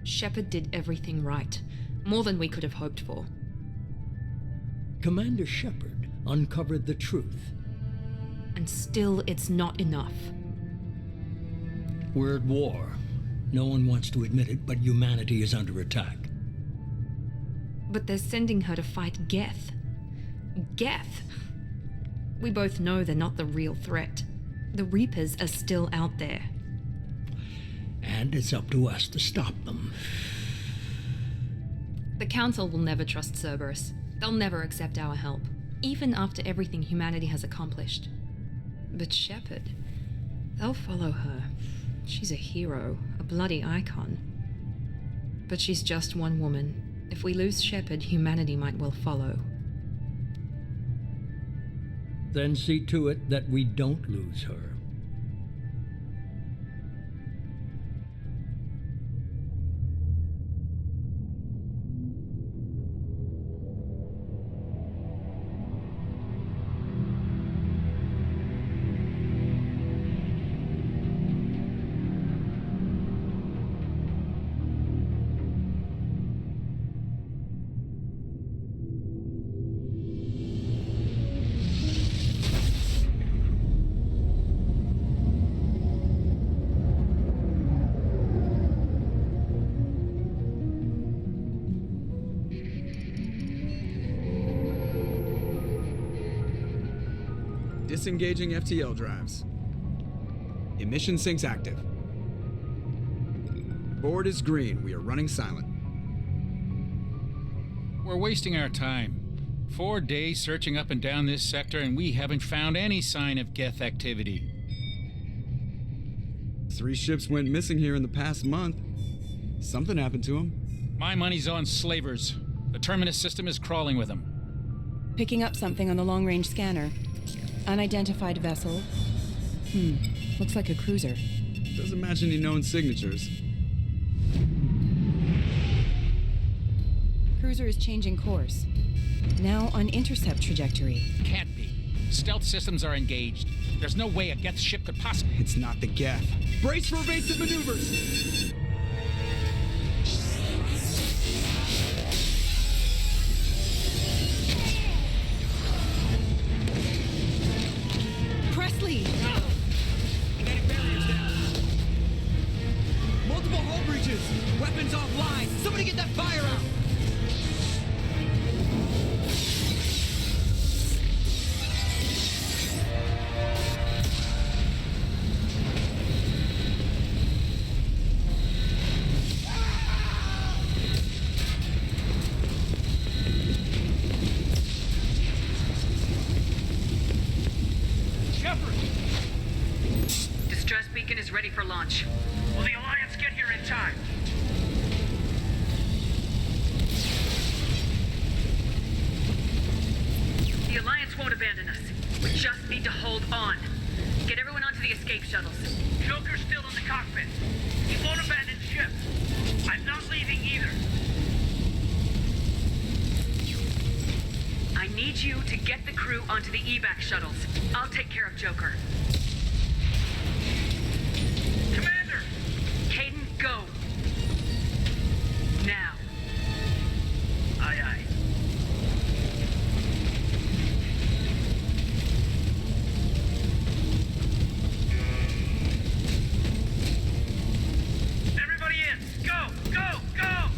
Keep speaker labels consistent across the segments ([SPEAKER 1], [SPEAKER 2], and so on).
[SPEAKER 1] Shepard did everything right. More than we could have hoped for.
[SPEAKER 2] Commander Shepard uncovered the truth.
[SPEAKER 1] And still, it's not enough.
[SPEAKER 2] We're at war. No one wants to admit it, but humanity is under attack.
[SPEAKER 1] But they're sending her to fight Geth. Geth! We both know they're not the real threat. The Reapers are still out there.
[SPEAKER 2] And it's up to us to stop them.
[SPEAKER 1] The Council will never trust Cerberus. They'll never accept our help, even after everything humanity has accomplished. But Shepard, they'll follow her. She's a hero, a bloody icon. But she's just one woman. If we lose Shepard, humanity might well follow.
[SPEAKER 2] Then see to it that we don't lose her.
[SPEAKER 3] Disengaging FTL drives. Emission sinks active. Board is green. We are running silent.
[SPEAKER 4] We're wasting our time. 4 days searching up and down this sector, and we haven't found any sign of Geth activity.
[SPEAKER 3] 3 ships went missing here in the past month. Something happened to them.
[SPEAKER 4] My money's on slavers. The Terminus system is crawling with them.
[SPEAKER 5] Picking up something on the long-range scanner. Unidentified vessel. Looks like a cruiser.
[SPEAKER 3] Doesn't match any known signatures.
[SPEAKER 5] Cruiser is changing course. Now on intercept trajectory.
[SPEAKER 4] Can't be. Stealth systems are engaged. There's no way a Geth ship could possibly...
[SPEAKER 3] It's not the Geth. Brace for evasive maneuvers!
[SPEAKER 5] Presley!
[SPEAKER 6] Kinetic barriers down. Multiple hull breaches. Weapons offline. Somebody get that fire out.
[SPEAKER 7] Distress beacon is ready for launch.
[SPEAKER 8] Will the Alliance get here in time?
[SPEAKER 7] The Alliance won't abandon us. We just need to hold on. Get everyone onto the escape shuttles.
[SPEAKER 8] Joker's still in the cockpit. He won't abandon ship. I'm not leaving either.
[SPEAKER 7] I need you to get the crew onto the evac shuttles. I'll take care of Joker.
[SPEAKER 8] Commander!
[SPEAKER 7] Caden, go! Now.
[SPEAKER 8] Aye, aye. Everybody in! Go! Go! Go!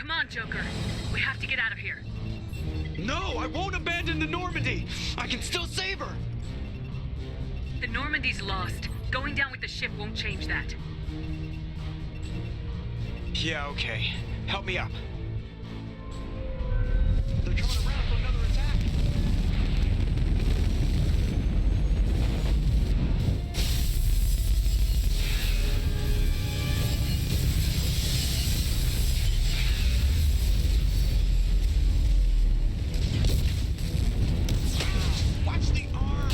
[SPEAKER 7] Come on, Joker. We have to get out of here.
[SPEAKER 6] No, I won't abandon the Normandy. I can still save her.
[SPEAKER 7] The Normandy's lost. Going down with the ship won't change that.
[SPEAKER 6] Yeah, okay. Help me up. They're coming around for another attack. Watch the arm.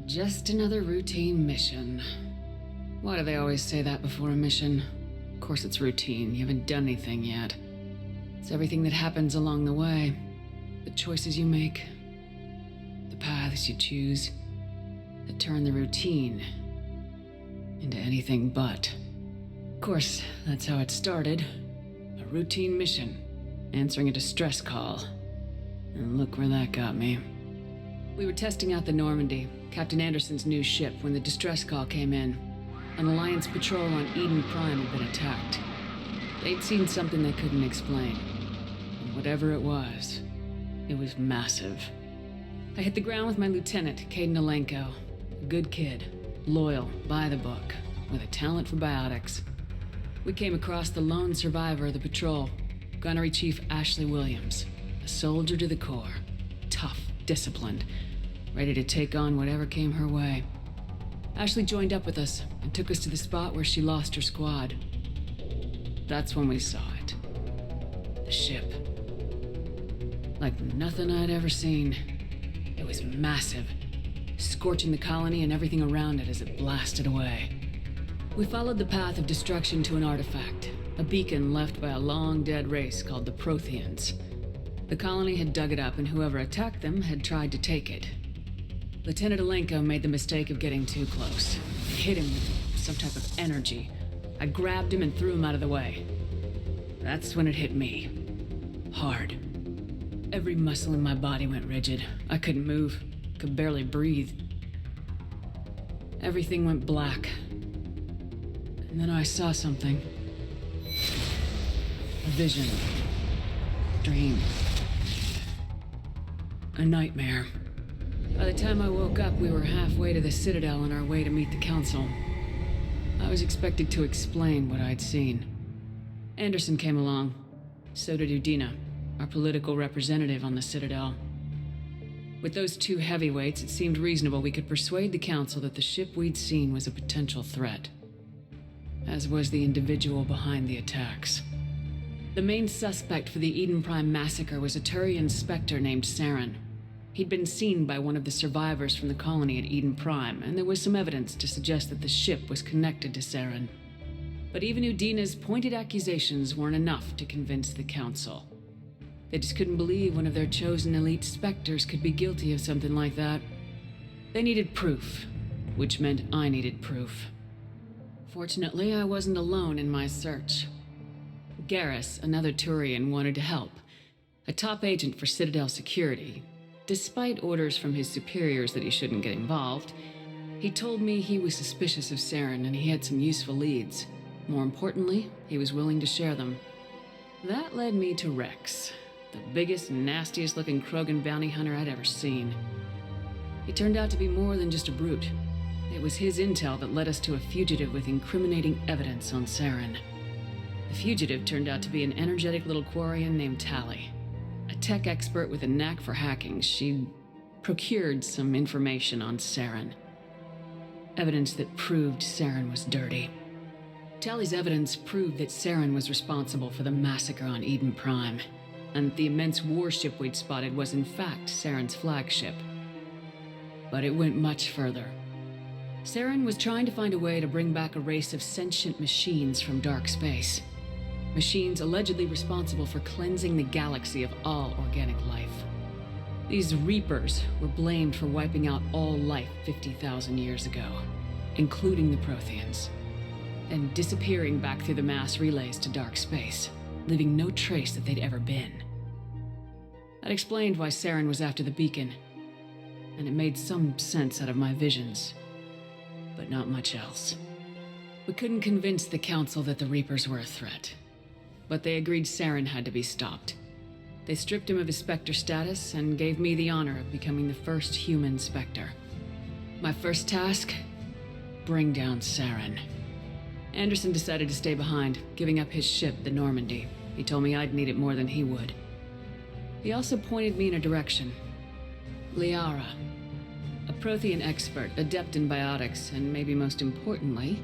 [SPEAKER 9] Just another routine mission. Why do they always say that before a mission? Of course it's routine. You haven't done anything yet. It's everything that happens along the way. The choices you make. The paths you choose. That turn the routine into anything but. Of course, that's how it started. A routine mission. Answering a distress call. And look where that got me. We were testing out the Normandy, Captain Anderson's new ship, when the distress call came in. An Alliance patrol on Eden Prime had been attacked. They'd seen something they couldn't explain. And whatever it was massive. I hit the ground with my lieutenant, Caden Alenko. A good kid, loyal, by the book, with a talent for biotics. We came across the lone survivor of the patrol, Gunnery Chief Ashley Williams, a soldier to the core, tough, disciplined, ready to take on whatever came her way. Ashley joined up with us and took us to the spot where she lost her squad. That's when we saw it. The ship. Like nothing I'd ever seen. It was massive, scorching the colony and everything around it as it blasted away. We followed the path of destruction to an artifact, a beacon left by a long-dead race called the Protheans. The colony had dug it up, and whoever attacked them had tried to take it. Lieutenant Alenko made the mistake of getting too close. It hit him with some type of energy. I grabbed him and threw him out of the way. That's when it hit me. Hard. Every muscle in my body went rigid. I couldn't move, could barely breathe. Everything went black. And then I saw something. A vision. Dream. A nightmare. By the time I woke up, we were halfway to the Citadel on our way to meet the Council. I was expected to explain what I'd seen. Anderson came along. So did Udina, our political representative on the Citadel. With those two heavyweights, it seemed reasonable we could persuade the Council that the ship we'd seen was a potential threat. As was the individual behind the attacks. The main suspect for the Eden Prime massacre was a Turian Spectre named Saren. He'd been seen by one of the survivors from the colony at Eden Prime, and there was some evidence to suggest that the ship was connected to Saren. But even Udina's pointed accusations weren't enough to convince the Council. They just couldn't believe one of their chosen elite specters could be guilty of something like that. They needed proof, which meant I needed proof. Fortunately, I wasn't alone in my search. Garrus, another Turian, wanted to help. A top agent for Citadel Security. Despite orders from his superiors that he shouldn't get involved, he told me he was suspicious of Saren and he had some useful leads. More importantly, he was willing to share them. That led me to Rex, the biggest, nastiest looking Krogan bounty hunter I'd ever seen. He turned out to be more than just a brute. It was his intel that led us to a fugitive with incriminating evidence on Saren. The fugitive turned out to be an energetic little Quarian named Tally. A tech expert with a knack for hacking, she'd procured some information on Saren. Evidence that proved Saren was dirty. Tally's evidence proved that Saren was responsible for the massacre on Eden Prime, and the immense warship we'd spotted was in fact Saren's flagship. But it went much further. Saren was trying to find a way to bring back a race of sentient machines from dark space. Machines allegedly responsible for cleansing the galaxy of all organic life. These Reapers were blamed for wiping out all life 50,000 years ago, including the Protheans, and disappearing back through the mass relays to dark space, leaving no trace that they'd ever been. That explained why Saren was after the beacon, and it made some sense out of my visions, but not much else. We couldn't convince the Council that the Reapers were a threat, but they agreed Saren had to be stopped. They stripped him of his Spectre status and gave me the honor of becoming the first human Spectre. My first task? Bring down Saren. Anderson decided to stay behind, giving up his ship, the Normandy. He told me I'd need it more than he would. He also pointed me in a direction. Liara, a Prothean expert, adept in biotics, and maybe most importantly,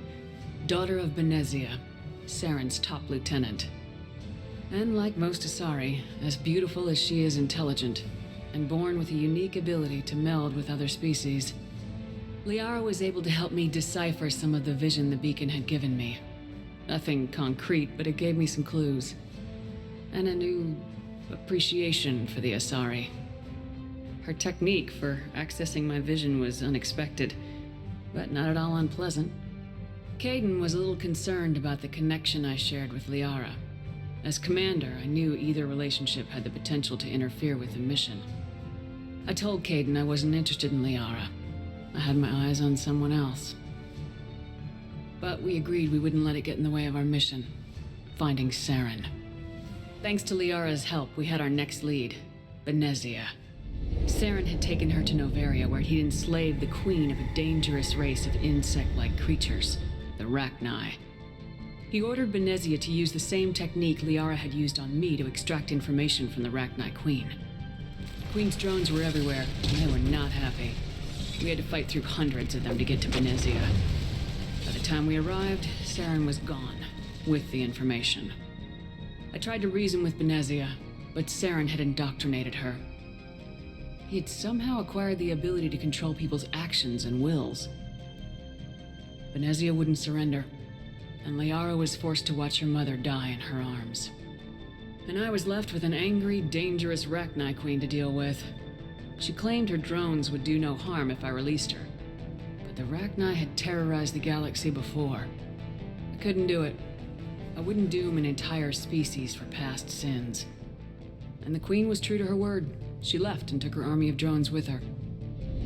[SPEAKER 9] daughter of Benezia, Saren's top lieutenant. And like most Asari, as beautiful as she is intelligent, and born with a unique ability to meld with other species, Liara was able to help me decipher some of the vision the beacon had given me. Nothing concrete, but it gave me some clues. And a new appreciation for the Asari. Her technique for accessing my vision was unexpected, but not at all unpleasant. Caden was a little concerned about the connection I shared with Liara. As commander, I knew either relationship had the potential to interfere with the mission. I told Caden I wasn't interested in Liara. I had my eyes on someone else. But we agreed we wouldn't let it get in the way of our mission, finding Saren. Thanks to Liara's help, we had our next lead, Benezia. Saren had taken her to Noveria, where he'd enslaved the queen of a dangerous race of insect-like creatures, the Rachni. He ordered Benezia to use the same technique Liara had used on me to extract information from the Rachni Queen. The Queen's drones were everywhere, and they were not happy. We had to fight through hundreds of them to get to Benezia. By the time we arrived, Saren was gone, with the information. I tried to reason with Benezia, but Saren had indoctrinated her. He had somehow acquired the ability to control people's actions and wills. Benezia wouldn't surrender, and Liara was forced to watch her mother die in her arms. And I was left with an angry, dangerous Rachni Queen to deal with. She claimed her drones would do no harm if I released her, but the Rachni had terrorized the galaxy before. I couldn't do it. I wouldn't doom an entire species for past sins. And the Queen was true to her word. She left and took her army of drones with her.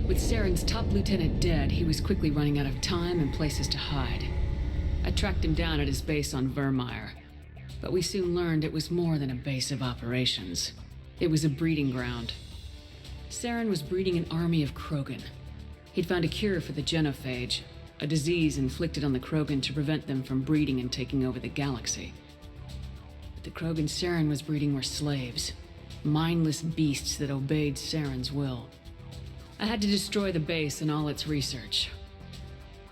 [SPEAKER 9] With Saren's top lieutenant dead, he was quickly running out of time and places to hide. I tracked him down at his base on Vermeer, but we soon learned it was more than a base of operations. It was a breeding ground. Saren was breeding an army of Krogan. He'd found a cure for the genophage, a disease inflicted on the Krogan to prevent them from breeding and taking over the galaxy. But the Krogan Saren was breeding were slaves, mindless beasts that obeyed Saren's will. I had to destroy the base and all its research.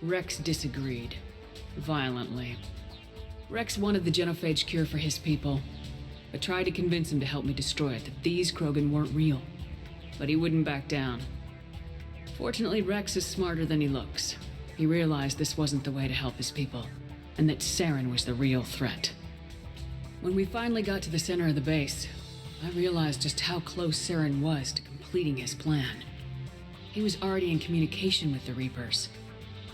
[SPEAKER 9] Rex disagreed. Violently. Rex wanted the genophage cure for his people. I tried to convince him to help me destroy it, that these Krogan weren't real. But he wouldn't back down. Fortunately, Rex is smarter than he looks. He realized this wasn't the way to help his people, and that Saren was the real threat. When we finally got to the center of the base, I realized just how close Saren was to completing his plan. He was already in communication with the Reapers.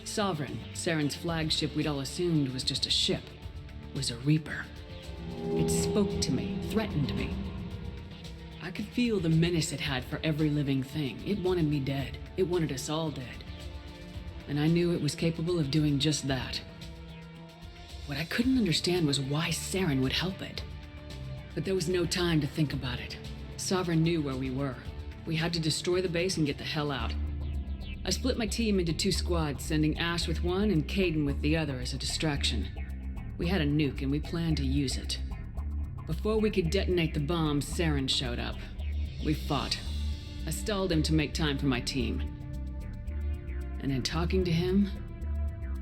[SPEAKER 9] Sovereign, Saren's flagship we'd all assumed was just a ship, was a Reaper. It spoke to me, threatened me. I could feel the menace it had for every living thing. It wanted me dead. It wanted us all dead. And I knew it was capable of doing just that. What I couldn't understand was why Saren would help it. But there was no time to think about it. Sovereign knew where we were. We had to destroy the base and get the hell out. I split my team into 2 squads, sending Ash with one and Caden with the other as a distraction. We had a nuke and we planned to use it. Before we could detonate the bomb, Saren showed up. We fought. I stalled him to make time for my team. And in talking to him,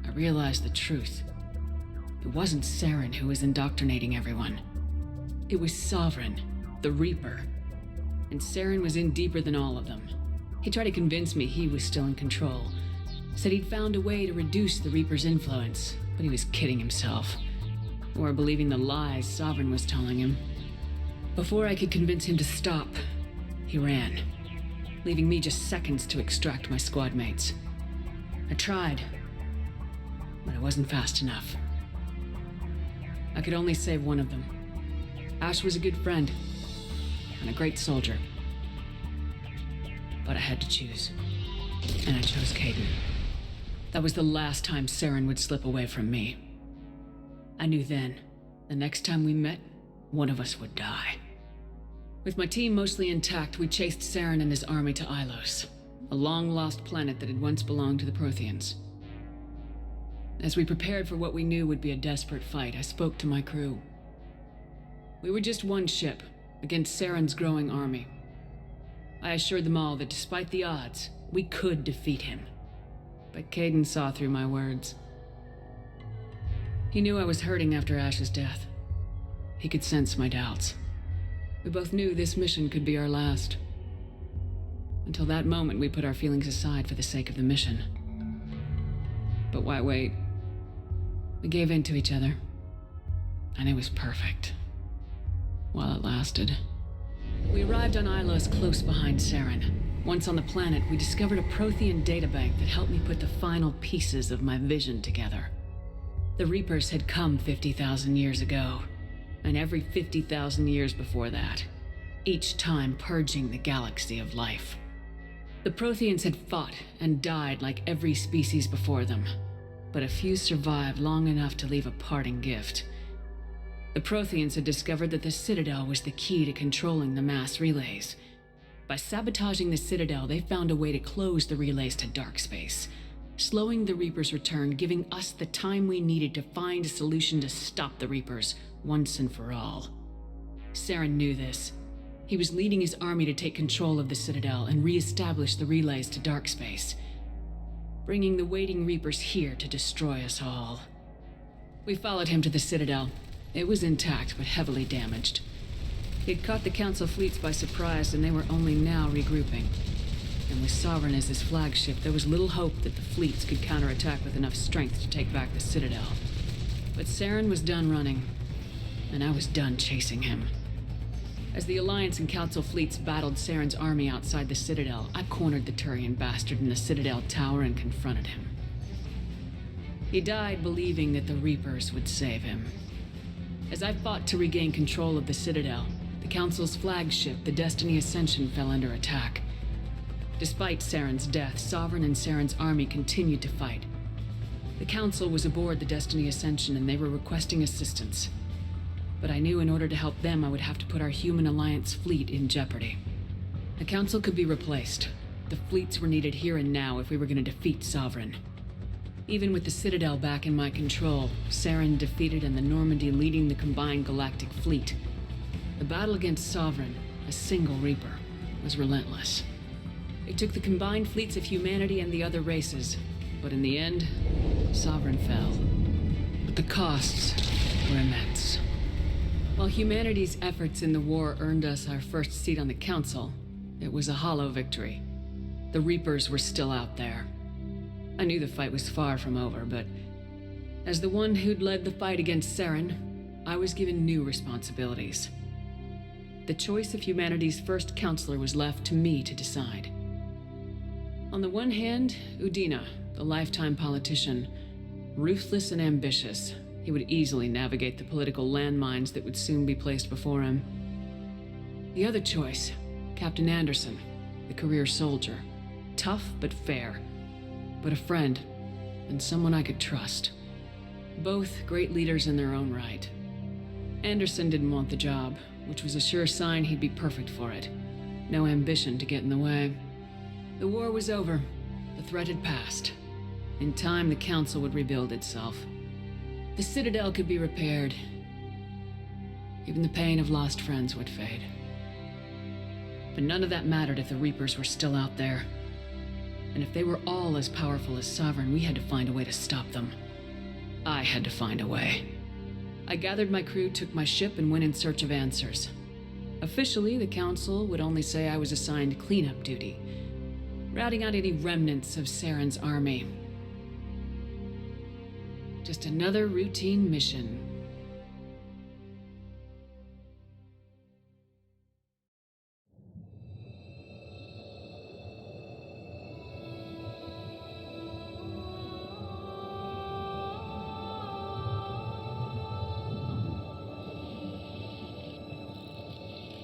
[SPEAKER 9] I realized the truth. It wasn't Saren who was indoctrinating everyone. It was Sovereign, the Reaper. And Saren was in deeper than all of them. He tried to convince me he was still in control. Said he'd found a way to reduce the Reaper's influence, but he was kidding himself. Or believing the lies Sovereign was telling him. Before I could convince him to stop, he ran, leaving me just seconds to extract my squad mates. I tried, but I wasn't fast enough. I could only save one of them. Ash was a good friend, and a great soldier. But I had to choose, and I chose Caden. That was the last time Saren would slip away from me. I knew then, the next time we met, one of us would die. With my team mostly intact, we chased Saren and his army to Ilos, a long-lost planet that had once belonged to the Protheans. As we prepared for what we knew would be a desperate fight, I spoke to my crew. We were just one ship, against Saren's growing army. I assured them all that despite the odds, we could defeat him. But Caden saw through my words. He knew I was hurting after Ash's death. He could sense my doubts. We both knew this mission could be our last. Until that moment, we put our feelings aside for the sake of the mission. But why wait? We gave in to each other. And it was perfect. While it lasted. We arrived on Ilos close behind Saren. Once on the planet, we discovered a Prothean databank that helped me put the final pieces of my vision together. The Reapers had come 50,000 years ago, and every 50,000 years before that, each time purging the galaxy of life. The Protheans had fought and died like every species before them, but a few survived long enough to leave a parting gift. The Protheans had discovered that the Citadel was the key to controlling the mass relays. By sabotaging the Citadel, they found a way to close the relays to dark space, slowing the Reapers' return, giving us the time we needed to find a solution to stop the Reapers once and for all. Saren knew this. He was leading his army to take control of the Citadel and re-establish the relays to dark space, bringing the waiting Reapers here to destroy us all. We followed him to the Citadel. It was intact, but heavily damaged. He'd caught the Council fleets by surprise, and they were only now regrouping. And with Sovereign as his flagship, there was little hope that the fleets could counterattack with enough strength to take back the Citadel. But Saren was done running, and I was done chasing him. As the Alliance and Council fleets battled Saren's army outside the Citadel, I cornered the Turian bastard in the Citadel tower and confronted him. He died believing that the Reapers would save him. As I fought to regain control of the Citadel, the Council's flagship, the Destiny Ascension, fell under attack. Despite Saren's death, Sovereign and Saren's army continued to fight. The Council was aboard the Destiny Ascension and they were requesting assistance. But I knew in order to help them, I would have to put our Human Alliance fleet in jeopardy. The Council could be replaced. The fleets were needed here and now if we were going to defeat Sovereign. Even with the Citadel back in my control, Saren defeated and the Normandy leading the combined galactic fleet. The battle against Sovereign, a single Reaper, was relentless. It took the combined fleets of humanity and the other races, but in the end, Sovereign fell. But the costs were immense. While humanity's efforts in the war earned us our first seat on the Council, it was a hollow victory. The Reapers were still out there. I knew the fight was far from over, but as the one who'd led the fight against Saren, I was given new responsibilities. The choice of humanity's first counselor was left to me to decide. On the one hand, Udina, the lifetime politician. Ruthless and ambitious, he would easily navigate the political landmines that would soon be placed before him. The other choice, Captain Anderson, the career soldier. Tough but fair, but a friend, and someone I could trust. Both great leaders in their own right. Anderson didn't want the job, which was a sure sign he'd be perfect for it. No ambition to get in the way. The war was over. The threat had passed. In time, the Council would rebuild itself. The Citadel could be repaired. Even the pain of lost friends would fade. But none of that mattered if the Reapers were still out there. And if they were all as powerful as Sovereign, we had to find a way to stop them. I had to find a way. I gathered my crew, took my ship, and went in search of answers. Officially, the Council would only say I was assigned cleanup duty, routing out any remnants of Saren's army. Just another routine mission.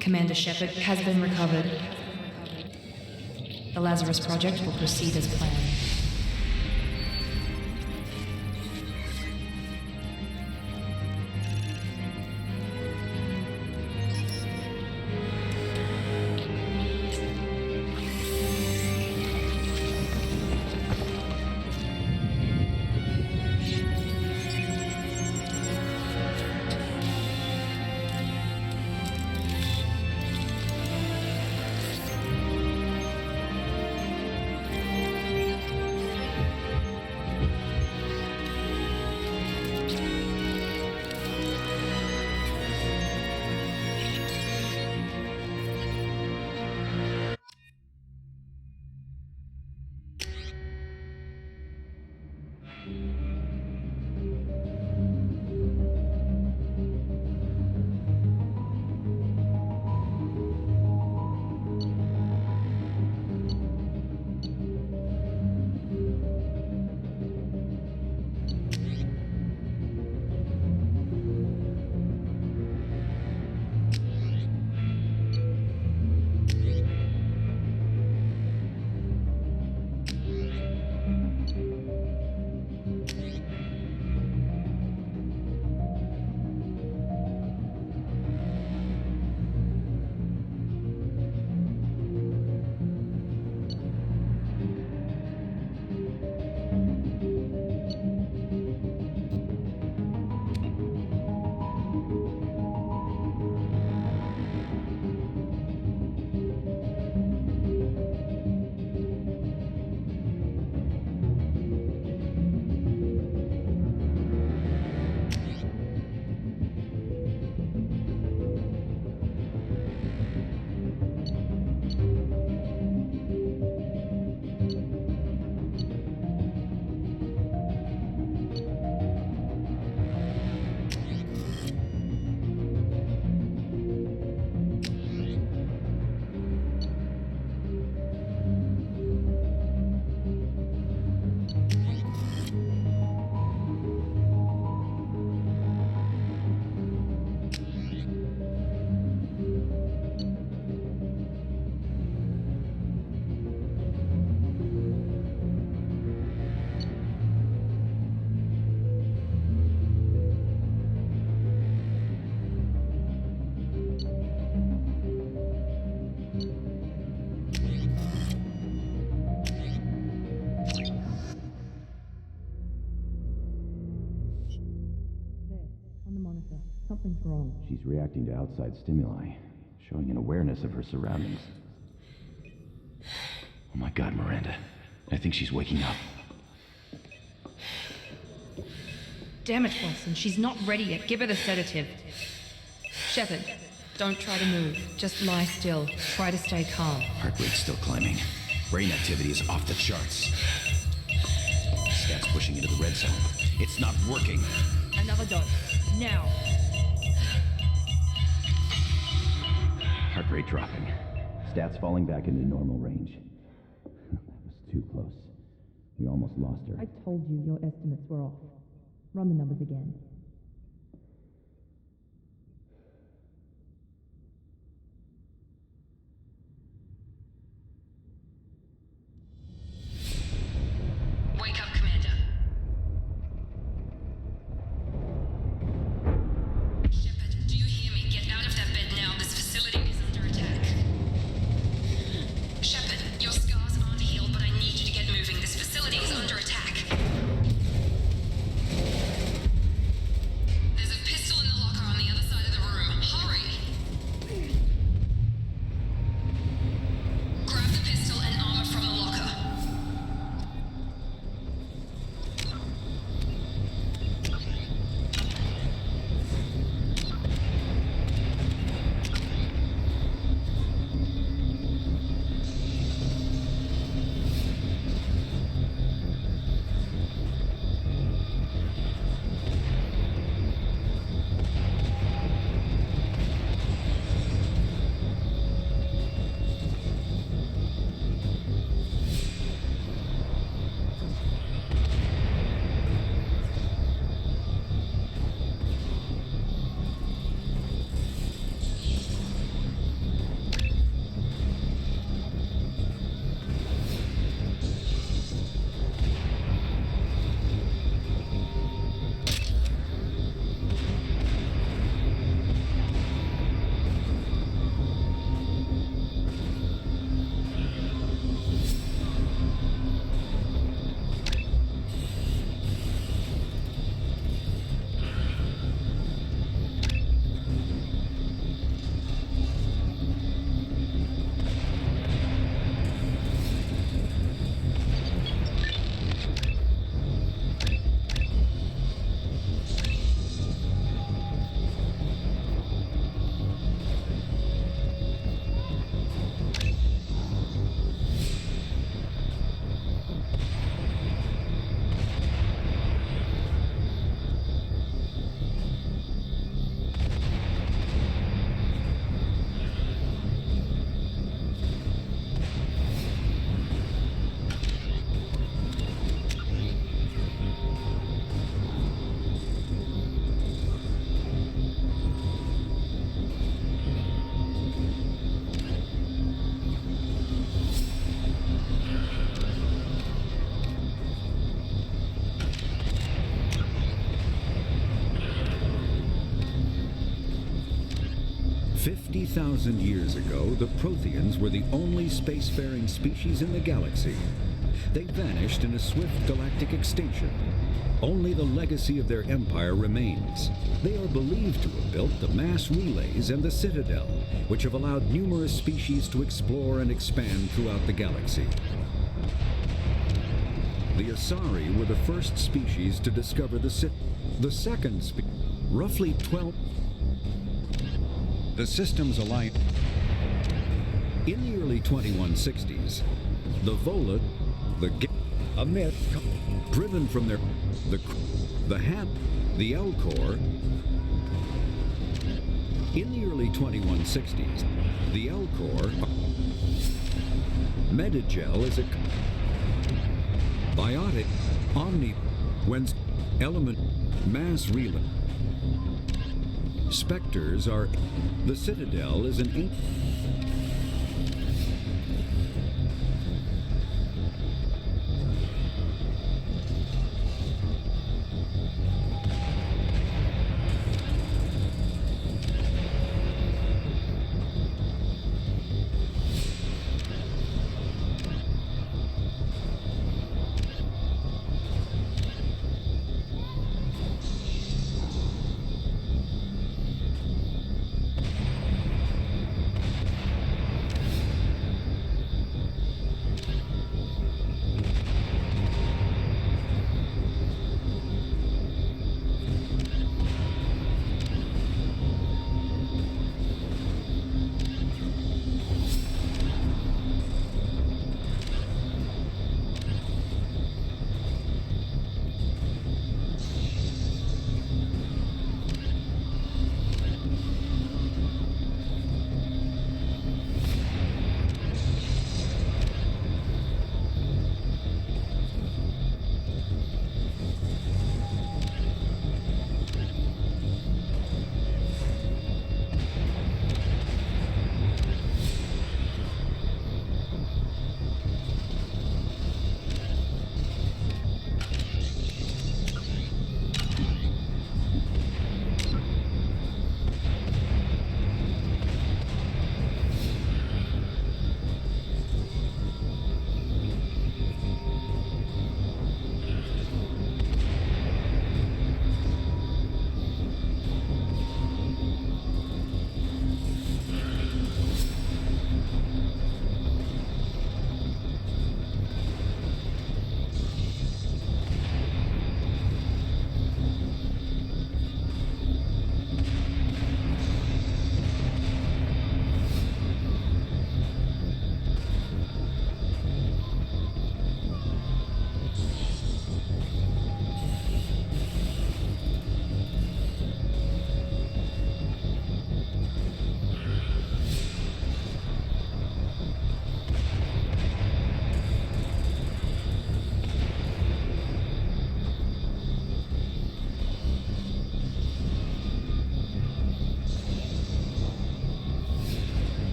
[SPEAKER 1] Commander Shepard has been recovered. The Lazarus Project will proceed as planned.
[SPEAKER 10] Something's wrong. She's reacting to outside stimuli, showing an awareness of her surroundings. Oh my God, Miranda. I think she's waking up.
[SPEAKER 1] Damn it, Watson. She's not ready yet. Give her the sedative. Shepard, don't try to move. Just lie still. Try to stay calm.
[SPEAKER 10] Heart rate's still climbing. Brain activity is off the charts. Stats pushing into the red zone. It's not working.
[SPEAKER 1] Another dose. Now.
[SPEAKER 10] rate dropping. Stats falling back into normal range. That was too close. We almost lost her.
[SPEAKER 1] I told you your estimates were off. Run the numbers again.
[SPEAKER 7] Wake up, Commander. Shepard, do you hear me? Get out of that bed now. This facility is under attack. Shepard, your scars aren't healed, but I need you to get moving. This facility is under attack. There's a pistol in the locker on the other side of the room. Hurry! Grab the pistol and armor from the locker.
[SPEAKER 11] "50,000 years ago, the Protheans were the only spacefaring species in the galaxy. They vanished in a swift galactic extinction. Only the legacy of their empire remains. They are believed to have built the mass relays and the Citadel, which have allowed numerous species to explore and expand throughout the galaxy. The Asari were the first species to discover the second species, roughly 12... The systems aligned. In the early 2160s, the Vola, a myth, driven from their, the Elcor. In the early 2160s, the Elcor, Medigel is a biotic, omni, when element, mass relay. Spectres are... The Citadel is an ancient...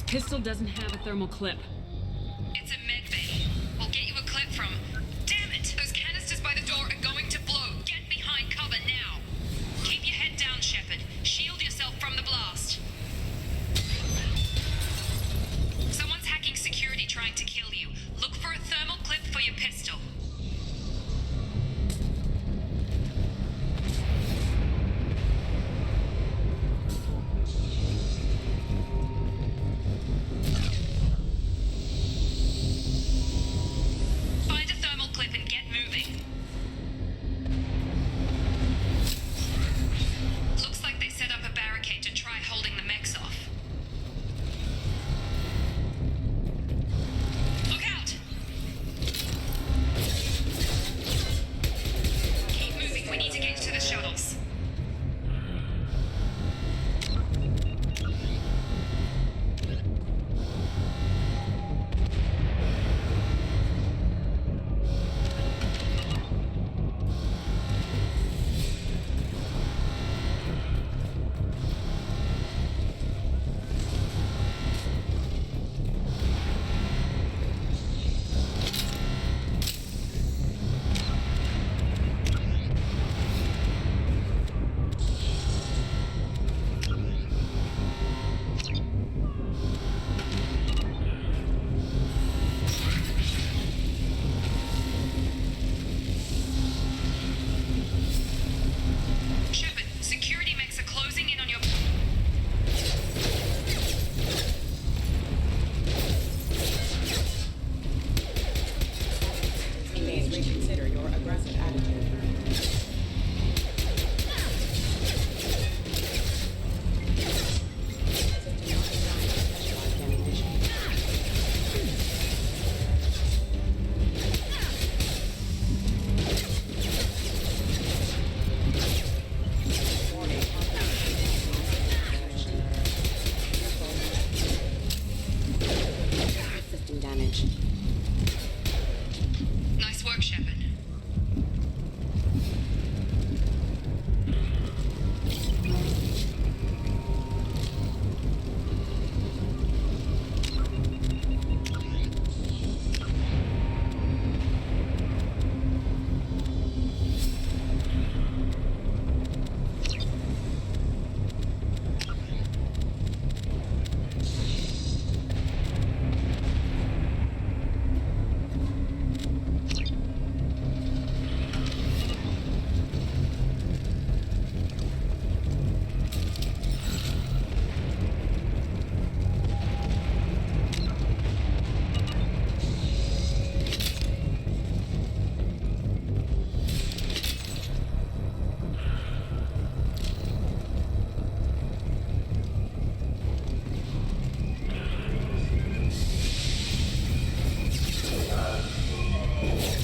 [SPEAKER 9] Pistol doesn't have a thermal clip.
[SPEAKER 1] It's a med bay. We'll get you a clip from... Damn it! Those canisters by the door are going to blow. Get behind cover now. Keep your head down, Shepard. Shield yourself from the blast. Someone's hacking security trying to kill you. Look for a thermal clip for your pistol. Find a thermal clip and get moving. Looks like they set up a barricade to try holding the mechs off. Look out! Keep moving, we need to get to the shuttles. Shepard, security mechs are closing in on your...
[SPEAKER 5] Please reconsider your aggressive attitude. System damage.
[SPEAKER 1] Nice work, Shepard.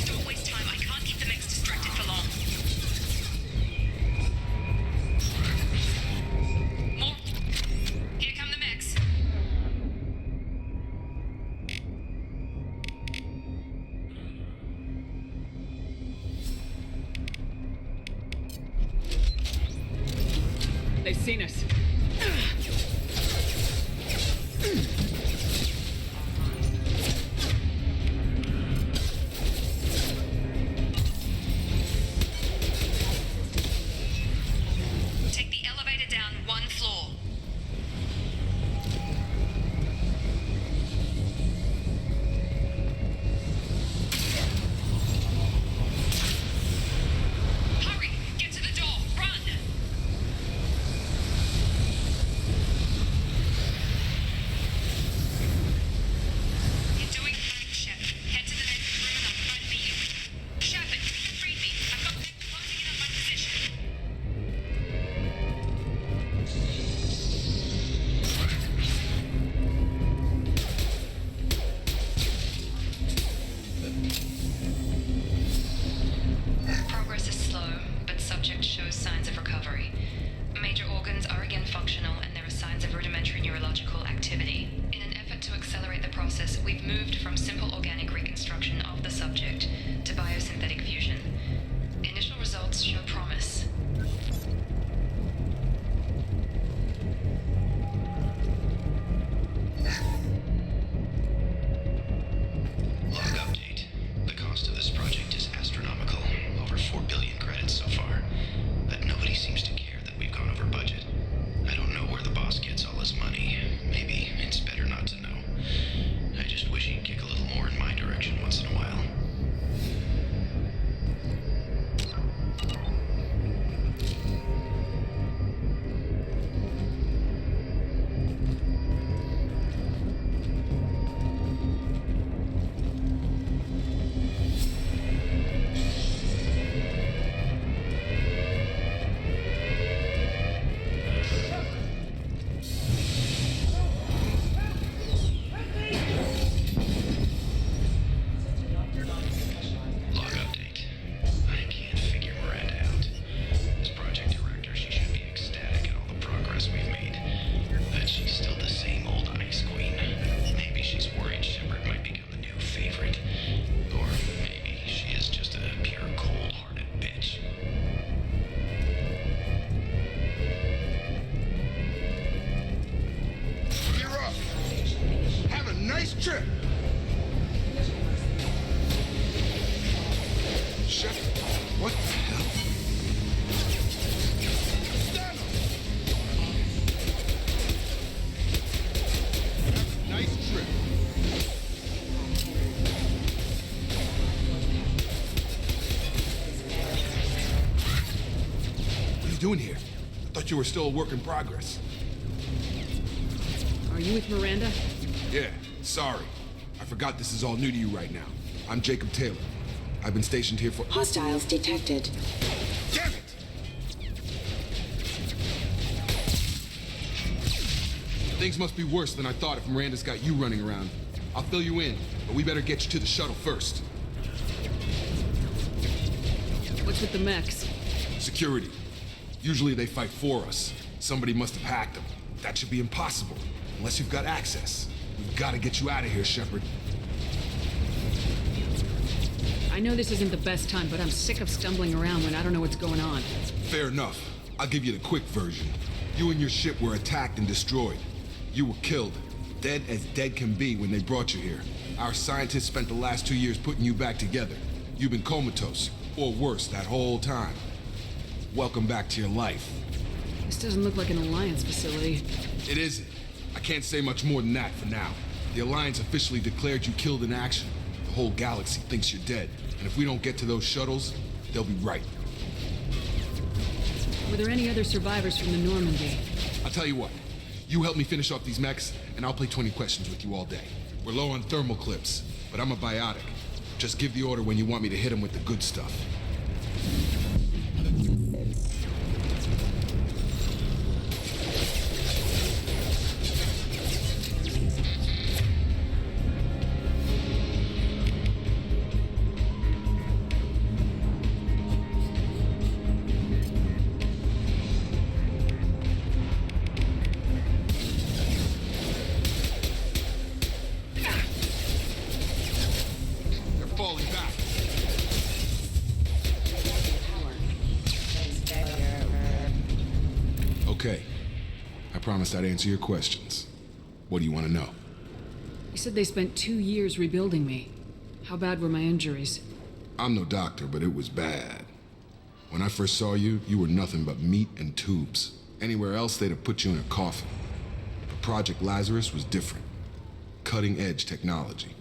[SPEAKER 1] Don't waste time. I can't keep the mechs distracted for long. More. Here come the mechs.
[SPEAKER 9] They've seen us.
[SPEAKER 1] Take the elevator down one floor. Hurry! Get to the door! Run! You're doing great, Shepard. Head to the next room and I'll try to beat you. Shepard, you can free me. I've got mechs closing in on my position. Progress is slow, but subject shows signs of recovery. Major organs are again functional, and there are signs of rudimentary neurological activity. In an effort to accelerate the process, we've moved from simple organic reconstruction of the subject to biosynthetic fusion. Initial results show promise.
[SPEAKER 12] Nice trip. Shit. What the hell? Stand up. Nice trip. What are you doing here? I thought you were still a work in progress.
[SPEAKER 9] Are you with Miranda?
[SPEAKER 12] Yeah, sorry. I forgot this is all new to you right now. I'm Jacob Taylor. I've been stationed here for—
[SPEAKER 13] Hostiles detected.
[SPEAKER 12] Damn it! Things must be worse than I thought if Miranda's got you running around. I'll fill you in, but we better get you to the shuttle first.
[SPEAKER 9] What's with the mechs?
[SPEAKER 12] Security. Usually they fight for us. Somebody must have hacked them. That should be impossible, unless you've got access. We've got to get you out of here, Shepard.
[SPEAKER 9] I know this isn't the best time, but I'm sick of stumbling around when I don't know what's going on.
[SPEAKER 12] Fair enough. I'll give you the quick version. You and your ship were attacked and destroyed. You were killed. Dead as dead can be when they brought you here. Our scientists spent the last 2 years putting you back together. You've been comatose, or worse, that whole time. Welcome back to your life.
[SPEAKER 9] This doesn't look like an Alliance facility.
[SPEAKER 12] It isn't. I can't say much more than that for now. The Alliance officially declared you killed in action. The whole galaxy thinks you're dead. And if we don't get to those shuttles, they'll be right.
[SPEAKER 9] Were there any other survivors from the Normandy?
[SPEAKER 12] I'll tell you what. You help me finish off these mechs, and I'll play 20 questions with you all day. We're low on thermal clips, but I'm a biotic. Just give the order when you want me to hit them with the good stuff. Okay. I promised I'd answer your questions. What do you want to know?
[SPEAKER 9] You said they spent 2 years rebuilding me. How bad were my injuries?
[SPEAKER 12] I'm no doctor, but it was bad. When I first saw you, you were nothing but meat and tubes. Anywhere else, they'd have put you in a coffin. But Project Lazarus was different. Cutting-edge technology.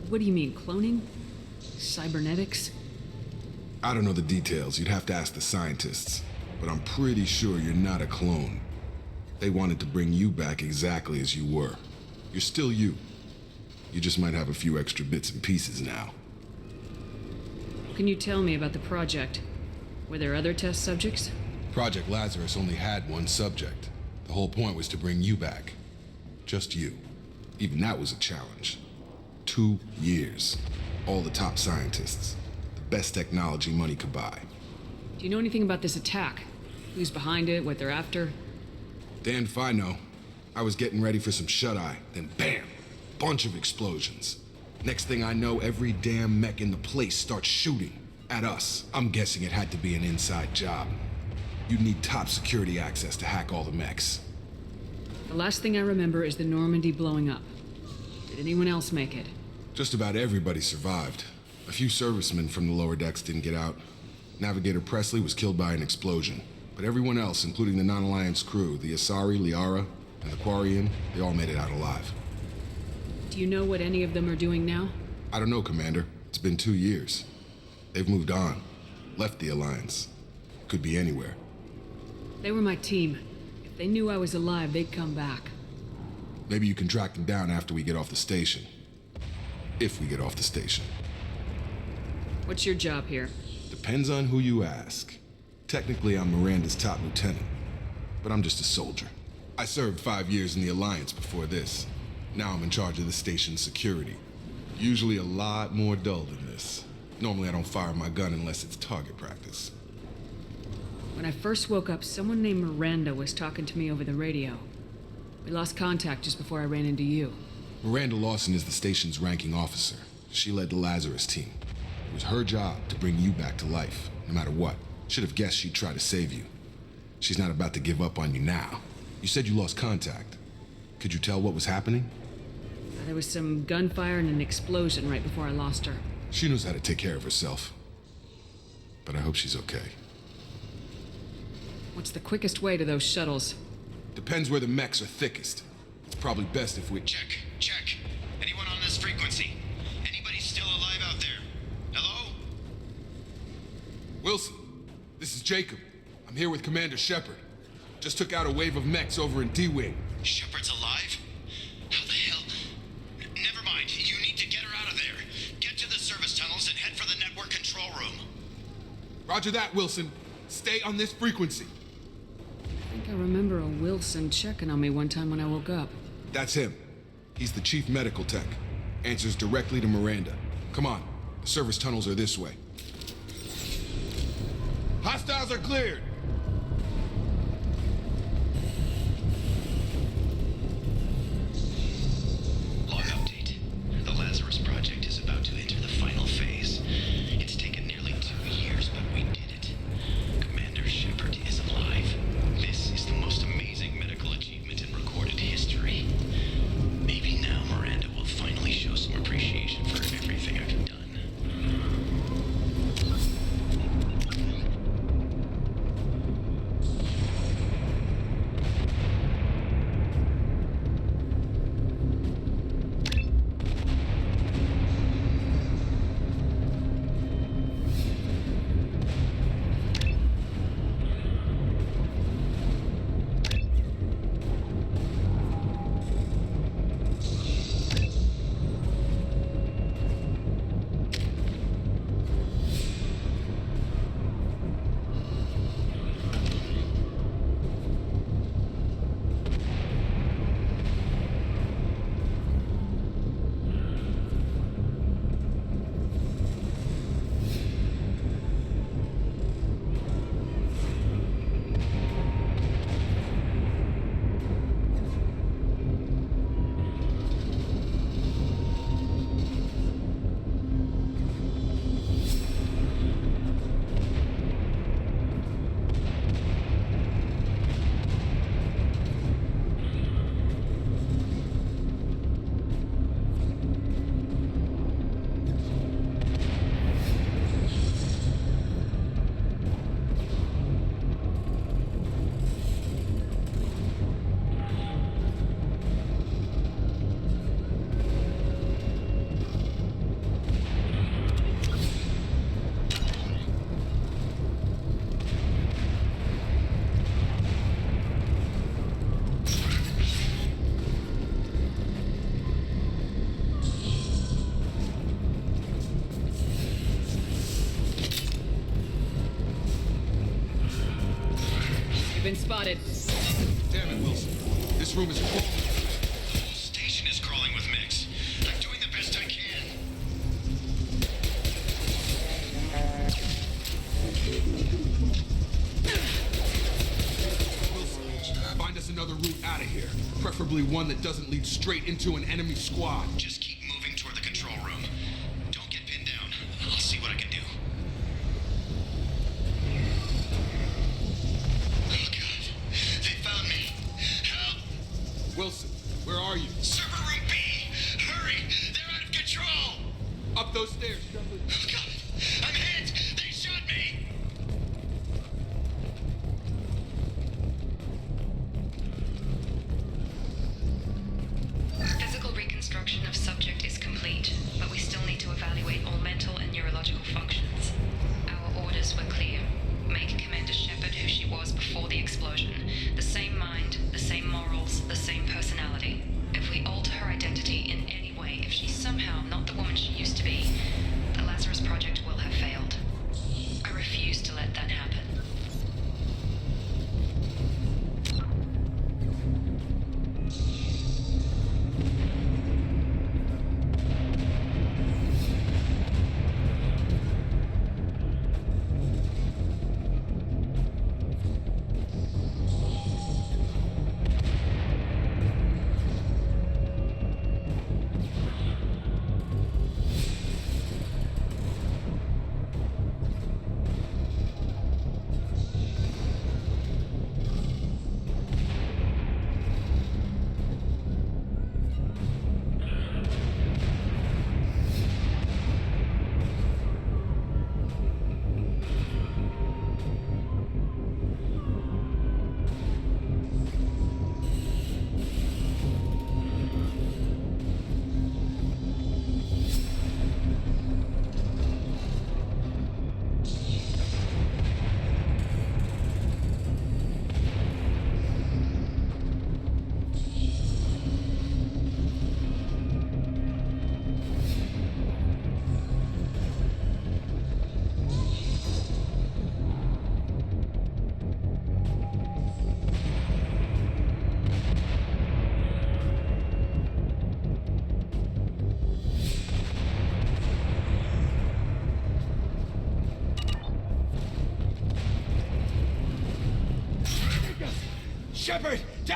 [SPEAKER 9] What do you mean, cloning? Cybernetics?
[SPEAKER 12] I don't know the details. You'd have to ask the scientists. But I'm pretty sure you're not a clone. They wanted to bring you back exactly as you were. You're still you. You just might have a few extra bits and pieces now.
[SPEAKER 9] What can you tell me about the project? Were there other test subjects?
[SPEAKER 12] Project Lazarus only had one subject. The whole point was to bring you back. Just you. Even that was a challenge. 2 years. All the top scientists. The best technology money could buy.
[SPEAKER 9] Do you know anything about this attack? Who's behind it, what they're after?
[SPEAKER 12] Damned if I know. I was getting ready for some shut-eye, then bam! Bunch of explosions. Next thing I know, every damn mech in the place starts shooting at us. I'm guessing it had to be an inside job. You'd need top security access to hack all the mechs.
[SPEAKER 9] The last thing I remember is the Normandy blowing up. Did anyone else make it?
[SPEAKER 12] Just about everybody survived. A few servicemen from the lower decks didn't get out. Navigator Presley was killed by an explosion. But everyone else, including the non-Alliance crew, the Asari, Liara, and the Quarian, they all made it out alive.
[SPEAKER 9] Do you know what any of them are doing now?
[SPEAKER 12] I don't know, Commander. It's been 2 years. They've moved on. Left the Alliance. Could be anywhere.
[SPEAKER 9] They were my team. If they knew I was alive, they'd come back.
[SPEAKER 12] Maybe you can track them down after we get off the station. If we get off the station.
[SPEAKER 9] What's your job here?
[SPEAKER 12] Depends on who you ask. Technically, I'm Miranda's top lieutenant, but I'm just a soldier. I served 5 years in the Alliance before this. Now I'm in charge of the station's security. Usually a lot more dull than this. Normally I don't fire my gun unless it's target practice.
[SPEAKER 9] When I first woke up, someone named Miranda was talking to me over the radio. We lost contact just before I ran into you.
[SPEAKER 12] Miranda Lawson is the station's ranking officer. She led the Lazarus team. It was her job to bring you back to life, no matter what. Should have guessed she'd try to save you. She's not about to give up on you now. You said you lost contact. Could you tell what was happening?
[SPEAKER 9] There was some gunfire and an explosion right before I lost her.
[SPEAKER 12] She knows how to take care of herself. But I hope she's okay.
[SPEAKER 9] What's the quickest way to those shuttles?
[SPEAKER 12] Depends where the mechs are thickest. It's probably best if we...
[SPEAKER 10] Check. Anyone on this frequency? Anybody still alive out there? Hello?
[SPEAKER 12] Wilson, this is Jacob. I'm here with Commander Shepard. Just took out a wave of mechs over in D-Wing.
[SPEAKER 10] Shepard's alive? How the hell? Never mind. You need to get her out of there. Get to the service tunnels and head for the network control room.
[SPEAKER 12] Roger that, Wilson. Stay on this frequency.
[SPEAKER 9] I think I remember a Wilson checking on me one time when I woke up.
[SPEAKER 12] That's him. He's the chief medical tech. Answers directly to Miranda. Come on. The service tunnels are this way. Hostiles are cleared!
[SPEAKER 10] Log update. The Lazarus Project is about to enter the final phase. It's taken nearly 2 years, but we did it. Commander Shepard is alive. This is the most amazing medical achievement in recorded history. Maybe now Miranda will finally show some appreciation for everything I've done.
[SPEAKER 9] Been spotted.
[SPEAKER 12] Damn it, Wilson. This room is full.
[SPEAKER 10] Station is crawling with mix. I'm doing the best I can.
[SPEAKER 12] Wilson, find us another route out of here. Preferably one that doesn't lead straight into an enemy squad.
[SPEAKER 10] Just keep moving toward the control room. Don't get pinned down. I'll see what I can do. Oh, God. They found me. Help!
[SPEAKER 12] Wilson, where are you?
[SPEAKER 10] Server room B! Hurry! They're out of control!
[SPEAKER 12] Up those stairs, Shepard.
[SPEAKER 10] Oh, God! I'm hit! They shot me!
[SPEAKER 1] Physical reconstruction of subject is complete, but we still need to evaluate all mental and neurological functions. Our orders were clear. Make Commander Shepard who she was before the explosion. The same mind, the same morals, the same personality. If we alter her identity in any way, if she's somehow not the woman she used to be, the Lazarus Project will have failed.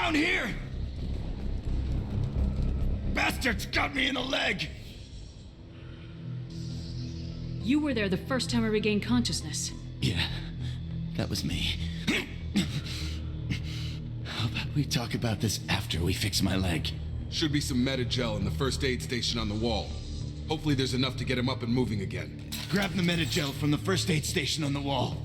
[SPEAKER 6] down here! Bastards got me in the leg!
[SPEAKER 7] You were there the first time I regained consciousness.
[SPEAKER 6] Yeah, that was me. How about we talk about this after we fix my leg?
[SPEAKER 12] Should be some Metagel in the first aid station on the wall. Hopefully there's enough to get him up and moving again.
[SPEAKER 6] Grab the Metagel from the first aid station on the wall.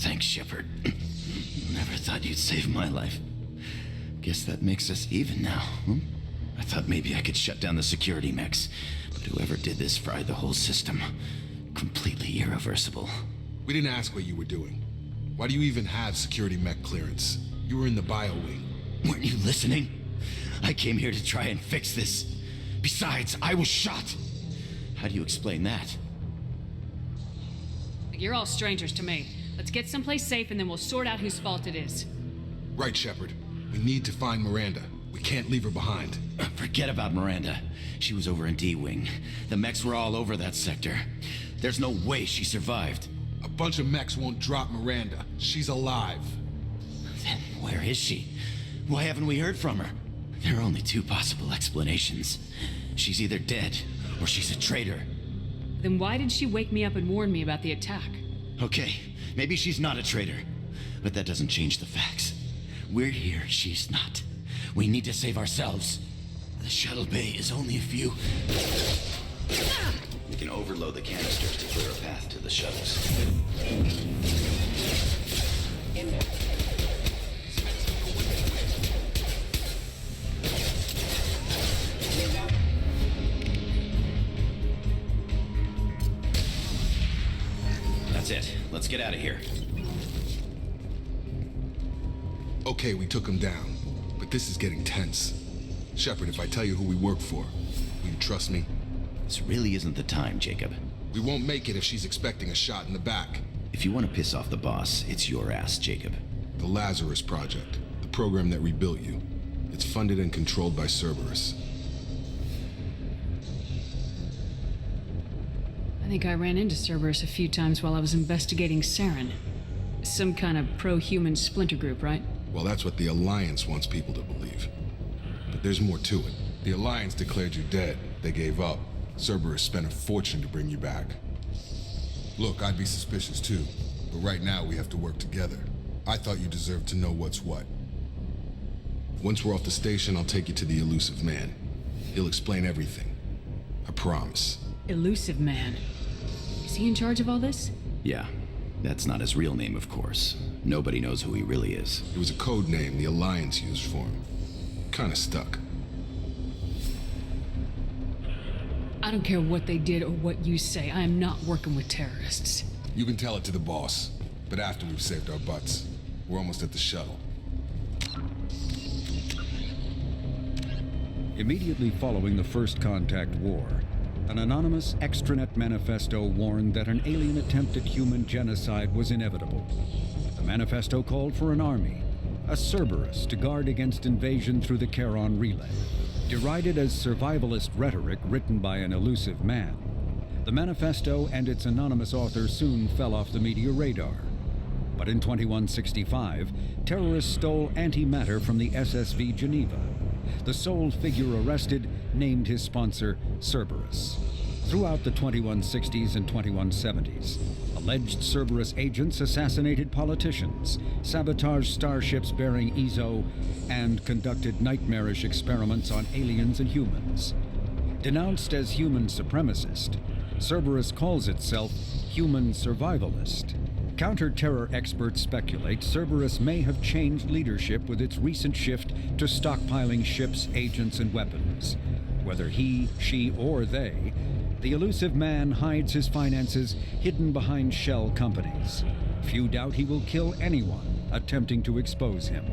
[SPEAKER 6] Thanks, Shepard. Never thought you'd save my life. Guess that makes us even now, hmm? I thought maybe I could shut down the security mechs, but whoever did this fried the whole system. Completely irreversible.
[SPEAKER 12] We didn't ask what you were doing. Why do you even have security mech clearance? You were in the bio wing.
[SPEAKER 6] Weren't you listening? I came here to try and fix this. Besides, I was shot. How do you explain that?
[SPEAKER 7] You're all strangers to me. Let's get someplace safe and then we'll sort out whose fault it is.
[SPEAKER 12] Right, Shepard. We need to find Miranda. We can't leave her behind.
[SPEAKER 6] Forget about Miranda. She was over in D-Wing. The mechs were all over that sector. There's no way she survived.
[SPEAKER 12] A bunch of mechs won't drop Miranda. She's alive.
[SPEAKER 6] Then where is she? Why haven't we heard from her? There are only two possible explanations. She's either dead or she's a traitor.
[SPEAKER 7] Then why did she wake me up and warn me about the attack?
[SPEAKER 6] Okay, maybe she's not a traitor, but that doesn't change the facts. We're here, she's not. We need to save ourselves. The shuttle bay is only a few... We can overload the canisters to clear a path to the shuttles. That's it. Let's get out of here.
[SPEAKER 12] Okay, we took him down, but this is getting tense. Shepard, if I tell you who we work for, will you trust me?
[SPEAKER 6] This really isn't the time, Jacob.
[SPEAKER 12] We won't make it if she's expecting a shot in the back.
[SPEAKER 6] If you want to piss off the boss, it's your ass, Jacob.
[SPEAKER 12] The Lazarus Project, the program that rebuilt you. It's funded and controlled by Cerberus.
[SPEAKER 7] I think I ran into Cerberus a few times while I was investigating Saren. Some kind of pro-human splinter group, right?
[SPEAKER 12] Well, that's what the Alliance wants people to believe. But there's more to it. The Alliance declared you dead. They gave up. Cerberus spent a fortune to bring you back. Look, I'd be suspicious too, but right now we have to work together. I thought you deserved to know what's what. Once we're off the station, I'll take you to the Elusive Man. He'll explain everything. I promise.
[SPEAKER 7] Elusive Man. Is he in charge of all this?
[SPEAKER 6] Yeah. That's not his real name, of course. Nobody knows who he really is.
[SPEAKER 12] It was a code name the Alliance used for him. Kinda stuck.
[SPEAKER 7] I don't care what they did or what you say. I am not working with terrorists.
[SPEAKER 12] You can tell it to the boss, but after we've saved our butts. We're almost at the shuttle.
[SPEAKER 11] Immediately following the First Contact War, an anonymous extranet manifesto warned that an alien attempt at human genocide was inevitable. The manifesto called for an army, a Cerberus, to guard against invasion through the Charon Relay. Derided as survivalist rhetoric written by an elusive man, the manifesto and its anonymous author soon fell off the media radar. But in 2165, terrorists stole antimatter from the SSV Geneva. The sole figure arrested named his sponsor Cerberus. Throughout the 2160s and 2170s, alleged Cerberus agents assassinated politicians, sabotaged starships bearing Ezo, and conducted nightmarish experiments on aliens and humans. Denounced as human supremacist, Cerberus calls itself human survivalist. Counter-terror experts speculate Cerberus may have changed leadership with its recent shift to stockpiling ships, agents, and weapons. Whether he, she, or they, the elusive man hides his finances hidden behind shell companies. Few doubt he will kill anyone attempting to expose him.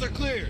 [SPEAKER 12] are cleared.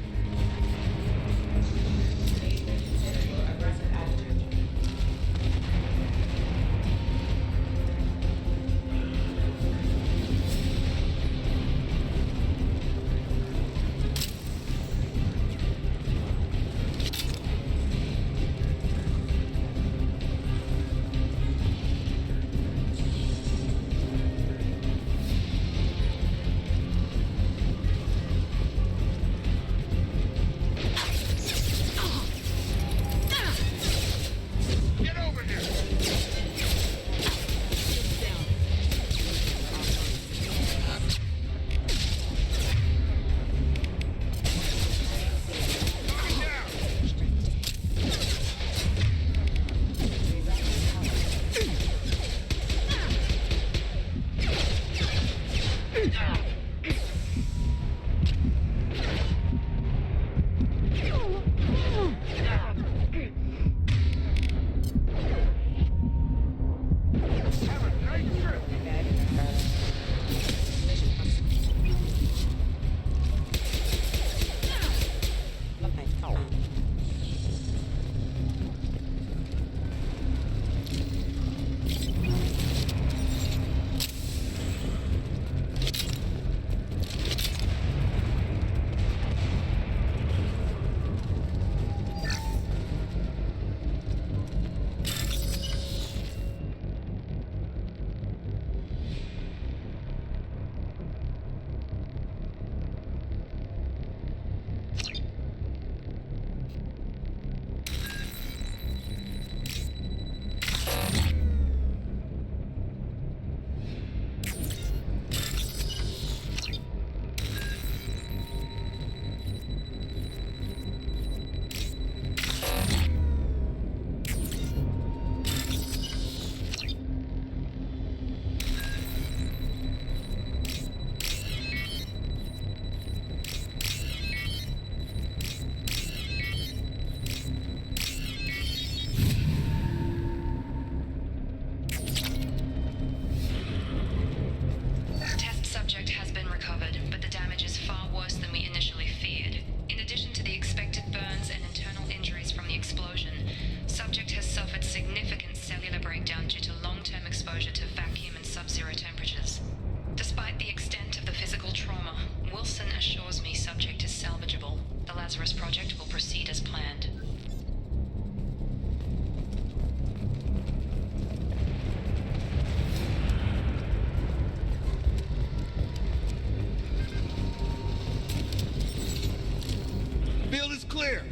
[SPEAKER 12] Field is clear.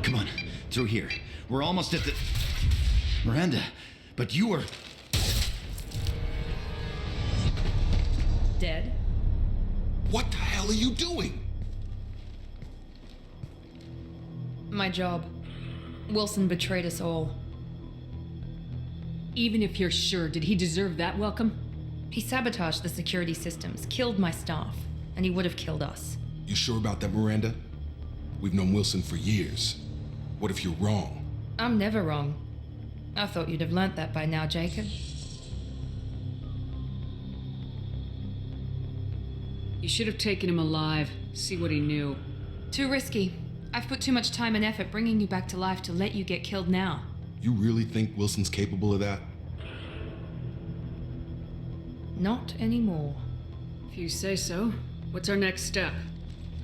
[SPEAKER 6] Come on, through here. We're almost at the... Miranda, but you were...
[SPEAKER 1] Dead?
[SPEAKER 12] What the hell are you doing?
[SPEAKER 1] My job. Wilson betrayed us all.
[SPEAKER 7] Even if you're sure, did he deserve that welcome?
[SPEAKER 1] He sabotaged the security systems, killed my staff, and he would have killed us.
[SPEAKER 12] You sure about that, Miranda? We've known Wilson for years. What if you're wrong?
[SPEAKER 1] I'm never wrong. I thought you'd have learnt that by now, Jacob.
[SPEAKER 7] You should have taken him alive, see what he knew.
[SPEAKER 1] Too risky. I've put too much time and effort bringing you back to life to let you get killed now.
[SPEAKER 12] You really think Wilson's capable of that?
[SPEAKER 1] Not anymore.
[SPEAKER 7] If you say so. What's our next step?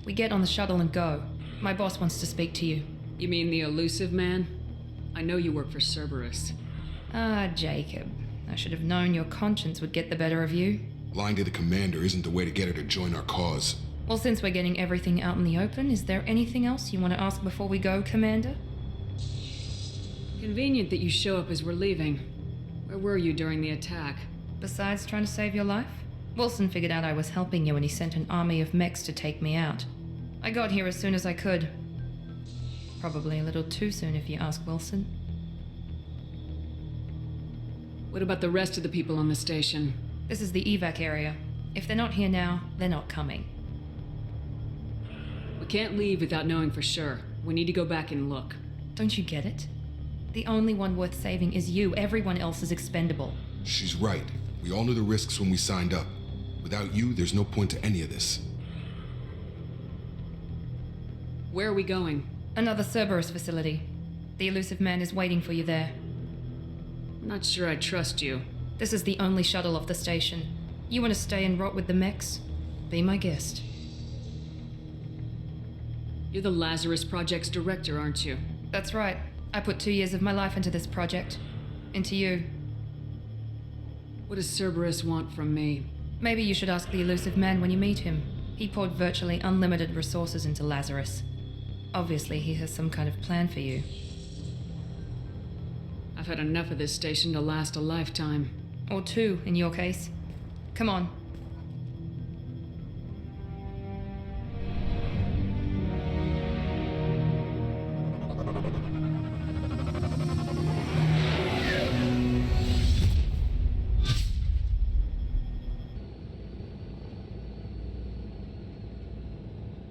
[SPEAKER 1] We get on the shuttle and go. My boss wants to speak to you.
[SPEAKER 7] You mean the elusive man? I know you work for Cerberus.
[SPEAKER 1] Ah, Jacob. I should have known your conscience would get the better of you.
[SPEAKER 12] Lying to the commander isn't the way to get her to join our cause.
[SPEAKER 1] Well, since we're getting everything out in the open, is there anything else you want to ask before we go, Commander?
[SPEAKER 7] Convenient that you show up as we're leaving. Where were you during the attack?
[SPEAKER 1] Besides trying to save your life? Wilson figured out I was helping you and he sent an army of mechs to take me out. I got here as soon as I could. Probably a little too soon if you ask Wilson.
[SPEAKER 7] What about the rest of the people on the station?
[SPEAKER 1] This is the evac area. If they're not here now, they're not coming.
[SPEAKER 7] We can't leave without knowing for sure. We need to go back and look.
[SPEAKER 1] Don't you get it? The only one worth saving is you. Everyone else is expendable.
[SPEAKER 12] She's right. We We all knew the risks when we signed up. Without you, there's no point to any of this.
[SPEAKER 9] Where are we going?
[SPEAKER 1] Another Cerberus facility. The elusive man is waiting for you there.
[SPEAKER 9] I'm not sure I trust you.
[SPEAKER 1] This is the only shuttle off the station. You want to stay and rot with the mechs? Be my guest.
[SPEAKER 9] You're the Lazarus Project's director, aren't you?
[SPEAKER 1] That's right. I put 2 years of my life into this project. Into you.
[SPEAKER 9] What does Cerberus want from me?
[SPEAKER 1] Maybe you should ask the elusive man when you meet him. He poured virtually unlimited resources into Lazarus. Obviously, he has some kind of plan for you.
[SPEAKER 9] I've had enough of this station to last a lifetime.
[SPEAKER 1] Or 2, in your case. Come on.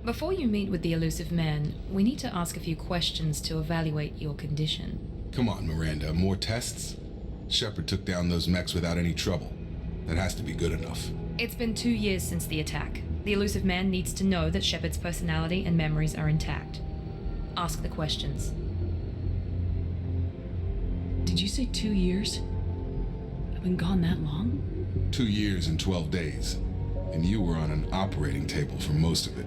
[SPEAKER 1] Before you meet with the elusive man, we need to ask a few questions to evaluate your condition.
[SPEAKER 12] Come on, Miranda, more tests? Shepard took down those mechs without any trouble. That has to be good enough.
[SPEAKER 1] It's been 2 years since the attack. The elusive man needs to know that Shepard's personality and memories are intact. Ask the questions.
[SPEAKER 9] Did you say 2 years? I've been gone that long?
[SPEAKER 12] 2 years and 12 days. And you were on an operating table for most of it.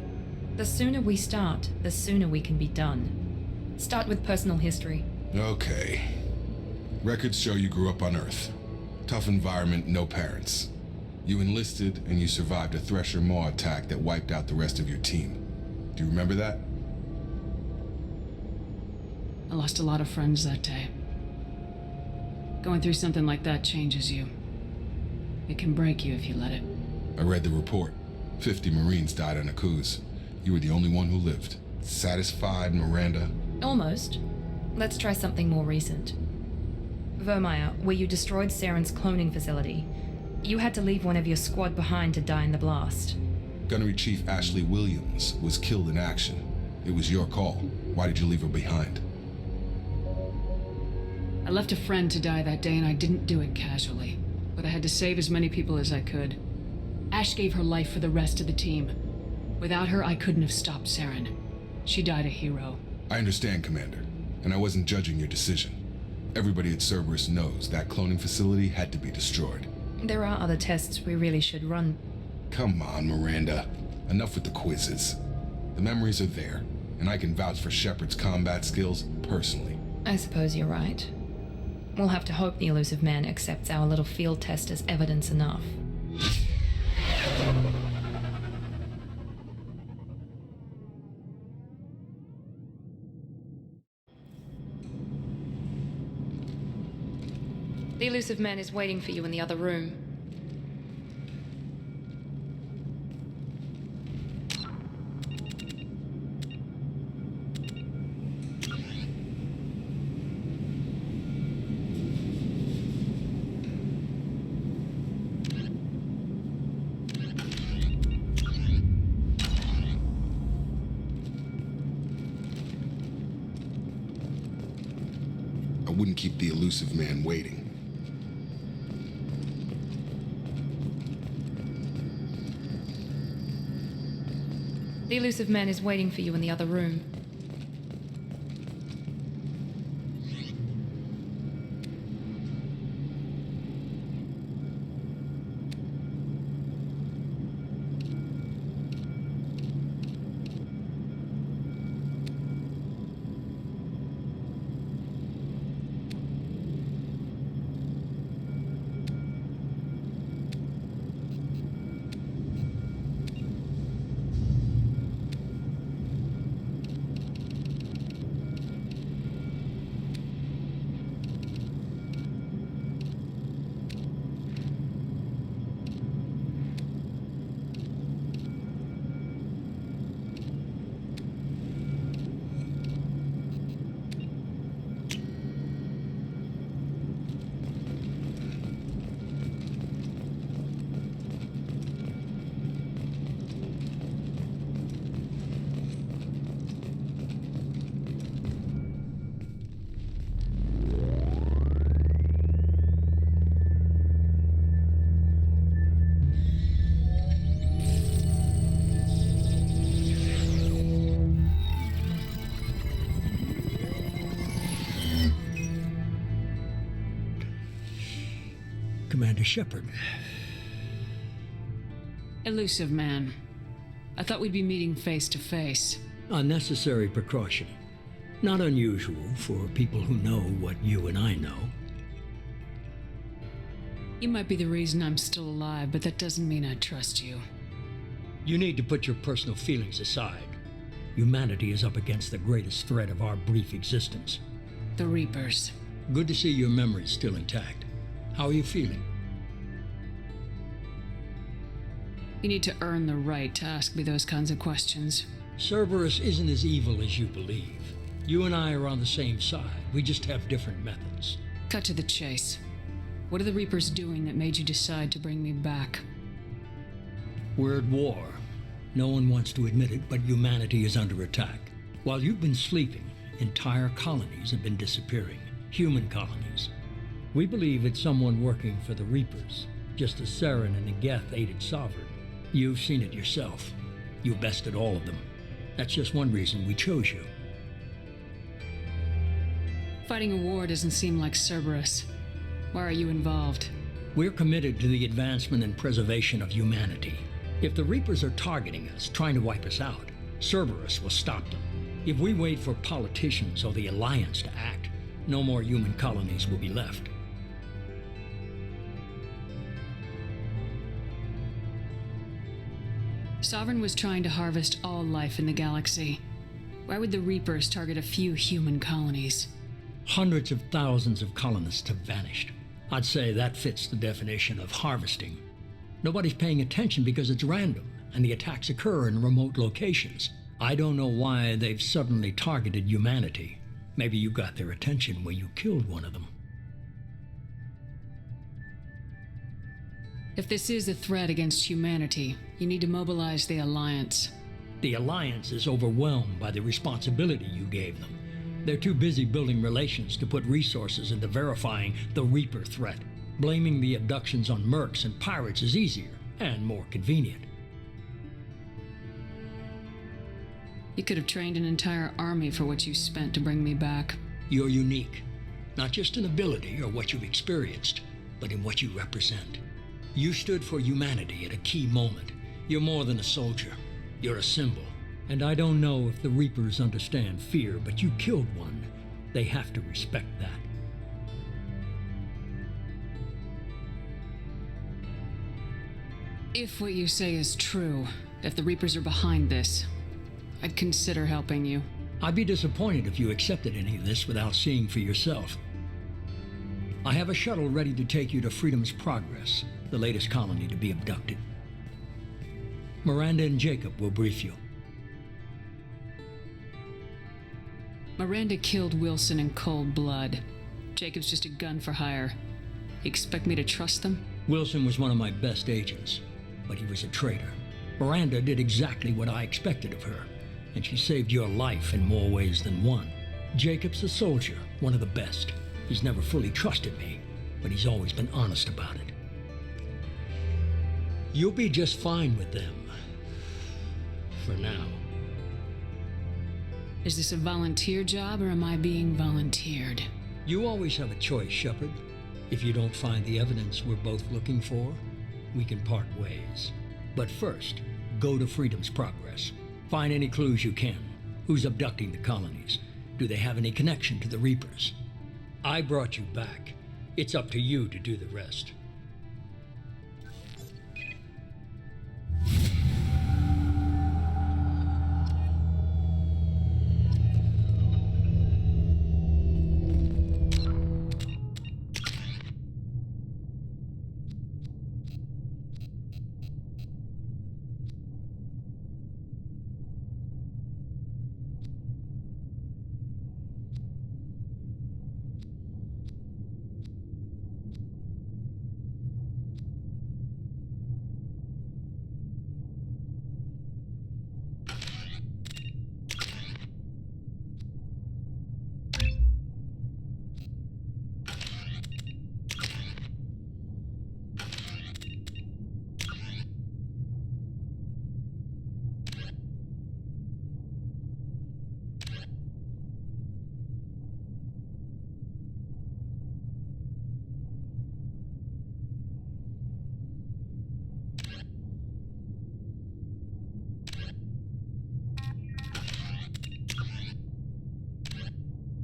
[SPEAKER 1] The sooner we start, the sooner we can be done. Start with personal history.
[SPEAKER 12] Okay. Records show you grew up on Earth. Tough environment, no parents. You enlisted and you survived a Thresher Maw attack that wiped out the rest of your team. Do you remember that?
[SPEAKER 9] I lost a lot of friends that day. Going through something like that changes you. It can break you if you let it.
[SPEAKER 12] I read the report. 50 Marines died on a cruise. You were the only one who lived. Satisfied, Miranda?
[SPEAKER 1] Almost. Let's try something more recent. Vermeer, where you destroyed Saren's cloning facility. You had to leave one of your squad behind to die in the blast.
[SPEAKER 12] Gunnery Chief Ashley Williams was killed in action. It was your call. Why did you leave her behind?
[SPEAKER 9] I left a friend to die that day and I didn't do it casually. But I had to save as many people as I could. Ash gave her life for the rest of the team. Without her, I couldn't have stopped Saren. She died a hero.
[SPEAKER 12] I understand, Commander, and I wasn't judging your decision. Everybody at Cerberus knows that cloning facility had to be destroyed.
[SPEAKER 1] There are other tests we really should run.
[SPEAKER 12] Come on, Miranda. Enough with the quizzes. The memories are there, and I can vouch for Shepard's combat skills personally.
[SPEAKER 1] I suppose you're right. We'll have to hope the elusive man accepts our little field test as evidence enough. The elusive man is waiting for you in the other room.
[SPEAKER 12] I wouldn't keep the elusive man waiting.
[SPEAKER 1] The elusive man is waiting for you in the other room.
[SPEAKER 2] Commander Shepard.
[SPEAKER 7] Elusive man. I thought we'd be meeting face to face.
[SPEAKER 2] A necessary precaution. Not unusual for people who know what you and I know.
[SPEAKER 7] You might be the reason I'm still alive, but that doesn't mean I trust you.
[SPEAKER 2] You need to put your personal feelings aside. Humanity is up against the greatest threat of our brief existence.
[SPEAKER 7] The Reapers.
[SPEAKER 2] Good to see your memory's still intact. How are you feeling?
[SPEAKER 7] You need to earn the right to ask me those kinds of questions.
[SPEAKER 2] Cerberus isn't as evil as you believe. You and I are on the same side. We just have different methods.
[SPEAKER 7] Cut to the chase. What are the Reapers doing that made you decide to bring me back?
[SPEAKER 2] We're at war. No one wants to admit it, but humanity is under attack. While you've been sleeping, entire colonies have been disappearing. Human colonies. We believe it's someone working for the Reapers, just as Saren and Negeth aided Sovereign. You've seen it yourself. You bested all of them. That's just one reason we chose you.
[SPEAKER 7] Fighting a war doesn't seem like Cerberus. Why are you involved?
[SPEAKER 2] We're committed to the advancement and preservation of humanity. If the Reapers are targeting us, trying to wipe us out, Cerberus will stop them. If we wait for politicians or the Alliance to act, no more human colonies will be left.
[SPEAKER 7] Sovereign was trying to harvest all life in the galaxy. Why would the Reapers target a few human colonies?
[SPEAKER 2] Hundreds of thousands of colonists have vanished. I'd say that fits the definition of harvesting. Nobody's paying attention because it's random, and the attacks occur in remote locations. I don't know why they've suddenly targeted humanity. Maybe you got their attention when you killed one of them.
[SPEAKER 7] If this is a threat against humanity, you need to mobilize the Alliance.
[SPEAKER 2] The Alliance is overwhelmed by the responsibility you gave them. They're too busy building relations to put resources into verifying the Reaper threat. Blaming the abductions on mercs and pirates is easier and more convenient.
[SPEAKER 7] You could have trained an entire army for what you spent to bring me back.
[SPEAKER 2] You're unique, not just in ability or what you've experienced, but in what you represent. You stood for humanity at a key moment. You're more than a soldier. You're a symbol. And I don't know if the Reapers understand fear, but you killed one. They have to respect that.
[SPEAKER 7] If what you say is true, if the Reapers are behind this, I'd consider helping you.
[SPEAKER 2] I'd be disappointed if you accepted any of this without seeing for yourself. I have a shuttle ready to take you to Freedom's Progress, the latest colony to be abducted. Miranda and Jacob will brief you.
[SPEAKER 7] Miranda killed Wilson in cold blood. Jacob's just a gun for hire. You expect me to trust them?
[SPEAKER 2] Wilson was one of my best agents, but he was a traitor. Miranda did exactly what I expected of her, and she saved your life in more ways than one. Jacob's a soldier, one of the best. He's never fully trusted me, but he's always been honest about it. You'll be just fine with them. For now.
[SPEAKER 7] Is this a volunteer job, or am I being volunteered?
[SPEAKER 2] You always have a choice, Shepard. If you don't find the evidence we're both looking for, we can part ways. But first, go to Freedom's Progress. Find any clues you can. Who's abducting the colonies? Do they have any connection to the Reapers? I brought you back. It's up to you to do the rest.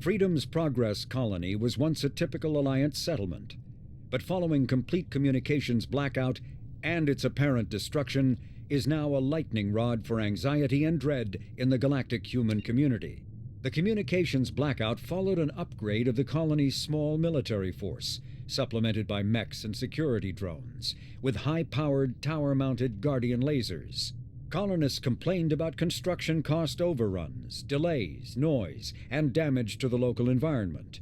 [SPEAKER 11] Freedom's Progress colony was once a typical Alliance settlement, but following complete communications blackout and its apparent destruction, is now a lightning rod for anxiety and dread in the galactic human community. The communications blackout followed an upgrade of the colony's small military force, supplemented by mechs and security drones, with high-powered, tower-mounted Guardian lasers. Colonists complained about construction cost overruns, delays, noise, and damage to the local environment.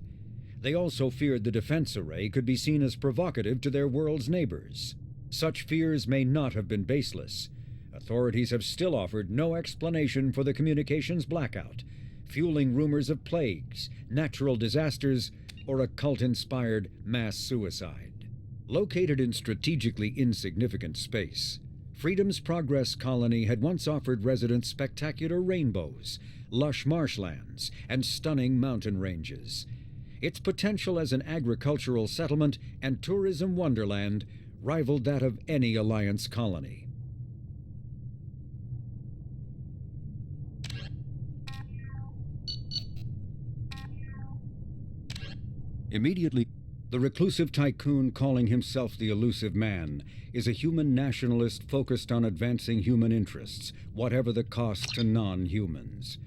[SPEAKER 11] They also feared the defense array could be seen as provocative to their world's neighbors. Such fears may not have been baseless. Authorities have still offered no explanation for the communications blackout, fueling rumors of plagues, natural disasters, or a cult-inspired mass suicide. Located in strategically insignificant space, Freedom's Progress colony had once offered residents spectacular rainbows, lush marshlands, and stunning mountain ranges. Its potential as an agricultural settlement and tourism wonderland rivaled that of any Alliance colony. Immediately, the reclusive tycoon calling himself the Elusive Man is a human nationalist focused on advancing human interests, whatever the cost to non-humans.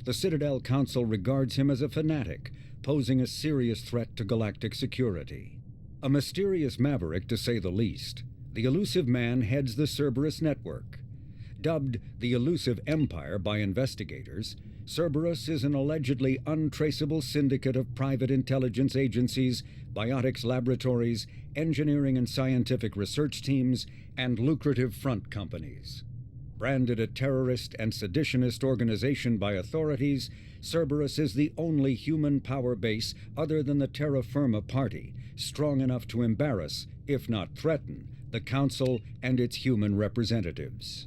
[SPEAKER 11] The Citadel Council regards him as a fanatic, posing a serious threat to galactic security. A mysterious maverick, to say the least, the Elusive Man heads the Cerberus network. Dubbed the Elusive Empire by investigators, Cerberus is an allegedly untraceable syndicate of private intelligence agencies, biotics laboratories, engineering and scientific research teams, and lucrative front companies. Branded a terrorist and seditionist organization by authorities, Cerberus is the only human power base other than the Terra Firma Party, strong enough to embarrass, if not threaten, the Council and its human representatives.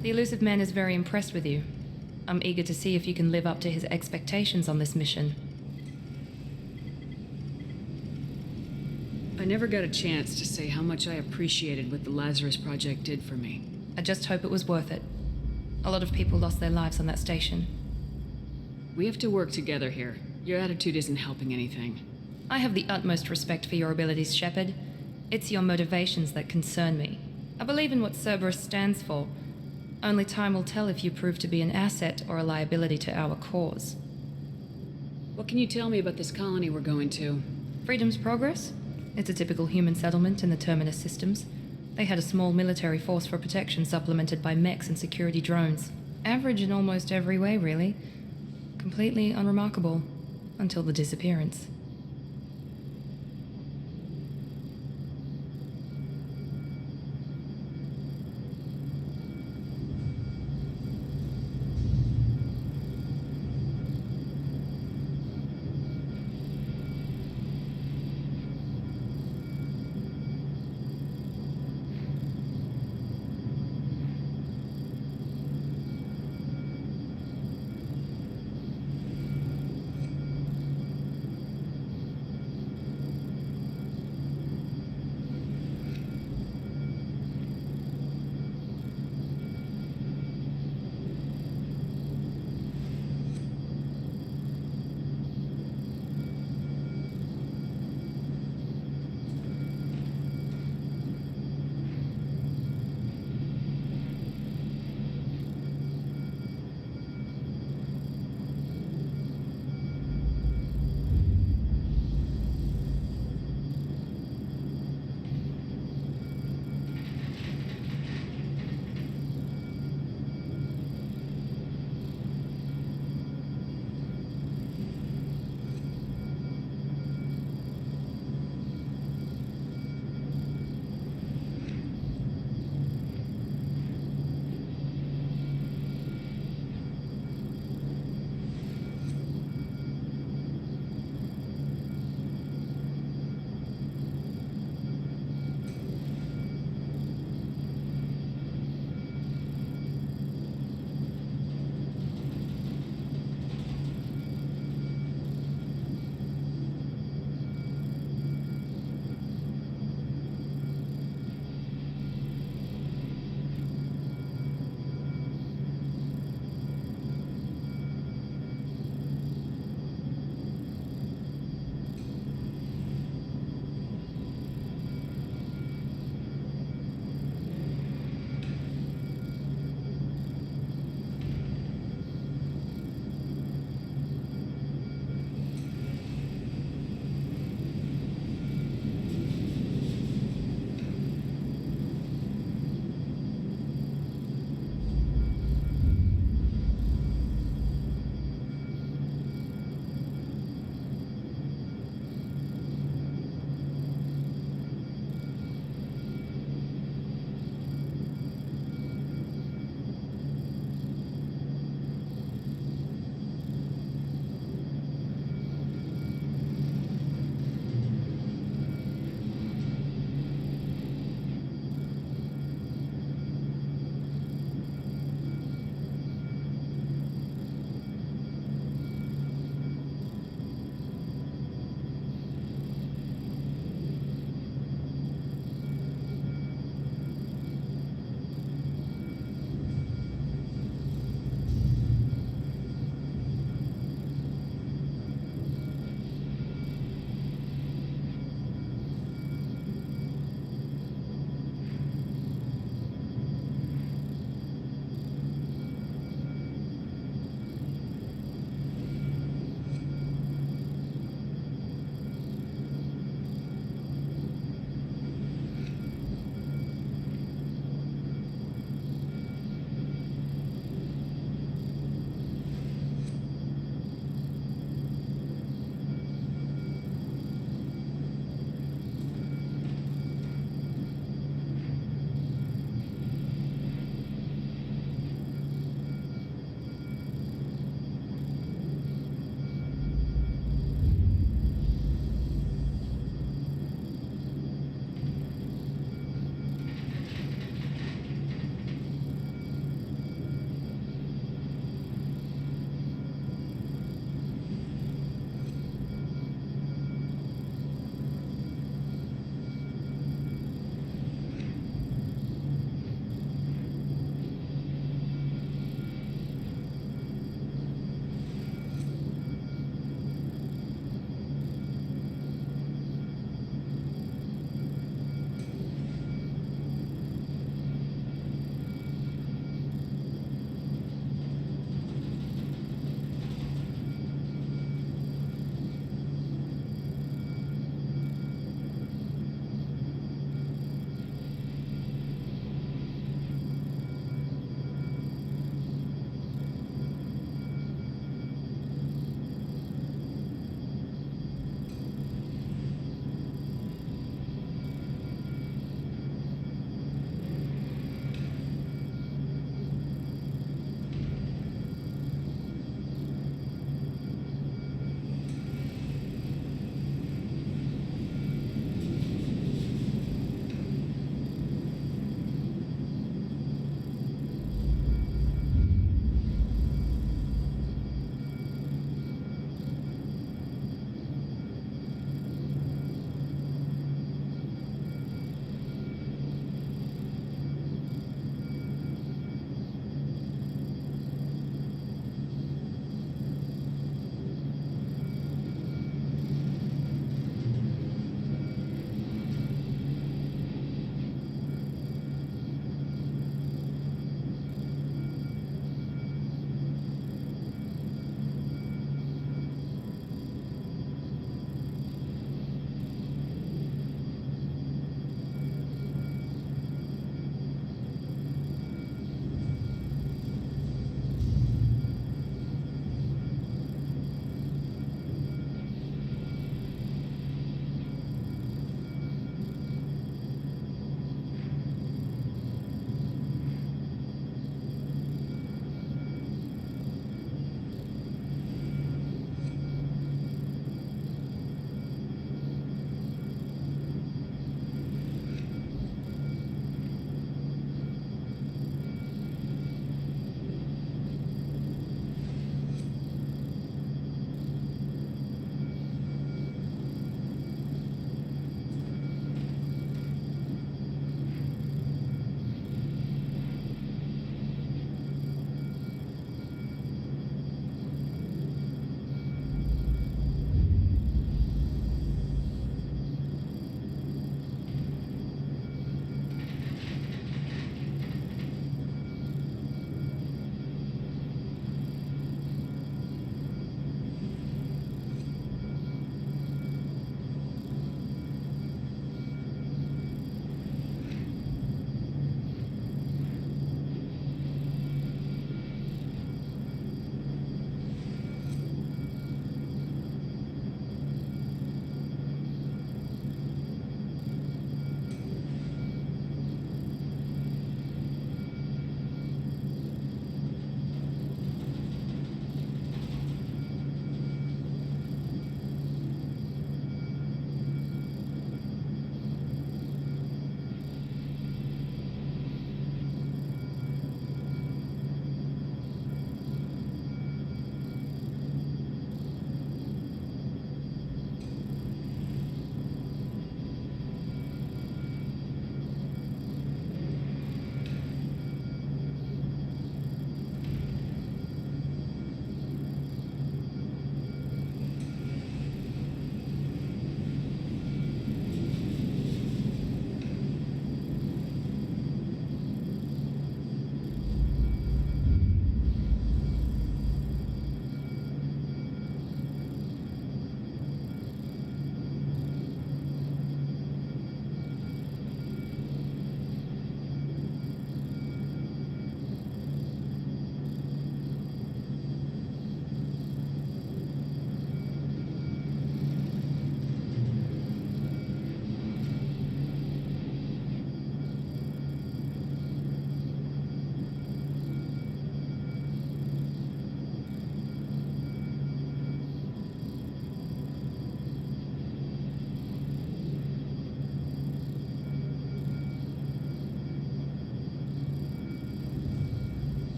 [SPEAKER 1] The Elusive Man is very impressed with you. I'm eager to see if you can live up to his expectations on this mission.
[SPEAKER 9] I never got a chance to say how much I appreciated what the Lazarus Project did for me.
[SPEAKER 1] I just hope it was worth it. A lot of people lost their lives on that station.
[SPEAKER 9] We have to work together here. Your attitude isn't helping anything.
[SPEAKER 1] I have the utmost respect for your abilities, Shepard. It's your motivations that concern me. I believe in what Cerberus stands for. Only time will tell if you prove to be an asset or a liability to our cause.
[SPEAKER 9] What can you tell me about this colony we're going to?
[SPEAKER 1] Freedom's Progress? It's a typical human settlement in the Terminus systems. They had a small military force for protection supplemented by mechs and security drones. Average in almost every way, really. Completely unremarkable. Until the disappearance.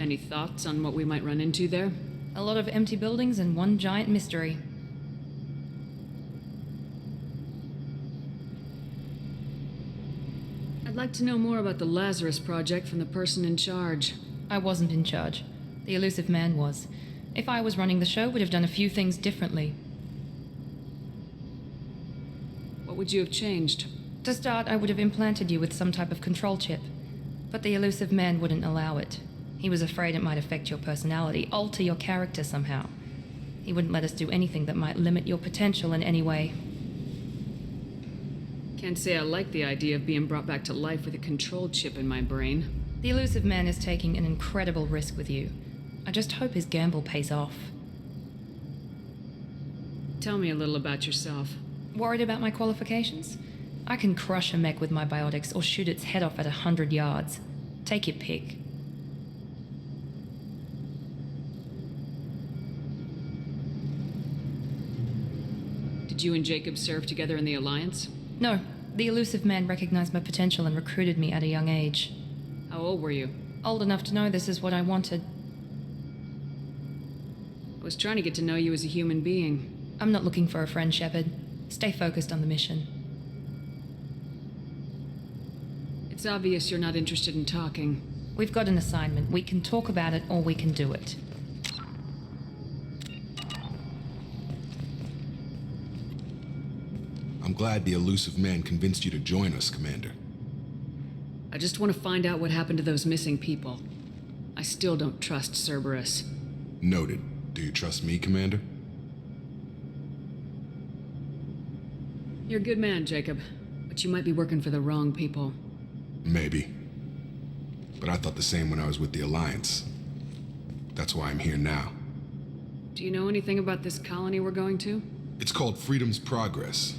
[SPEAKER 9] Any thoughts on what we might run into there?
[SPEAKER 1] A lot of empty buildings and one giant mystery.
[SPEAKER 9] I'd like to know more about the Lazarus Project from the person in charge.
[SPEAKER 1] I wasn't in charge. The elusive man was. If I was running the show, would have done a few things differently.
[SPEAKER 9] What would you have changed?
[SPEAKER 1] To start, I would have implanted you with some type of control chip. But the elusive man wouldn't allow it. He was afraid it might affect your personality, alter your character somehow. He wouldn't let us do anything that might limit your potential in any way.
[SPEAKER 9] Can't say I like the idea of being brought back to life with a control chip in my brain.
[SPEAKER 1] The elusive man is taking an incredible risk with you. I just hope his gamble pays off.
[SPEAKER 9] Tell me a little about yourself.
[SPEAKER 1] Worried about my qualifications? I can crush a mech with my biotics or shoot its head off at 100 yards. Take your pick.
[SPEAKER 9] Did you and Jacob serve together in the Alliance?
[SPEAKER 1] No, the elusive man recognized my potential and recruited me at a young age.
[SPEAKER 9] How old were you?
[SPEAKER 1] Old enough to know this is what I wanted.
[SPEAKER 9] I was trying to get to know you as a human being.
[SPEAKER 1] I'm not looking for a friend, Shepard. Stay focused on the mission.
[SPEAKER 9] It's obvious you're not interested in talking.
[SPEAKER 1] We've got an assignment. We can talk about it or we can do it.
[SPEAKER 12] I'm glad the elusive man convinced you to join us, Commander.
[SPEAKER 9] I just want to find out what happened to those missing people. I still don't trust Cerberus.
[SPEAKER 12] Noted. Do you trust me, Commander?
[SPEAKER 9] You're a good man, Jacob, but you might be working for the wrong people.
[SPEAKER 12] Maybe. But I thought the same when I was with the Alliance. That's why I'm here now.
[SPEAKER 9] Do you know anything about this colony we're going to?
[SPEAKER 12] It's called Freedom's Progress.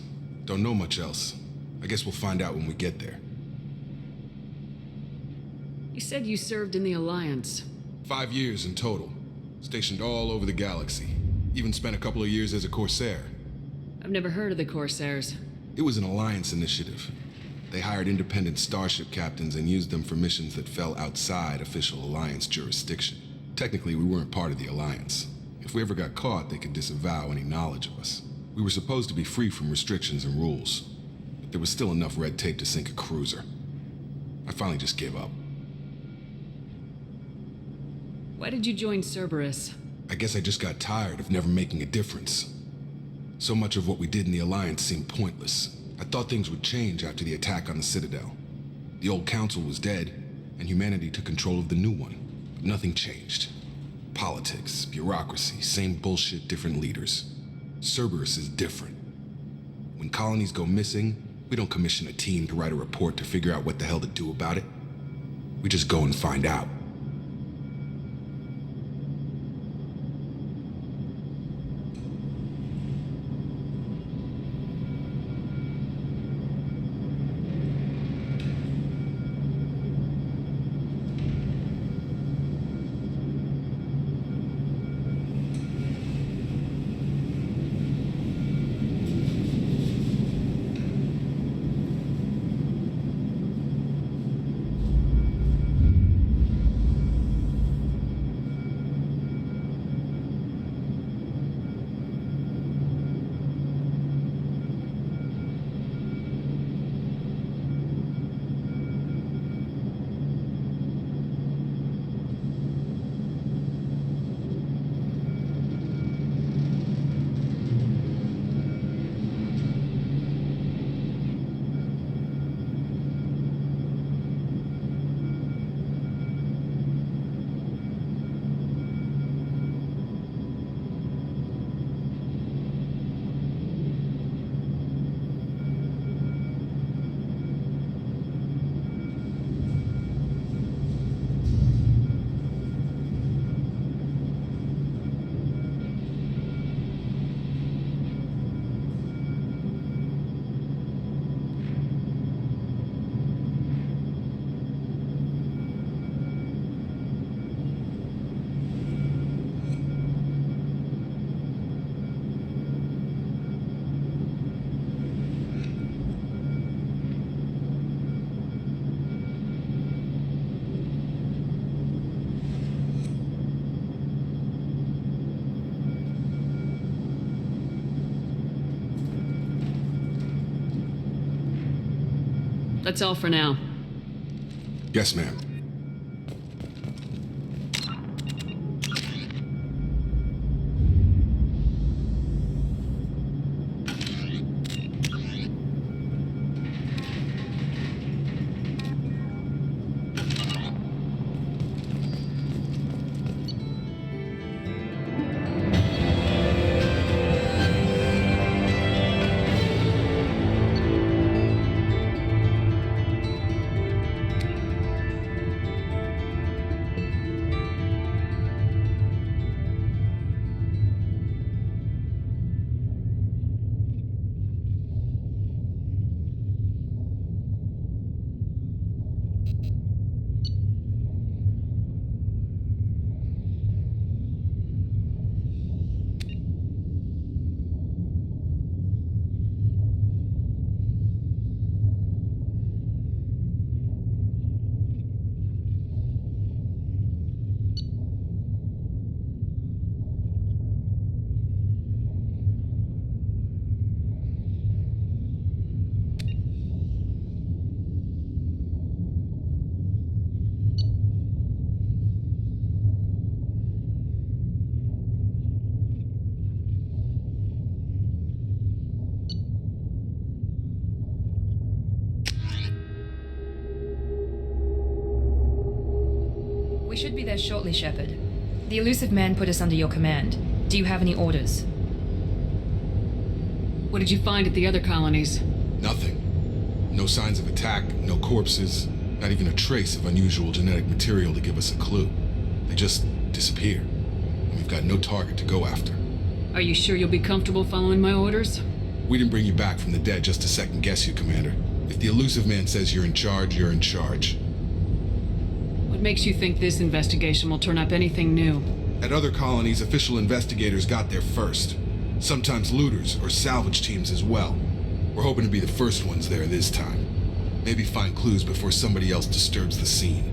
[SPEAKER 12] Don't know much else. I guess we'll find out when we get there.
[SPEAKER 9] You said you served in the Alliance.
[SPEAKER 12] 5 years in total. Stationed all over the galaxy. Even spent a couple of years as a Corsair.
[SPEAKER 9] I've never heard of the Corsairs.
[SPEAKER 12] It was an Alliance initiative. They hired independent starship captains and used them for missions that fell outside official Alliance jurisdiction. Technically, we weren't part of the Alliance. If we ever got caught, they could disavow any knowledge of us. We were supposed to be free from restrictions and rules, but there was still enough red tape to sink a cruiser. I finally just gave up.
[SPEAKER 9] Why did you join Cerberus?
[SPEAKER 12] I guess I just got tired of never making a difference. So much of what we did in the Alliance seemed pointless. I thought things would change after the attack on the Citadel. The old council was dead, and humanity took control of the new one. But nothing changed. Politics, bureaucracy, same bullshit, different leaders. Cerberus is different. When colonies go missing, we don't commission a team to write a report to figure out what the hell to do about it. We just go and find out.
[SPEAKER 9] That's all for now.
[SPEAKER 12] Yes, ma'am.
[SPEAKER 1] We should be there shortly, Shepard. The elusive man put us under your command. Do you have any orders?
[SPEAKER 9] What did you find at the other colonies?
[SPEAKER 12] Nothing. No signs of attack, no corpses, not even a trace of unusual genetic material to give us a clue. They just disappear. And we've got no target to go after.
[SPEAKER 9] Are you sure you'll be comfortable following my orders?
[SPEAKER 12] We didn't bring you back from the dead just to second guess you, Commander. If the elusive man says you're in charge, you're in charge.
[SPEAKER 9] What makes you think this investigation will turn up anything new?
[SPEAKER 12] At other colonies, official investigators got there first. Sometimes looters or salvage teams as well. We're hoping to be the first ones there this time. Maybe find clues before somebody else disturbs the scene.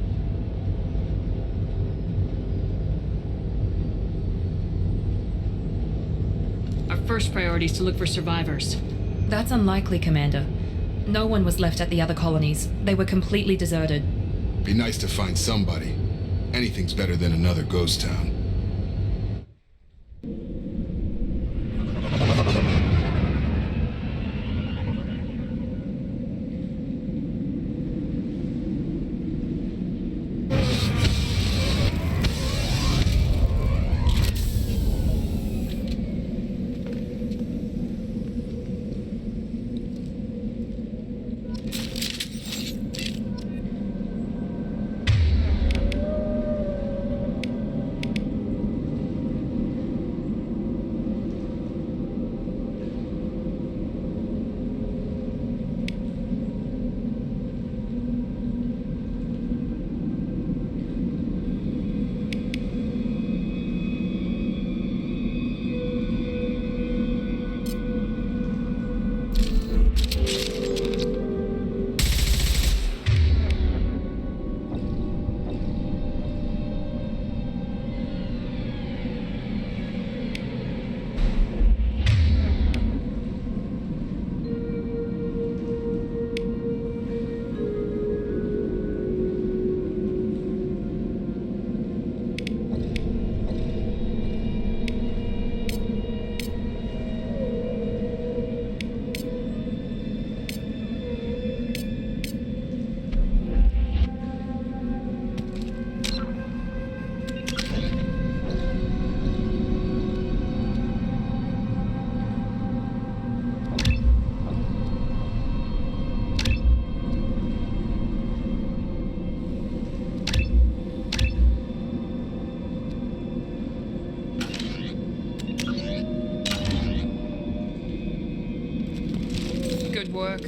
[SPEAKER 9] Our first priority is to look for survivors.
[SPEAKER 1] That's unlikely, Commander. No one was left at the other colonies. They were completely deserted.
[SPEAKER 12] Be nice to find somebody. Anything's better than another ghost town.
[SPEAKER 1] Work.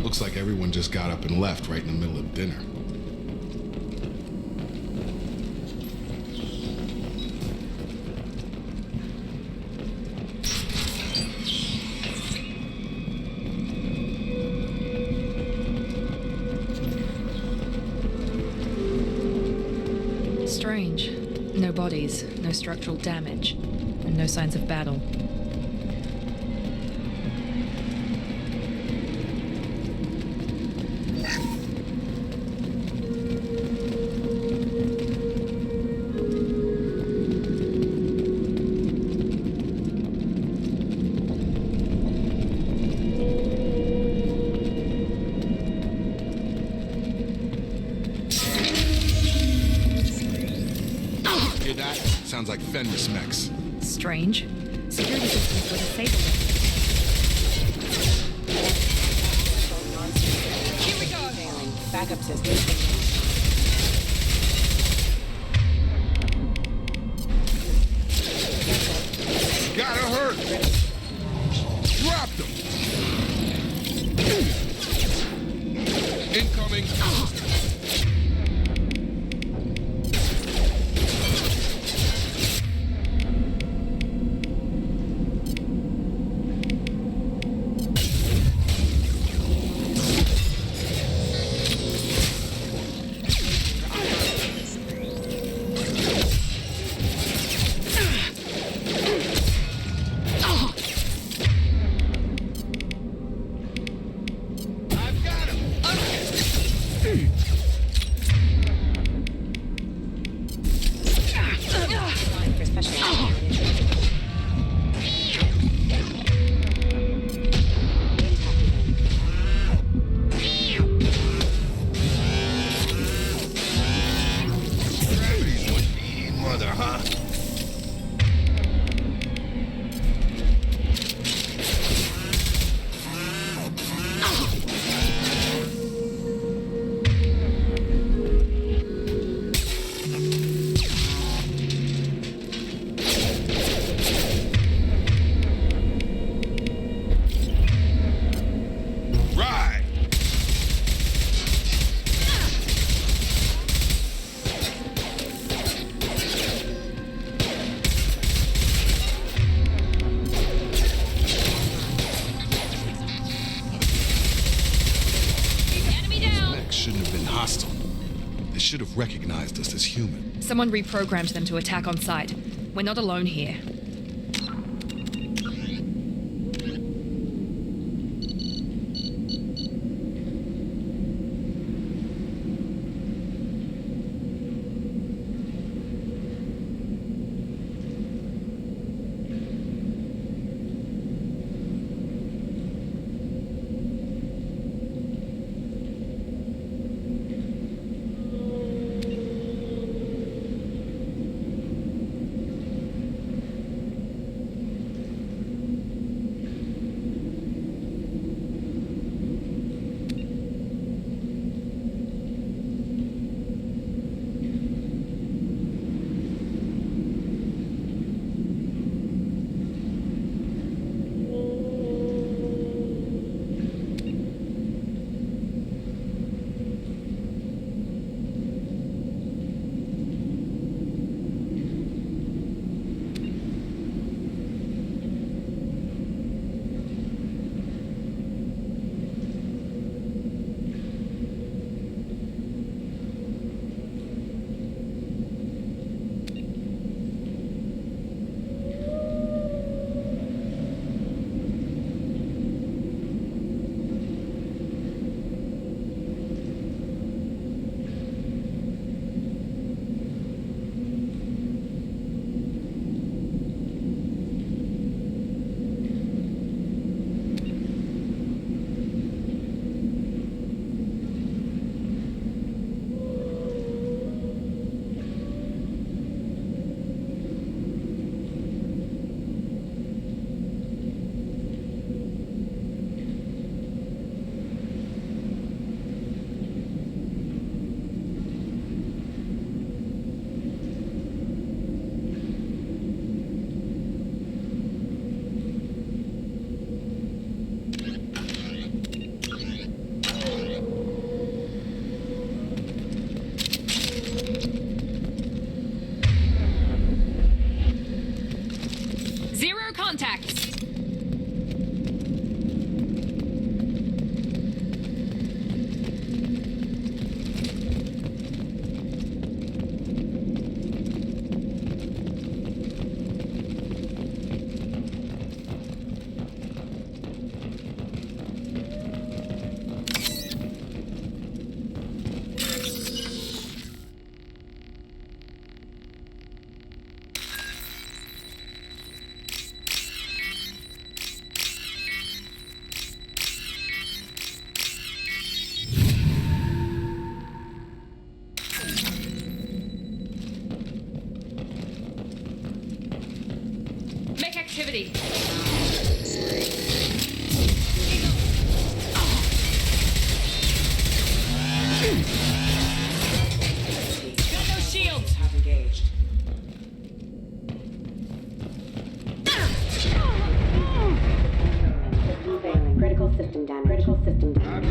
[SPEAKER 12] Looks like everyone just got up and left right in the middle of dinner.
[SPEAKER 1] strange. No bodies, no structural damage, and no signs of battle.
[SPEAKER 12] Hear that? Sounds like Fenris mechs.
[SPEAKER 1] Strange. Security systems were disabled.
[SPEAKER 5] Here we go. Failing. Backup system.
[SPEAKER 12] Gotta hurt! Dropped him! Incoming! They should have recognized us as human.
[SPEAKER 1] Someone reprogrammed them to attack on sight. We're not alone here.
[SPEAKER 5] Got no shields!
[SPEAKER 13] Have engaged. Failing. Critical system damage. Critical system damage.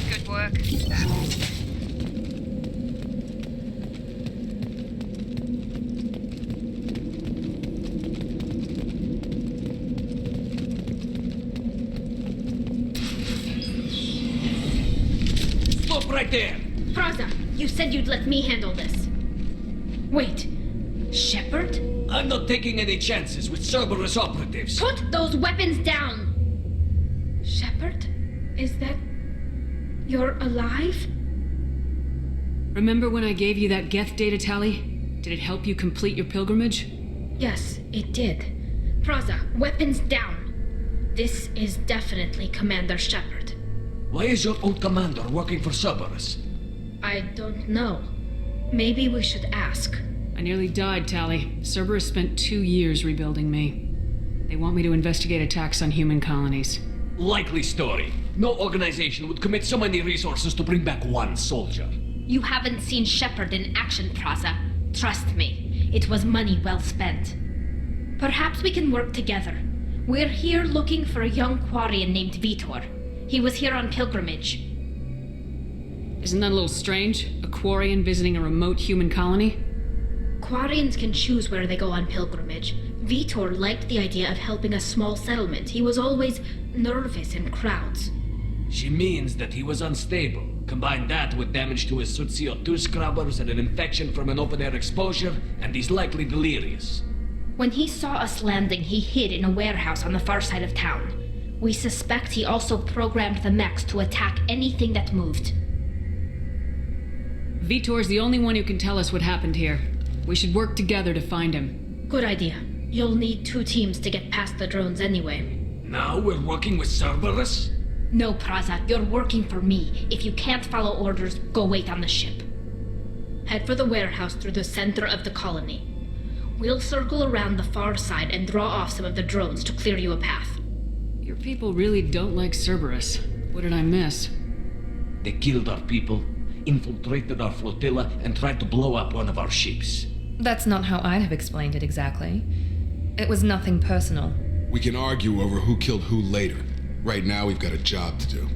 [SPEAKER 1] Good work.
[SPEAKER 14] Stop right there!
[SPEAKER 15] Praza, you said you'd let me handle this. Wait, Shepard?
[SPEAKER 14] I'm not taking any chances with Cerberus operatives.
[SPEAKER 15] Put those weapons down! Shepard? Is that... you're alive?
[SPEAKER 9] Remember when I gave you that Geth data tally? Did it help you complete your pilgrimage?
[SPEAKER 15] Yes, it did. Praza, weapons down. This is definitely Commander Shepard.
[SPEAKER 14] Why is your old commander working for Cerberus?
[SPEAKER 15] I don't know. Maybe we should ask.
[SPEAKER 9] I nearly died, Tally. Cerberus spent 2 years rebuilding me. They want me to investigate attacks on human colonies.
[SPEAKER 14] Likely story. No organization would commit so many resources to bring back one soldier.
[SPEAKER 15] You haven't seen Shepard in action, Praza. Trust me, it was money well spent. Perhaps we can work together. We're here looking for a young Quarian named Vitor. He was here on pilgrimage.
[SPEAKER 9] Isn't that a little strange? A Quarian visiting a remote human colony?
[SPEAKER 15] Quarians can choose where they go on pilgrimage. Vitor liked the idea of helping a small settlement. He was always nervous in crowds.
[SPEAKER 14] She means that he was unstable. Combine that with damage to his suit CO2 scrubbers and an infection from an open-air exposure, and he's likely delirious.
[SPEAKER 15] When he saw us landing, he hid in a warehouse on the far side of town. We suspect he also programmed the mechs to attack anything that moved.
[SPEAKER 9] Vitor's the only one who can tell us what happened here. We should work together to find him.
[SPEAKER 15] Good idea. You'll need 2 teams to get past the drones anyway.
[SPEAKER 14] Now we're working with Cerberus?
[SPEAKER 15] No, Praza, you're working for me. If you can't follow orders, go wait on the ship. Head for the warehouse through the center of the colony. We'll circle around the far side and draw off some of the drones to clear you a path.
[SPEAKER 9] Your people really don't like Cerberus. What did I miss?
[SPEAKER 14] They killed our people, infiltrated our flotilla, and tried to blow up one of our ships.
[SPEAKER 1] That's not how I'd have explained it exactly. It was nothing personal.
[SPEAKER 12] We can argue over who killed who later. Right now, we've got a job to do.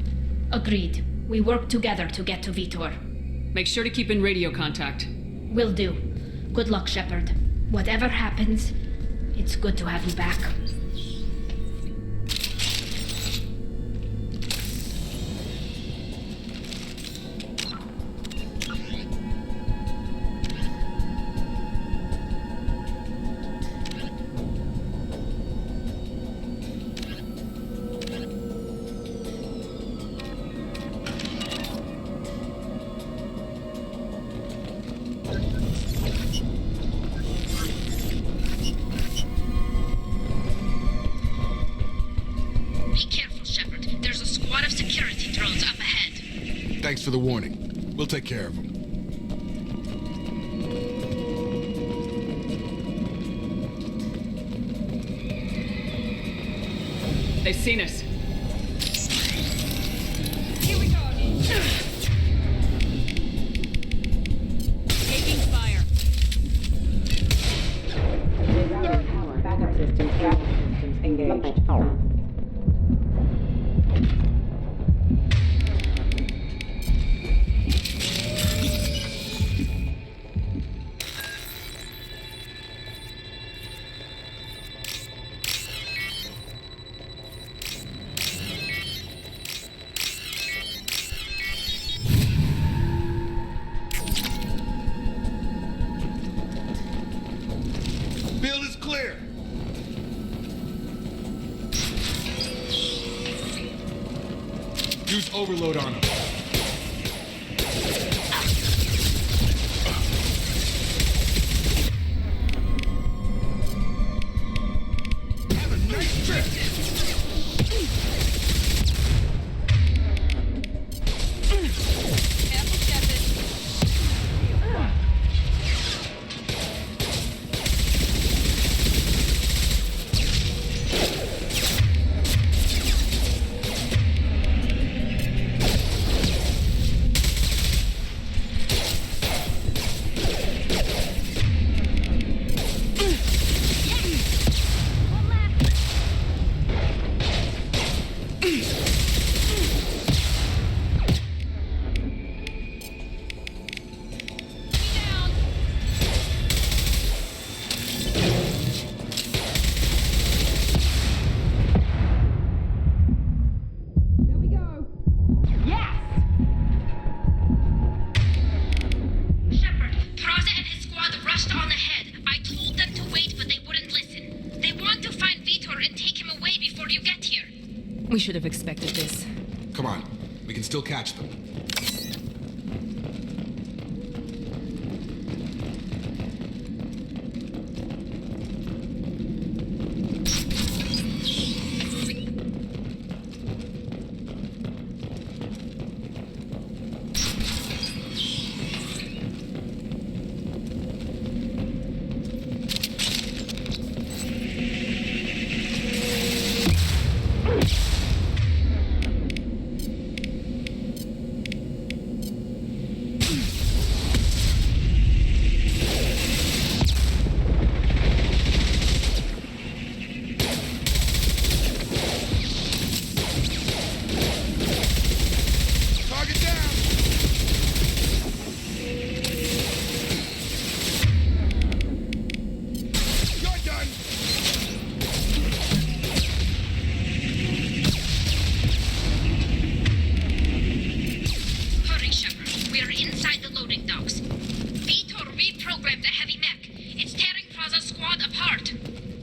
[SPEAKER 15] Agreed. We work together to get to Vitor.
[SPEAKER 9] Make sure to keep in radio contact.
[SPEAKER 15] Will do. Good luck, Shepard. Whatever happens, it's good to have you back.
[SPEAKER 12] Thanks for the warning. We'll take care of them.
[SPEAKER 9] They've seen us.
[SPEAKER 5] Here we go. Taking fire.
[SPEAKER 13] Backup systems engaged.
[SPEAKER 12] Field is clear. Use overload on him. Have a nice trip.
[SPEAKER 5] Careful, Shepard.
[SPEAKER 1] should have expected this.
[SPEAKER 12] Come on, we can still catch them.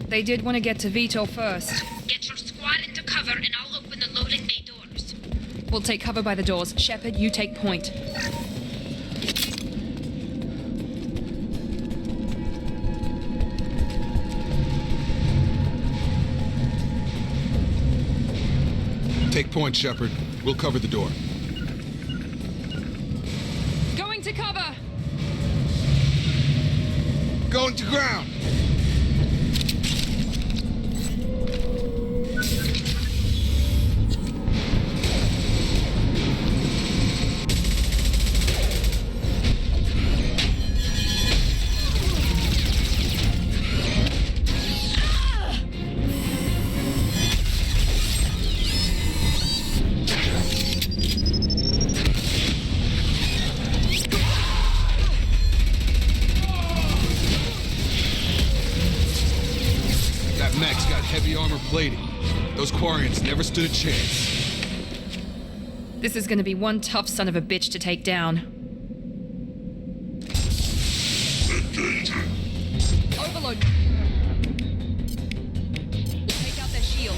[SPEAKER 1] They did want to get to Vito first.
[SPEAKER 15] Get your squad into cover and I'll open the loading bay doors.
[SPEAKER 1] We'll take cover by the doors. Shepard, you take point.
[SPEAKER 12] Take point, Shepard. We'll cover the door.
[SPEAKER 1] Going to cover!
[SPEAKER 12] Going to ground! Mech's got heavy armor plating. Those Quarians never stood a chance.
[SPEAKER 1] This is gonna be one tough son of a bitch to take down. Overload. Take out their shield.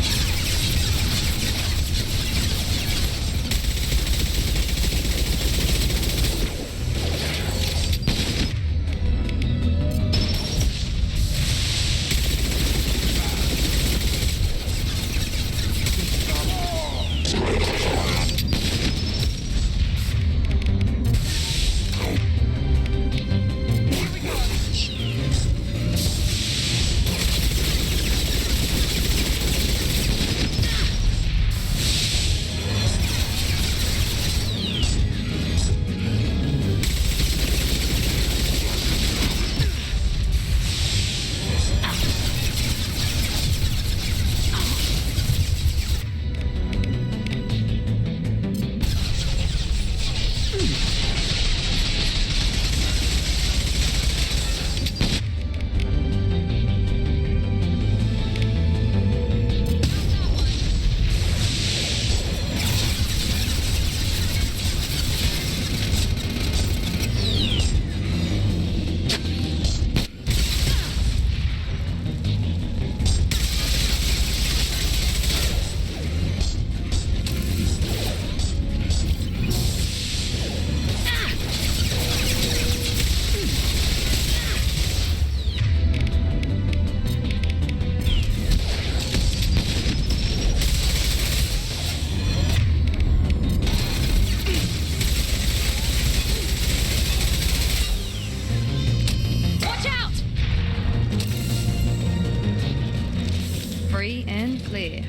[SPEAKER 1] Free and clear.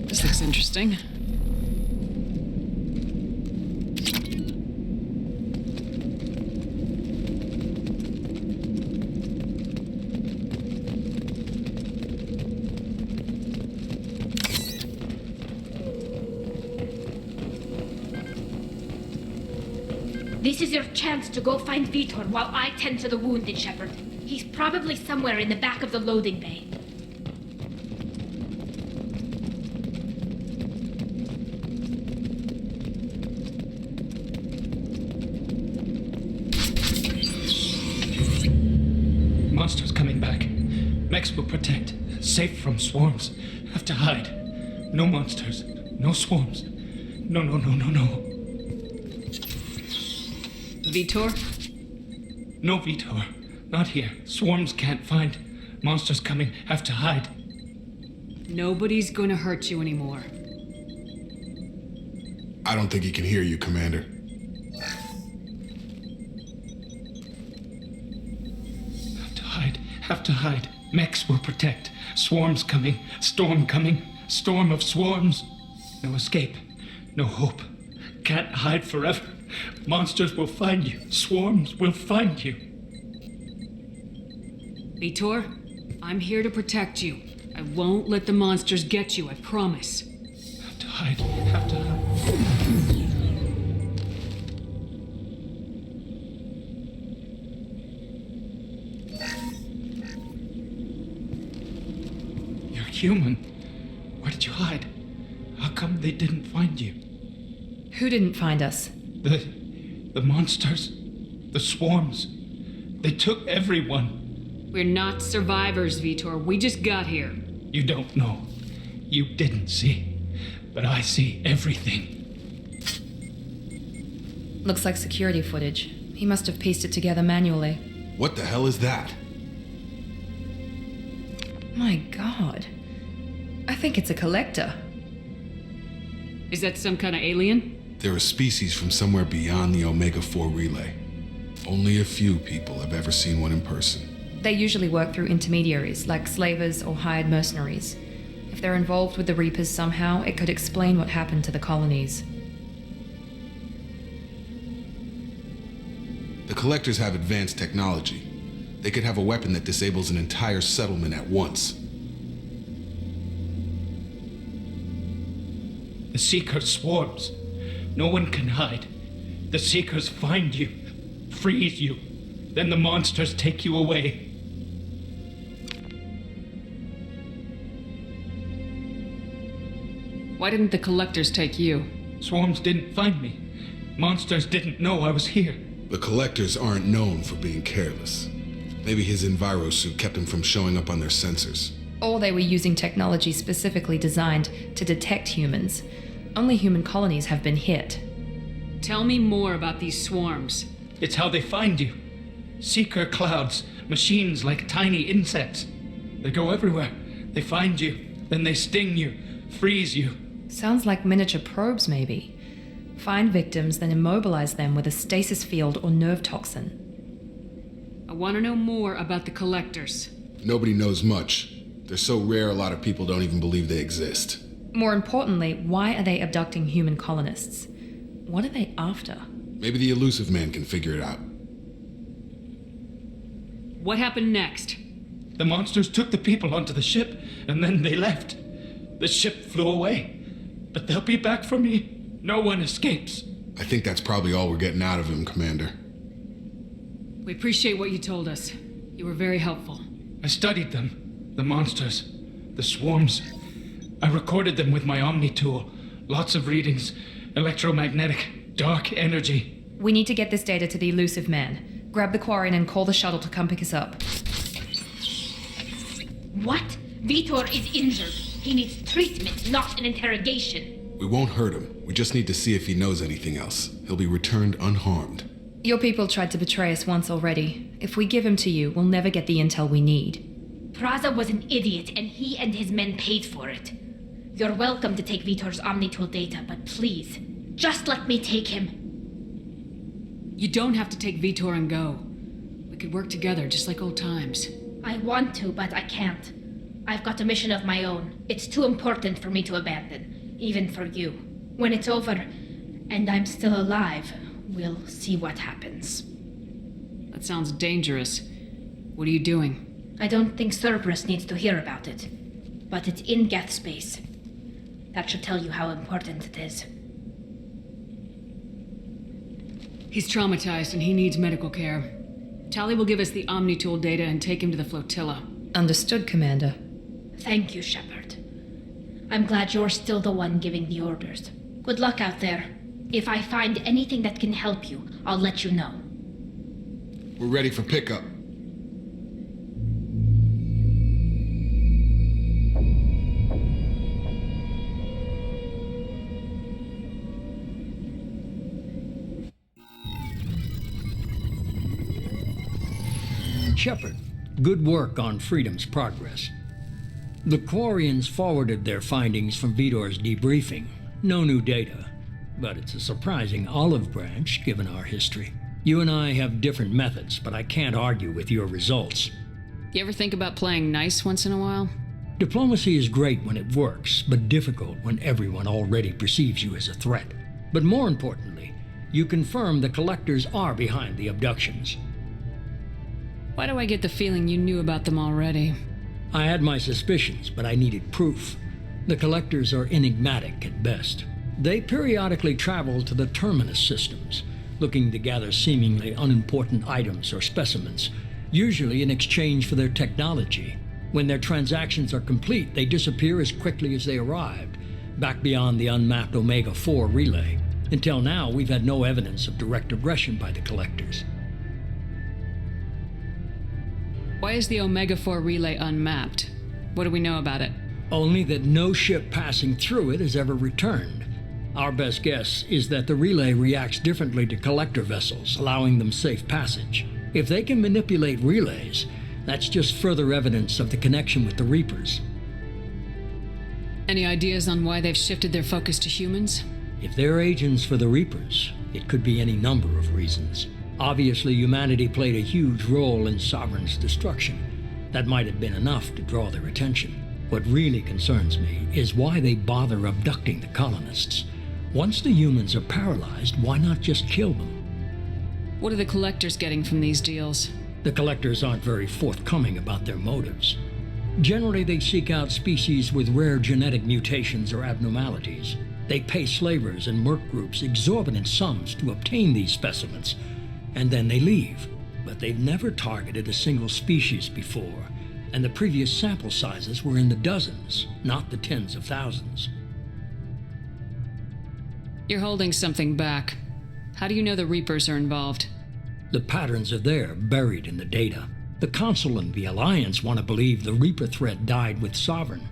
[SPEAKER 9] This looks interesting.
[SPEAKER 15] This is your chance to go find Vitor while I tend to the wounded, Shepard. He's probably somewhere in the back of the loading bay.
[SPEAKER 16] Monsters coming back. Mechs will protect. Safe from swarms. Have to hide. No monsters. No swarms. No.
[SPEAKER 7] Vitor?
[SPEAKER 16] No, Vitor. Not here. Swarms can't find. Monsters coming. Have to hide.
[SPEAKER 7] Nobody's gonna hurt you anymore.
[SPEAKER 12] I don't think he can hear you, Commander.
[SPEAKER 16] Have to hide. Mechs will protect. Swarms coming. Storm coming. Storm of swarms. No escape. No hope. Can't hide forever. Monsters will find you. Swarms will find you.
[SPEAKER 7] Vitor, I'm here to protect you. I won't let the monsters get you, I promise.
[SPEAKER 16] Have to hide. Have to hide. Human. Where did you hide? How come they didn't find you?
[SPEAKER 1] Who didn't find us?
[SPEAKER 16] The monsters. The swarms. They took everyone.
[SPEAKER 7] We're not survivors, Vitor. We just got here.
[SPEAKER 16] You don't know. You didn't see. But I see everything.
[SPEAKER 1] Looks like security footage. He must have pieced it together manually.
[SPEAKER 12] What the hell is that?
[SPEAKER 1] My God. I think it's a collector.
[SPEAKER 7] Is that some kind of alien?
[SPEAKER 12] They're a species from somewhere beyond the Omega-4 relay. Only a few people have ever seen one in person.
[SPEAKER 1] They usually work through intermediaries, like slavers or hired mercenaries. If they're involved with the Reapers somehow, it could explain what happened to the colonies.
[SPEAKER 12] The collectors have advanced technology. They could have a weapon that disables an entire settlement at once.
[SPEAKER 16] The Seeker swarms. No one can hide. The Seekers find you, freeze you. Then the monsters take you away.
[SPEAKER 7] Why didn't the collectors take you?
[SPEAKER 16] Swarms didn't find me. Monsters didn't know I was here.
[SPEAKER 12] The collectors aren't known for being careless. Maybe his envirosuit kept him from showing up on their sensors.
[SPEAKER 1] Or they were using technology specifically designed to detect humans. Only human colonies have been hit.
[SPEAKER 7] Tell me more about these swarms.
[SPEAKER 16] It's how they find you. Seeker clouds, machines like tiny insects. They go everywhere. They find you, then they sting you, freeze you.
[SPEAKER 1] Sounds like miniature probes, maybe. Find victims, then immobilize them with a stasis field or nerve toxin.
[SPEAKER 7] I want to know more about the collectors.
[SPEAKER 12] Nobody knows much. They're so rare a lot of people don't even believe they exist.
[SPEAKER 1] More importantly, why are they abducting human colonists? What are they after?
[SPEAKER 12] Maybe the elusive man can figure it out.
[SPEAKER 7] What happened next?
[SPEAKER 16] The monsters took the people onto the ship, and then they left. The ship flew away. But they'll be back for me. No one escapes.
[SPEAKER 12] I think that's probably all we're getting out of him, Commander.
[SPEAKER 7] We appreciate what you told us. You were very helpful.
[SPEAKER 16] I studied them. The monsters. The swarms. I recorded them with my Omni tool. Lots of readings. Electromagnetic. Dark energy.
[SPEAKER 1] We need to get this data to the elusive man. Grab the Quarian and call the shuttle to come pick us up.
[SPEAKER 15] What? Vitor is injured. He needs treatment, not an interrogation.
[SPEAKER 12] We won't hurt him. We just need to see if he knows anything else. He'll be returned unharmed.
[SPEAKER 1] Your people tried to betray us once already. If we give him to you, we'll never get the intel we need.
[SPEAKER 15] Praza was an idiot, and he and his men paid for it. You're welcome to take Vitor's Omnitool data, but please, just let me take him.
[SPEAKER 7] You don't have to take Vitor and go. We could work together, just like old times.
[SPEAKER 15] I want to, but I can't. I've got a mission of my own. It's too important for me to abandon, even for you. When it's over, and I'm still alive, we'll see what happens.
[SPEAKER 7] That sounds dangerous. What are you doing?
[SPEAKER 15] I don't think Cerberus needs to hear about it. But it's in Geth space. That should tell you how important it is.
[SPEAKER 9] He's traumatized and he needs medical care. Tali will give us the Omni-Tool data and take him to the flotilla.
[SPEAKER 1] Understood, Commander.
[SPEAKER 15] Thank you, Shepard. I'm glad you're still the one giving the orders. Good luck out there. If I find anything that can help you, I'll let you know.
[SPEAKER 12] We're ready for pickup.
[SPEAKER 2] Shepard, good work on Freedom's progress. The Quarians forwarded their findings from Vidor's debriefing. No new data, but it's a surprising olive branch given our history. You and I have different methods, but I can't argue with your results.
[SPEAKER 9] You ever think about playing nice once in a while?
[SPEAKER 2] Diplomacy is great when it works, but difficult when everyone already perceives you as a threat. But more importantly, you confirm the Collectors are behind the abductions.
[SPEAKER 9] Why do I get the feeling you knew about them already?
[SPEAKER 2] I had my suspicions, but I needed proof. The Collectors are enigmatic at best. They periodically travel to the Terminus systems, looking to gather seemingly unimportant items or specimens, usually in exchange for their technology. When their transactions are complete, they disappear as quickly as they arrived, back beyond the unmapped Omega-4 relay. Until now, we've had no evidence of direct aggression by the Collectors.
[SPEAKER 9] Why is the Omega-4 relay unmapped? What do we know about it?
[SPEAKER 2] Only that no ship passing through it has ever returned. Our best guess is that the relay reacts differently to collector vessels, allowing them safe passage. If they can manipulate relays, that's just further evidence of the connection with the Reapers.
[SPEAKER 9] Any ideas on why they've shifted their focus to humans?
[SPEAKER 2] If they're agents for the Reapers, it could be any number of reasons. Obviously, humanity played a huge role in Sovereign's destruction. That might have been enough to draw their attention. What really concerns me is why they bother abducting the colonists. Once the humans are paralyzed, why not just kill them?
[SPEAKER 9] What are the Collectors getting from these deals?
[SPEAKER 2] The Collectors aren't very forthcoming about their motives. Generally, they seek out species with rare genetic mutations or abnormalities. They pay slavers and merc groups exorbitant sums to obtain these specimens, and then they leave. But they've never targeted a single species before, and the previous sample sizes were in the dozens, not the tens of thousands.
[SPEAKER 9] You're holding something back. How do you know the Reapers are involved?
[SPEAKER 2] The patterns are there, buried in the data. The Council and the Alliance want to believe the Reaper threat died with Sovereign.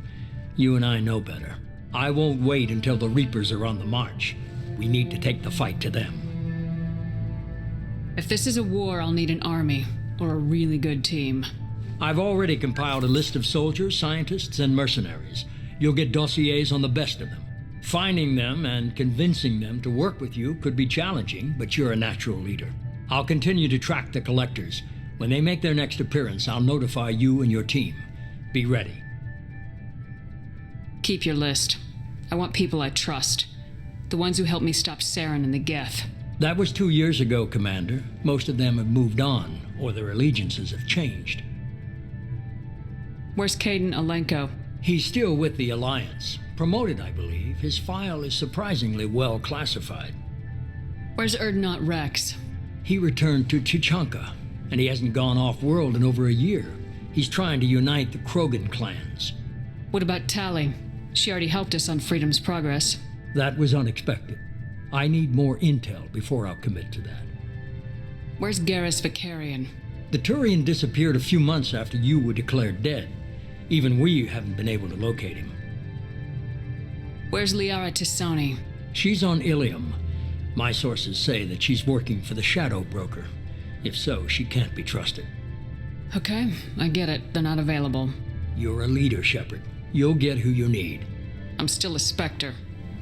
[SPEAKER 2] You and I know better. I won't wait until the Reapers are on the march. We need to take the fight to them.
[SPEAKER 9] If this is a war, I'll need an army, or a really good team.
[SPEAKER 2] I've already compiled a list of soldiers, scientists, and mercenaries. You'll get dossiers on the best of them. Finding them and convincing them to work with you could be challenging, but you're a natural leader. I'll continue to track the Collectors. When they make their next appearance, I'll notify you and your team. Be ready.
[SPEAKER 9] Keep your list. I want people I trust. The ones who helped me stop Saren and the Geth.
[SPEAKER 2] That was 2 years ago, Commander. Most of them have moved on, or their allegiances have changed.
[SPEAKER 9] Where's Caden Alenko?
[SPEAKER 2] He's still with the Alliance. Promoted, I believe. His file is surprisingly well classified.
[SPEAKER 9] Where's Erdnot Rex?
[SPEAKER 2] He returned to Chichanka, and he hasn't gone off-world in over a year. He's trying to unite the Krogan clans.
[SPEAKER 9] What about Tali? She already helped us on Freedom's progress.
[SPEAKER 2] That was unexpected. I need more intel before I'll commit to that.
[SPEAKER 9] Where's Garrus Vicarian?
[SPEAKER 2] The Turian disappeared a few months after you were declared dead. Even we haven't been able to locate him.
[SPEAKER 9] Where's Liara Tisoni?
[SPEAKER 2] She's on Ilium. My sources say that she's working for the Shadow Broker. If so, she can't be trusted.
[SPEAKER 9] Okay, I get it. They're not available.
[SPEAKER 2] You're a leader, Shepard. You'll get who you need.
[SPEAKER 9] I'm still a Spectre.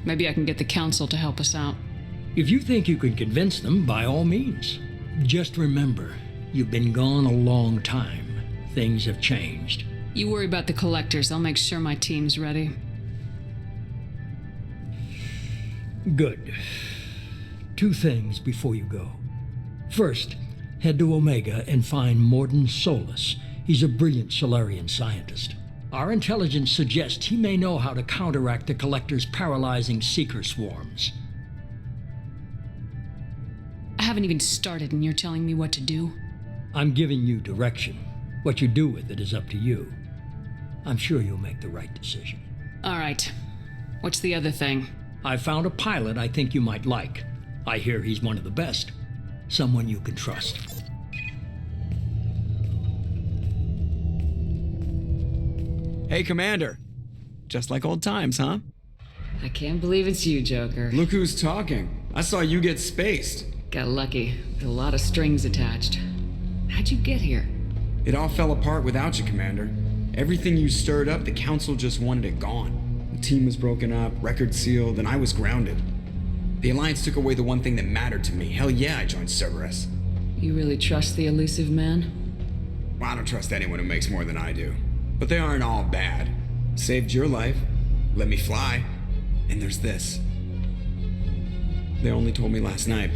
[SPEAKER 9] Maybe I can get the Council to help us out.
[SPEAKER 2] If you think you can convince them, by all means. Just remember, you've been gone a long time. Things have changed.
[SPEAKER 9] You worry about the Collectors. I'll make sure my team's ready.
[SPEAKER 2] Good. 2 things before you go. First, head to Omega and find Morden Solus. He's a brilliant Solarian scientist. Our intelligence suggests he may know how to counteract the Collector's paralyzing seeker swarms.
[SPEAKER 7] haven't even started and you're telling me what to do?
[SPEAKER 2] I'm giving you direction. What you do with it is up to you. I'm sure you'll make the right decision.
[SPEAKER 7] All right. What's the other thing?
[SPEAKER 2] I found a pilot I think you might like. I hear he's one of the best. Someone you can trust.
[SPEAKER 3] Hey, Commander. Just like old times, huh?
[SPEAKER 9] I can't believe it's you, Joker.
[SPEAKER 3] Look who's talking. I saw you get spaced.
[SPEAKER 9] Got lucky, with a lot of strings attached. How'd you get here?
[SPEAKER 3] It all fell apart without you, Commander. Everything you stirred up, the Council just wanted it gone. The team was broken up, record sealed, and I was grounded. The Alliance took away the one thing that mattered to me. Hell yeah, I joined Cerberus.
[SPEAKER 9] You really trust the elusive man?
[SPEAKER 3] Well, I don't trust anyone who makes more than I do. But they aren't all bad. Saved your life, let me fly, and there's this. They only told me last night.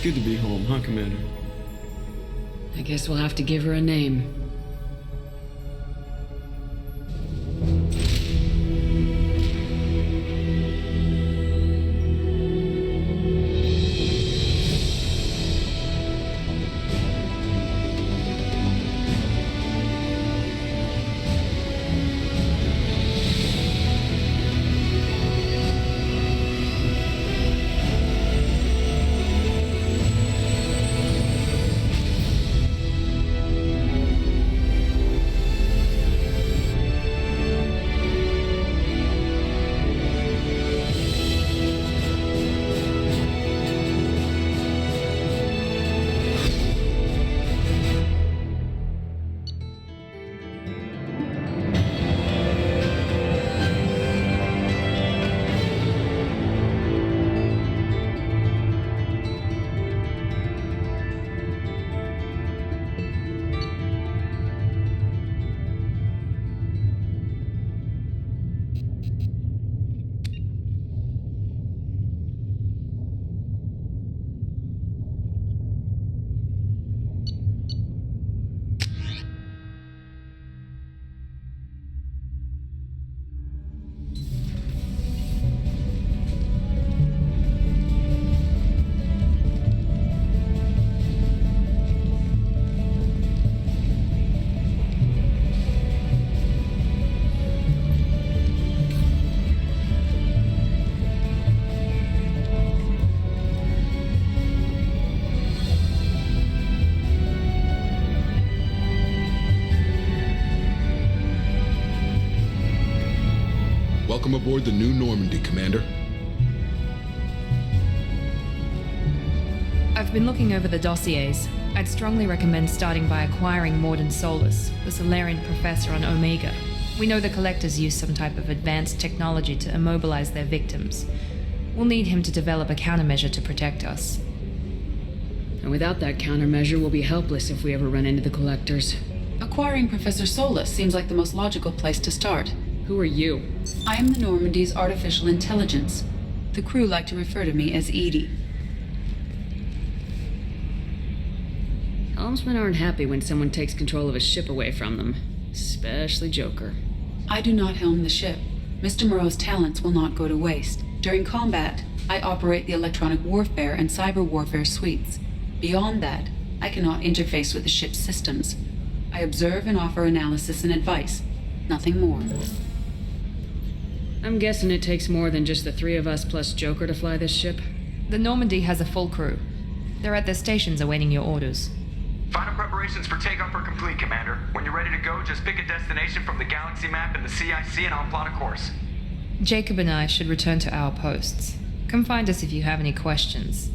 [SPEAKER 3] Good to be home, huh, Commander?
[SPEAKER 9] I guess we'll have to give her a name.
[SPEAKER 12] Welcome aboard the New Normandy, Commander.
[SPEAKER 1] I've been looking over the dossiers. I'd strongly recommend starting by acquiring Morden Solus, the Solarian professor on Omega. We know the Collectors use some type of advanced technology to immobilize their victims. We'll need him to develop a countermeasure to protect us.
[SPEAKER 9] And without that countermeasure, we'll be helpless if we ever run into the Collectors.
[SPEAKER 5] Acquiring Professor Solus seems like the most logical place to start.
[SPEAKER 9] Who are you?
[SPEAKER 5] I am the Normandy's artificial intelligence. The crew like to refer to me as Edie.
[SPEAKER 9] Helmsmen aren't happy when someone takes control of a ship away from them. Especially Joker.
[SPEAKER 5] I do not helm the ship. Mr. Moreau's talents will not go to waste. During combat, I operate the electronic warfare and cyber warfare suites. Beyond that, I cannot interface with the ship's systems. I observe and offer analysis and advice. Nothing more.
[SPEAKER 9] I'm guessing it takes more than just the three of us plus Joker to fly this ship?
[SPEAKER 1] The Normandy has a full crew. They're at their stations awaiting your orders.
[SPEAKER 17] Final preparations for takeoff are complete, Commander. When you're ready to go, just pick a destination from the galaxy map in the CIC and I'll plot a course.
[SPEAKER 1] Jacob and I should return to our posts. Come find us if you have any questions.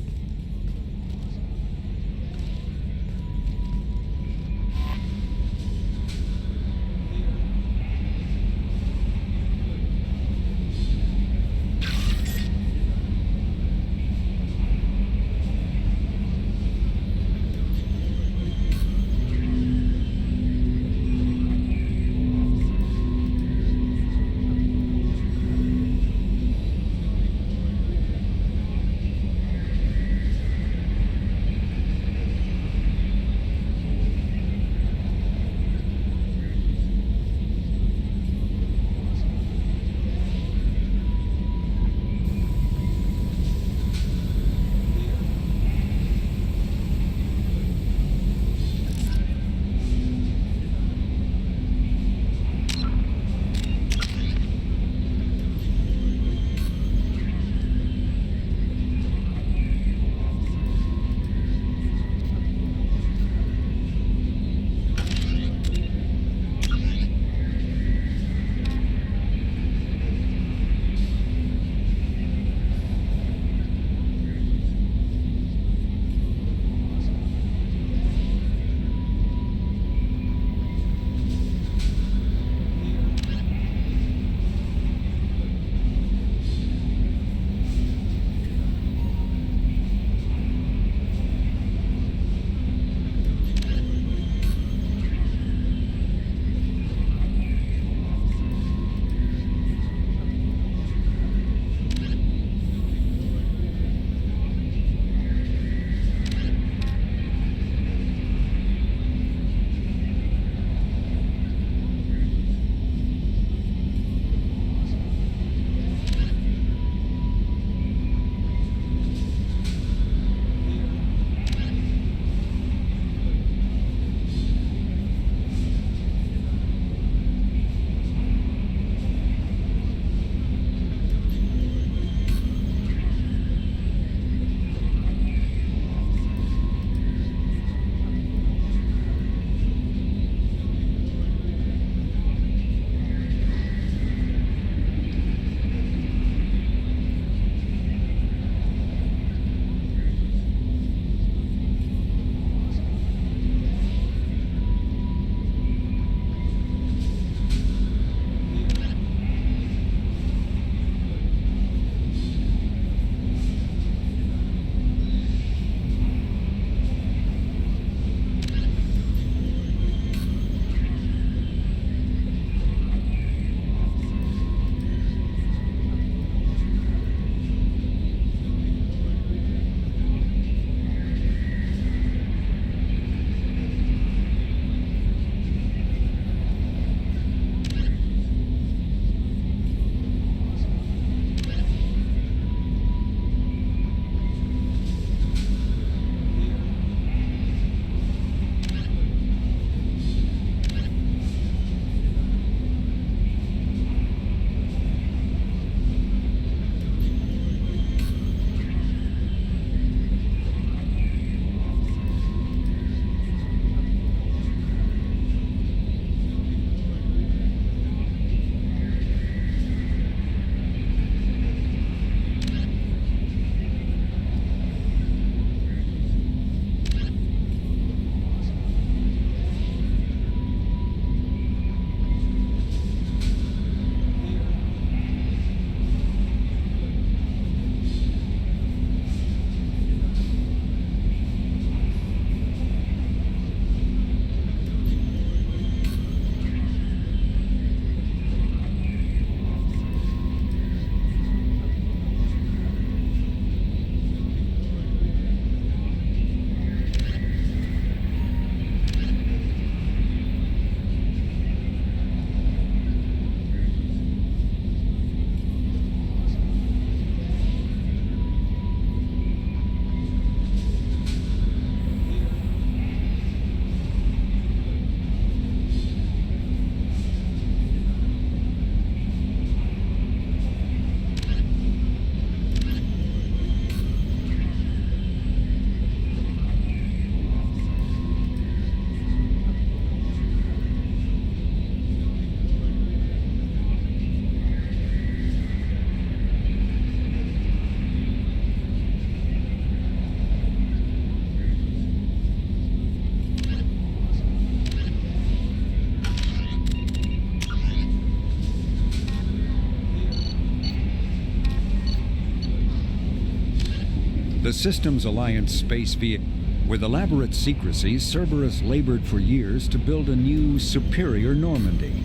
[SPEAKER 11] The Systems Alliance space vehicle. With elaborate secrecy, Cerberus labored for years to build a new, superior Normandy.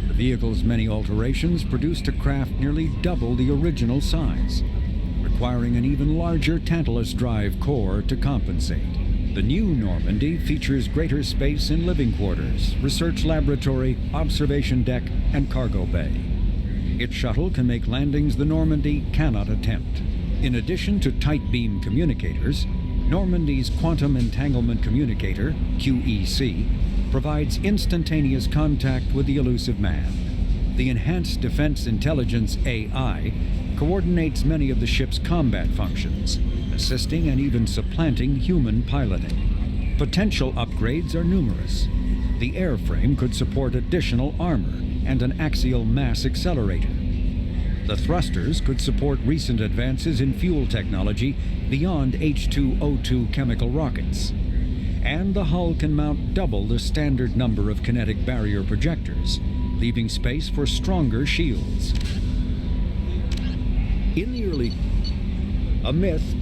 [SPEAKER 11] The vehicle's many alterations produced a craft nearly double the original size, requiring an even larger Tantalus drive core to compensate. The new Normandy features greater space in living quarters, research laboratory, observation deck, and cargo bay. Its shuttle can make landings the Normandy cannot attempt. In addition to tight beam communicators, Normandy's Quantum Entanglement Communicator, QEC, provides instantaneous contact with the elusive man. The Enhanced Defense Intelligence AI coordinates many of the ship's combat functions, assisting and even supplanting human piloting. Potential upgrades are numerous. The airframe could support additional armor and an axial mass accelerator. The thrusters could support recent advances in fuel technology beyond H2O2 chemical rockets. And the hull can mount double the standard number of kinetic barrier projectors, leaving space for stronger shields. In the early... A myth,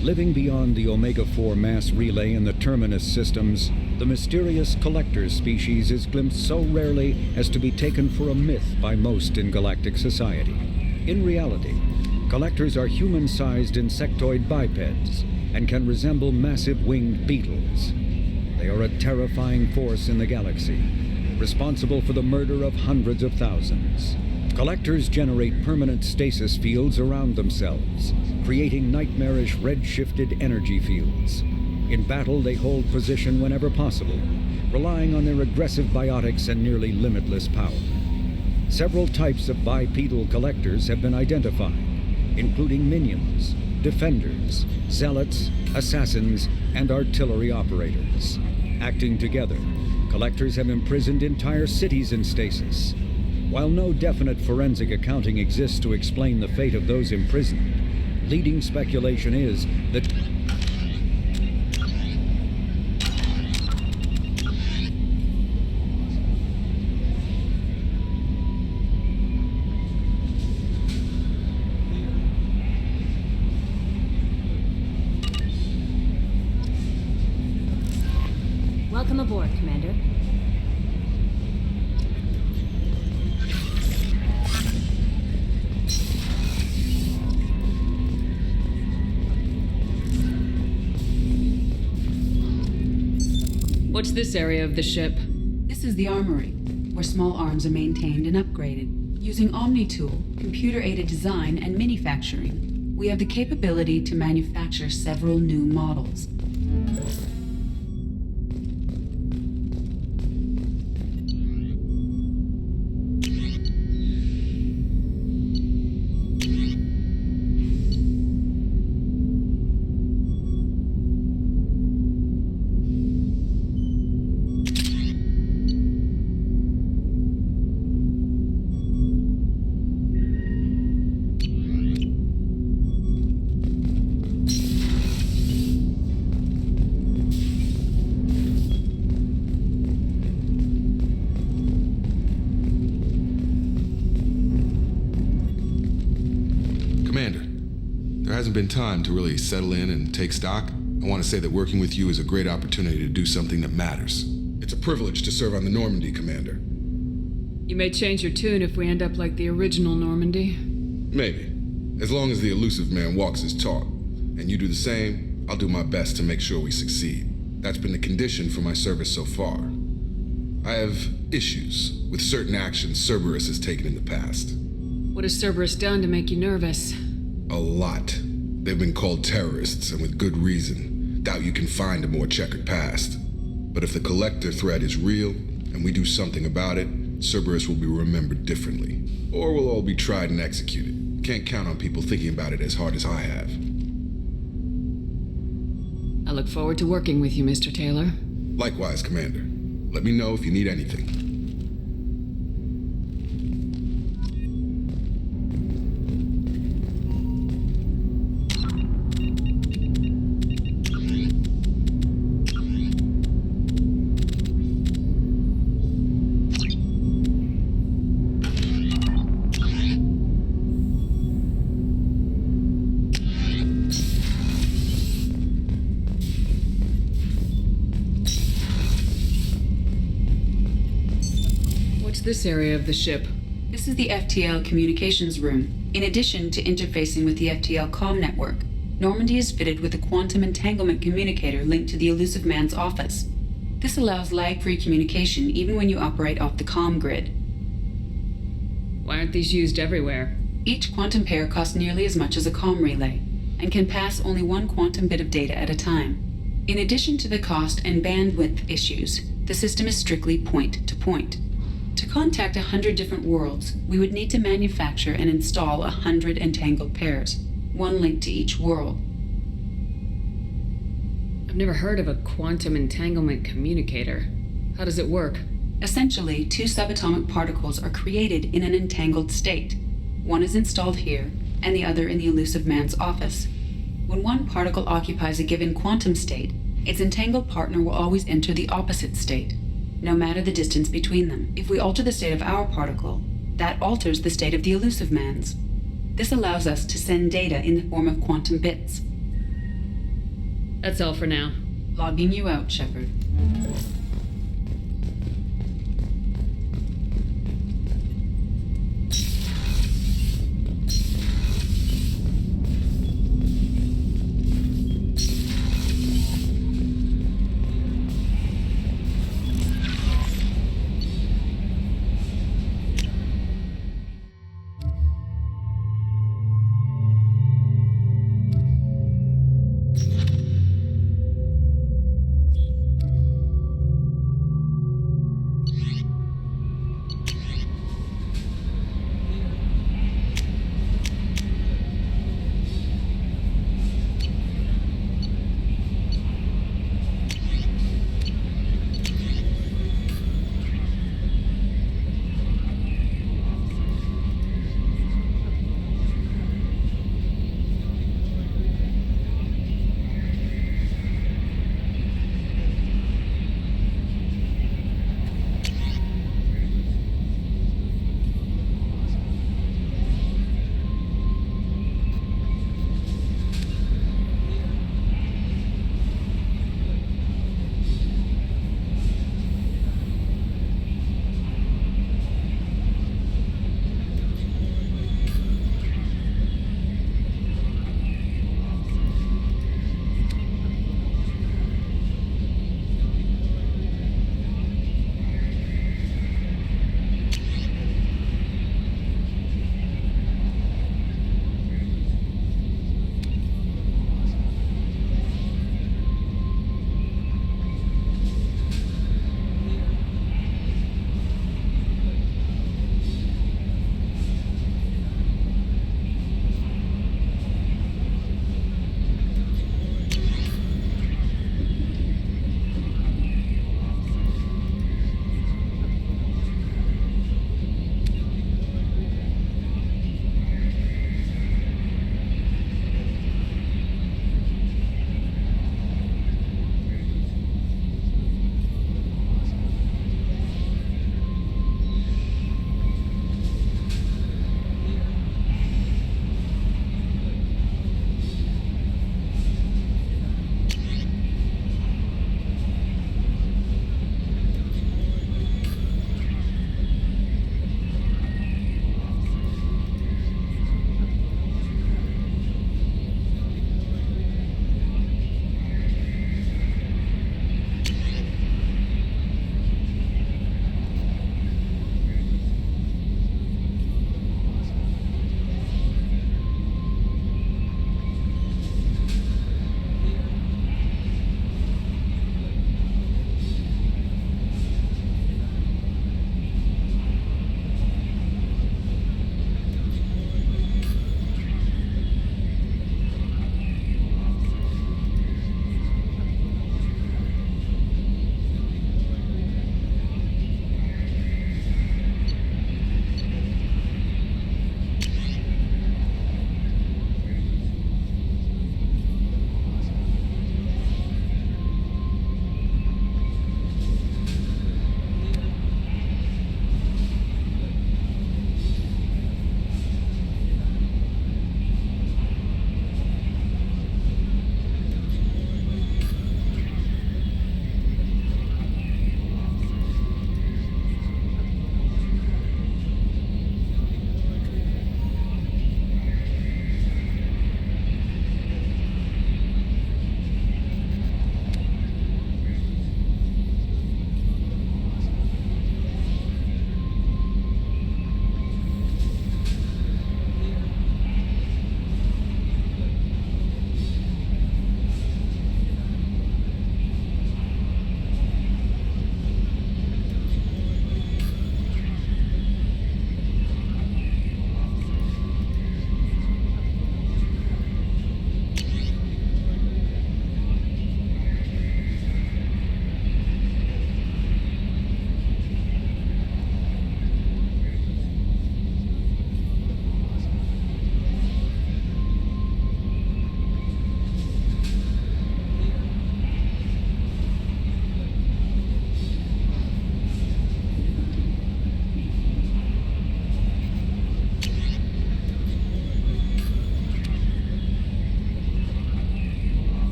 [SPEAKER 11] living beyond the Omega-4 mass relay and the Terminus systems, the mysterious collector species is glimpsed so rarely as to be taken for a myth by most in galactic society. In reality, collectors are human-sized insectoid bipeds and can resemble massive winged beetles. They are a terrifying force in the galaxy, responsible for the murder of hundreds of thousands. Collectors generate permanent stasis fields around themselves, creating nightmarish red-shifted energy fields. In battle, they hold position whenever possible, relying on their aggressive biotics and nearly limitless power. Several types of bipedal collectors have been identified, including minions, defenders, zealots, assassins, and artillery operators. Acting together, collectors have imprisoned entire cities in stasis. While no definite forensic accounting exists to explain the fate of those imprisoned, leading speculation is that
[SPEAKER 18] Welcome aboard, Commander.
[SPEAKER 9] What's this area of the ship?
[SPEAKER 5] This is the armory, where small arms are maintained and upgraded. Using Omni-Tool, computer-aided design, and manufacturing, we have the capability to manufacture several new models.
[SPEAKER 12] Been time to really settle in and take stock. I want to say that working with you is a great opportunity to do something that matters. It's a privilege to serve on the Normandy, Commander.
[SPEAKER 9] You may change your tune if we end up like the original Normandy.
[SPEAKER 12] Maybe. As long as the elusive man walks his talk, and you do the same, I'll do my best to make sure we succeed. That's been the condition for my service so far. I have issues with certain actions Cerberus has taken in the past.
[SPEAKER 9] What has Cerberus done to make you nervous?
[SPEAKER 12] A lot. They've been called terrorists, and with good reason. Doubt you can find a more checkered past. But if the collector threat is real, and we do something about it, Cerberus will be remembered differently. Or we'll all be tried and executed. Can't count on people thinking about it as hard as I have.
[SPEAKER 9] I look forward to working with you, Mr. Taylor.
[SPEAKER 12] Likewise, Commander. Let me know if you need anything.
[SPEAKER 9] this area of the ship?
[SPEAKER 5] This is the FTL communications room. In addition to interfacing with the FTL comm network, Normandy is fitted with a quantum entanglement communicator linked to the Elusive Man's office. This allows lag-free communication even when you operate off the comm grid.
[SPEAKER 9] Why aren't these used everywhere?
[SPEAKER 5] Each quantum pair costs nearly as much as a comm relay, and can pass only one quantum bit of data at a time. In addition to the cost and bandwidth issues, the system is strictly point-to-point. To contact 100 different worlds, we would need to manufacture and install 100 entangled pairs, one linked to each world.
[SPEAKER 9] I've never heard of a quantum entanglement communicator. How does it work?
[SPEAKER 5] Essentially, two subatomic particles are created in an entangled state. One is installed here, and the other in the Elusive Man's office. When one particle occupies a given quantum state, its entangled partner will always enter the opposite state, no matter the distance between them. If we alter the state of our particle, that alters the state of the Elusive Man's. This allows us to send data in the form of quantum bits.
[SPEAKER 9] That's all for now.
[SPEAKER 5] Logging you out, Shepard.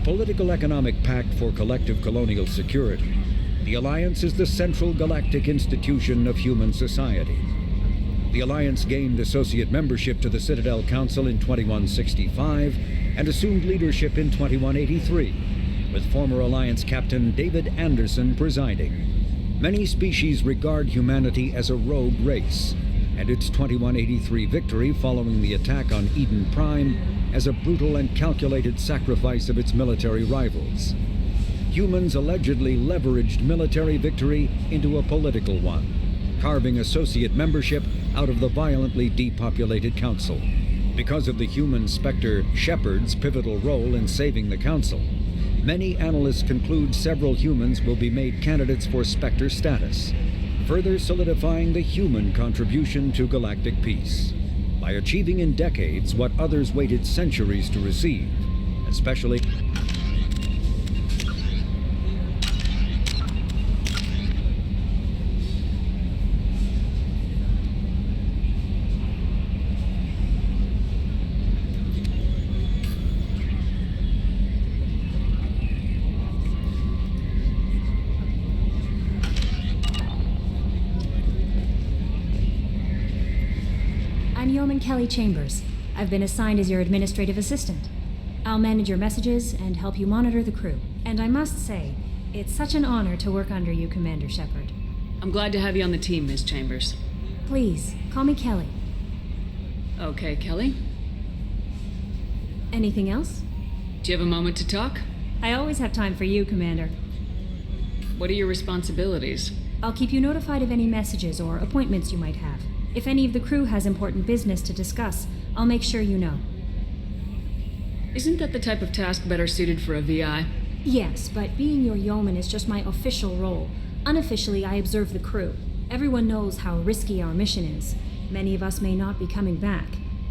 [SPEAKER 11] a political-economic pact for collective colonial security, the Alliance is the central galactic institution of human society. The Alliance gained associate membership to the Citadel Council in 2165 and assumed leadership in 2183, with former Alliance Captain David Anderson presiding. Many species regard humanity as a rogue race, and its 2183 victory following the attack on Eden Prime as a brutal and calculated sacrifice of its military rivals. Humans allegedly leveraged military victory into a political one, carving associate membership out of the violently depopulated Council. Because of the human Spectre Shepard's pivotal role in saving the Council, many analysts conclude several humans will be made candidates for Spectre status, further solidifying the human contribution to galactic peace, by achieving in decades what others waited centuries to receive, especially...
[SPEAKER 18] I'm Yeoman Kelly Chambers. I've been assigned as your administrative assistant. I'll manage your messages and help you monitor the crew. And I must say, it's such an honor to work under you, Commander Shepard.
[SPEAKER 9] I'm glad to have you on the team, Ms. Chambers.
[SPEAKER 18] Please, call me Kelly.
[SPEAKER 9] Okay, Kelly.
[SPEAKER 18] Anything else?
[SPEAKER 9] Do you have a moment to talk?
[SPEAKER 18] I always have time for you, Commander.
[SPEAKER 9] What are your responsibilities?
[SPEAKER 18] I'll keep you notified of any messages or appointments you might have. If any of the crew has important business to discuss, I'll make sure you know.
[SPEAKER 9] Isn't that the type of task better suited for a VI?
[SPEAKER 18] Yes, but being your yeoman is just my official role. Unofficially, I observe the crew. Everyone knows how risky our mission is. Many of us may not be coming back.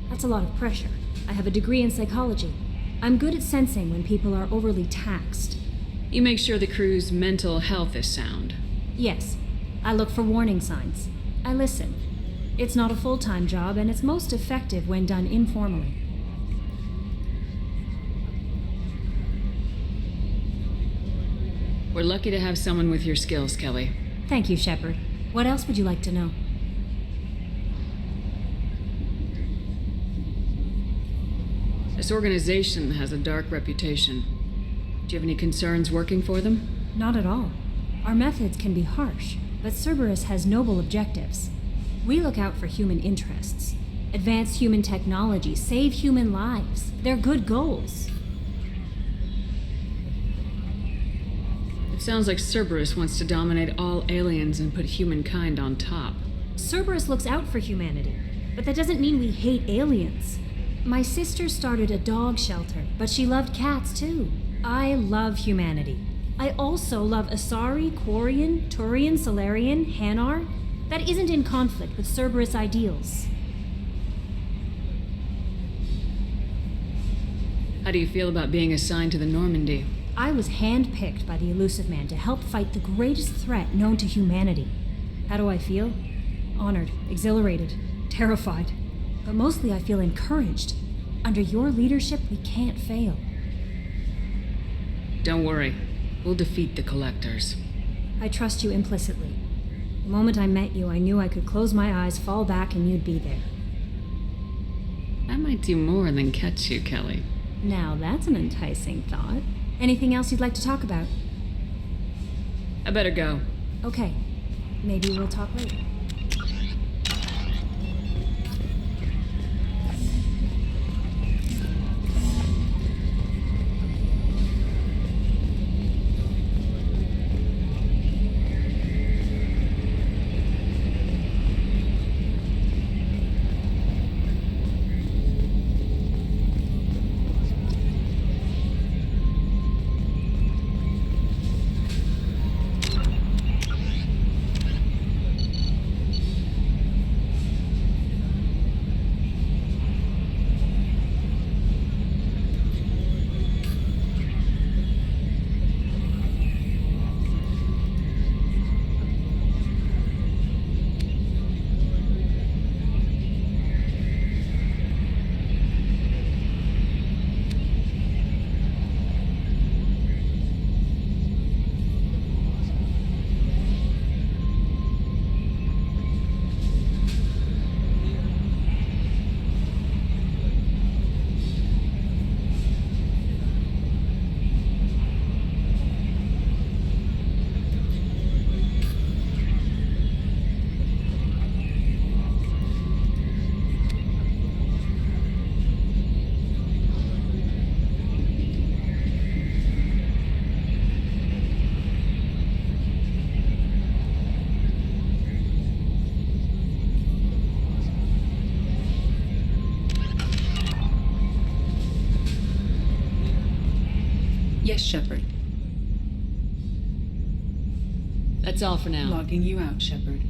[SPEAKER 18] That's a lot of pressure. I have a degree in psychology. I'm good at sensing when people are overly taxed.
[SPEAKER 9] You make sure the crew's mental health is sound.
[SPEAKER 18] Yes. I look for warning signs. I listen. It's not a full-time job, and it's most effective when done informally.
[SPEAKER 9] We're lucky to have someone with your skills, Kelly.
[SPEAKER 18] Thank you, Shepard. What else would you like to know?
[SPEAKER 9] This organization has a dark reputation. Do you have any concerns working for them?
[SPEAKER 18] Not at all. Our methods can be harsh, but Cerberus has noble objectives. We look out for human interests. Advance human technology, save human lives. They're good goals.
[SPEAKER 9] It sounds like Cerberus wants to dominate all aliens and put humankind on top.
[SPEAKER 18] Cerberus looks out for humanity, but that doesn't mean we hate aliens. My sister started a dog shelter, but she loved cats too. I love humanity. I also love Asari, Quarian, Turian, Solarian, Hanar. That isn't in conflict with Cerberus ideals.
[SPEAKER 9] How do you feel about being assigned to the Normandy?
[SPEAKER 18] I was handpicked by the Elusive Man to help fight the greatest threat known to humanity. How do I feel? Honored, exhilarated, terrified. But mostly I feel encouraged. Under your leadership, we can't fail.
[SPEAKER 9] Don't worry. We'll defeat the Collectors.
[SPEAKER 18] I trust you implicitly. The moment I met you, I knew I could close my eyes, fall back, and you'd be there.
[SPEAKER 9] I might do more than catch you, Kelly.
[SPEAKER 18] Now that's an enticing thought. Anything else you'd like to talk about?
[SPEAKER 9] I better go.
[SPEAKER 18] Okay. Maybe we'll talk later.
[SPEAKER 5] Yes, Shepard.
[SPEAKER 9] That's all for now.
[SPEAKER 5] Logging you out, Shepard.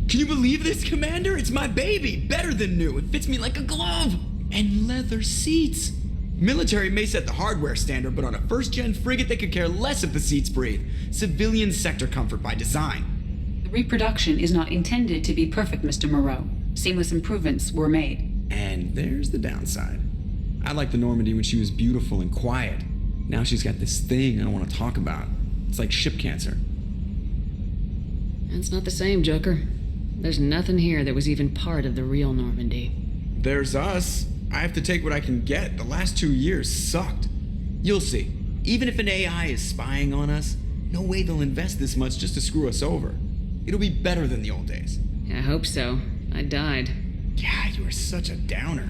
[SPEAKER 3] Can you believe this, Commander? It's my baby! Better than new. It fits me like a glove! And leather seats! Military may set the hardware standard, but on a first-gen frigate, they could care less if the seats breathe. Civilian sector comfort by design.
[SPEAKER 5] The reproduction is not intended to be perfect, Mr. Moreau. Seamless improvements were made.
[SPEAKER 3] And there's the downside. I liked the Normandy when she was beautiful and quiet. Now she's got this thing I don't want to talk about. It's like ship cancer.
[SPEAKER 9] It's not the same, Joker. There's nothing here that was even part of the real Normandy.
[SPEAKER 3] There's us. I have to take what I can get. The last 2 years sucked. You'll see. Even if an AI is spying on us, no way they'll invest this much just to screw us over. It'll be better than the old days.
[SPEAKER 9] I hope so. I died.
[SPEAKER 3] Yeah, you are such a downer.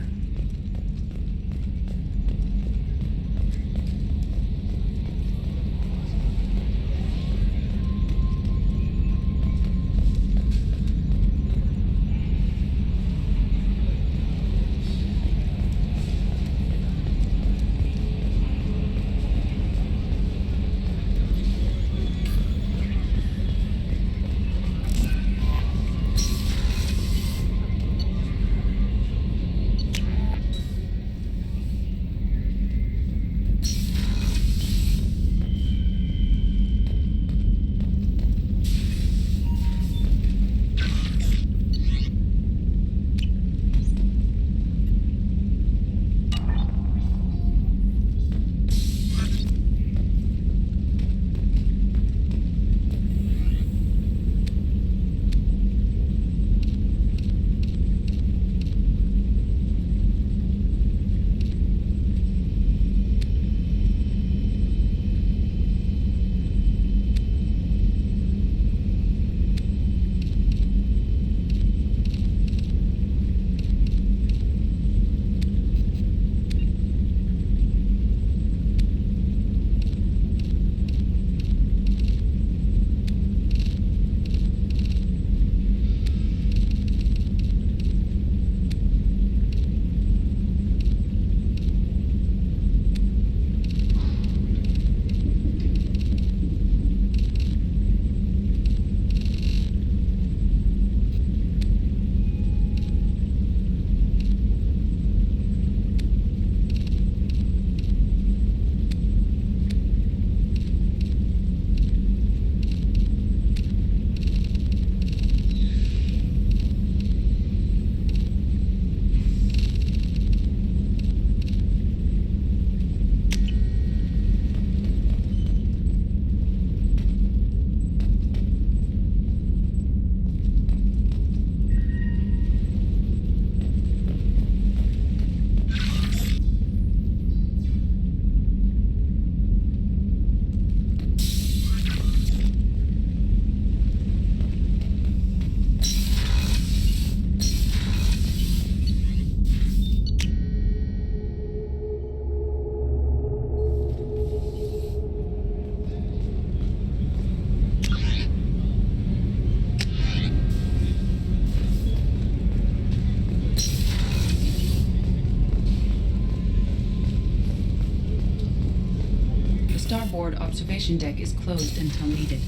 [SPEAKER 5] Starboard observation deck is closed until needed.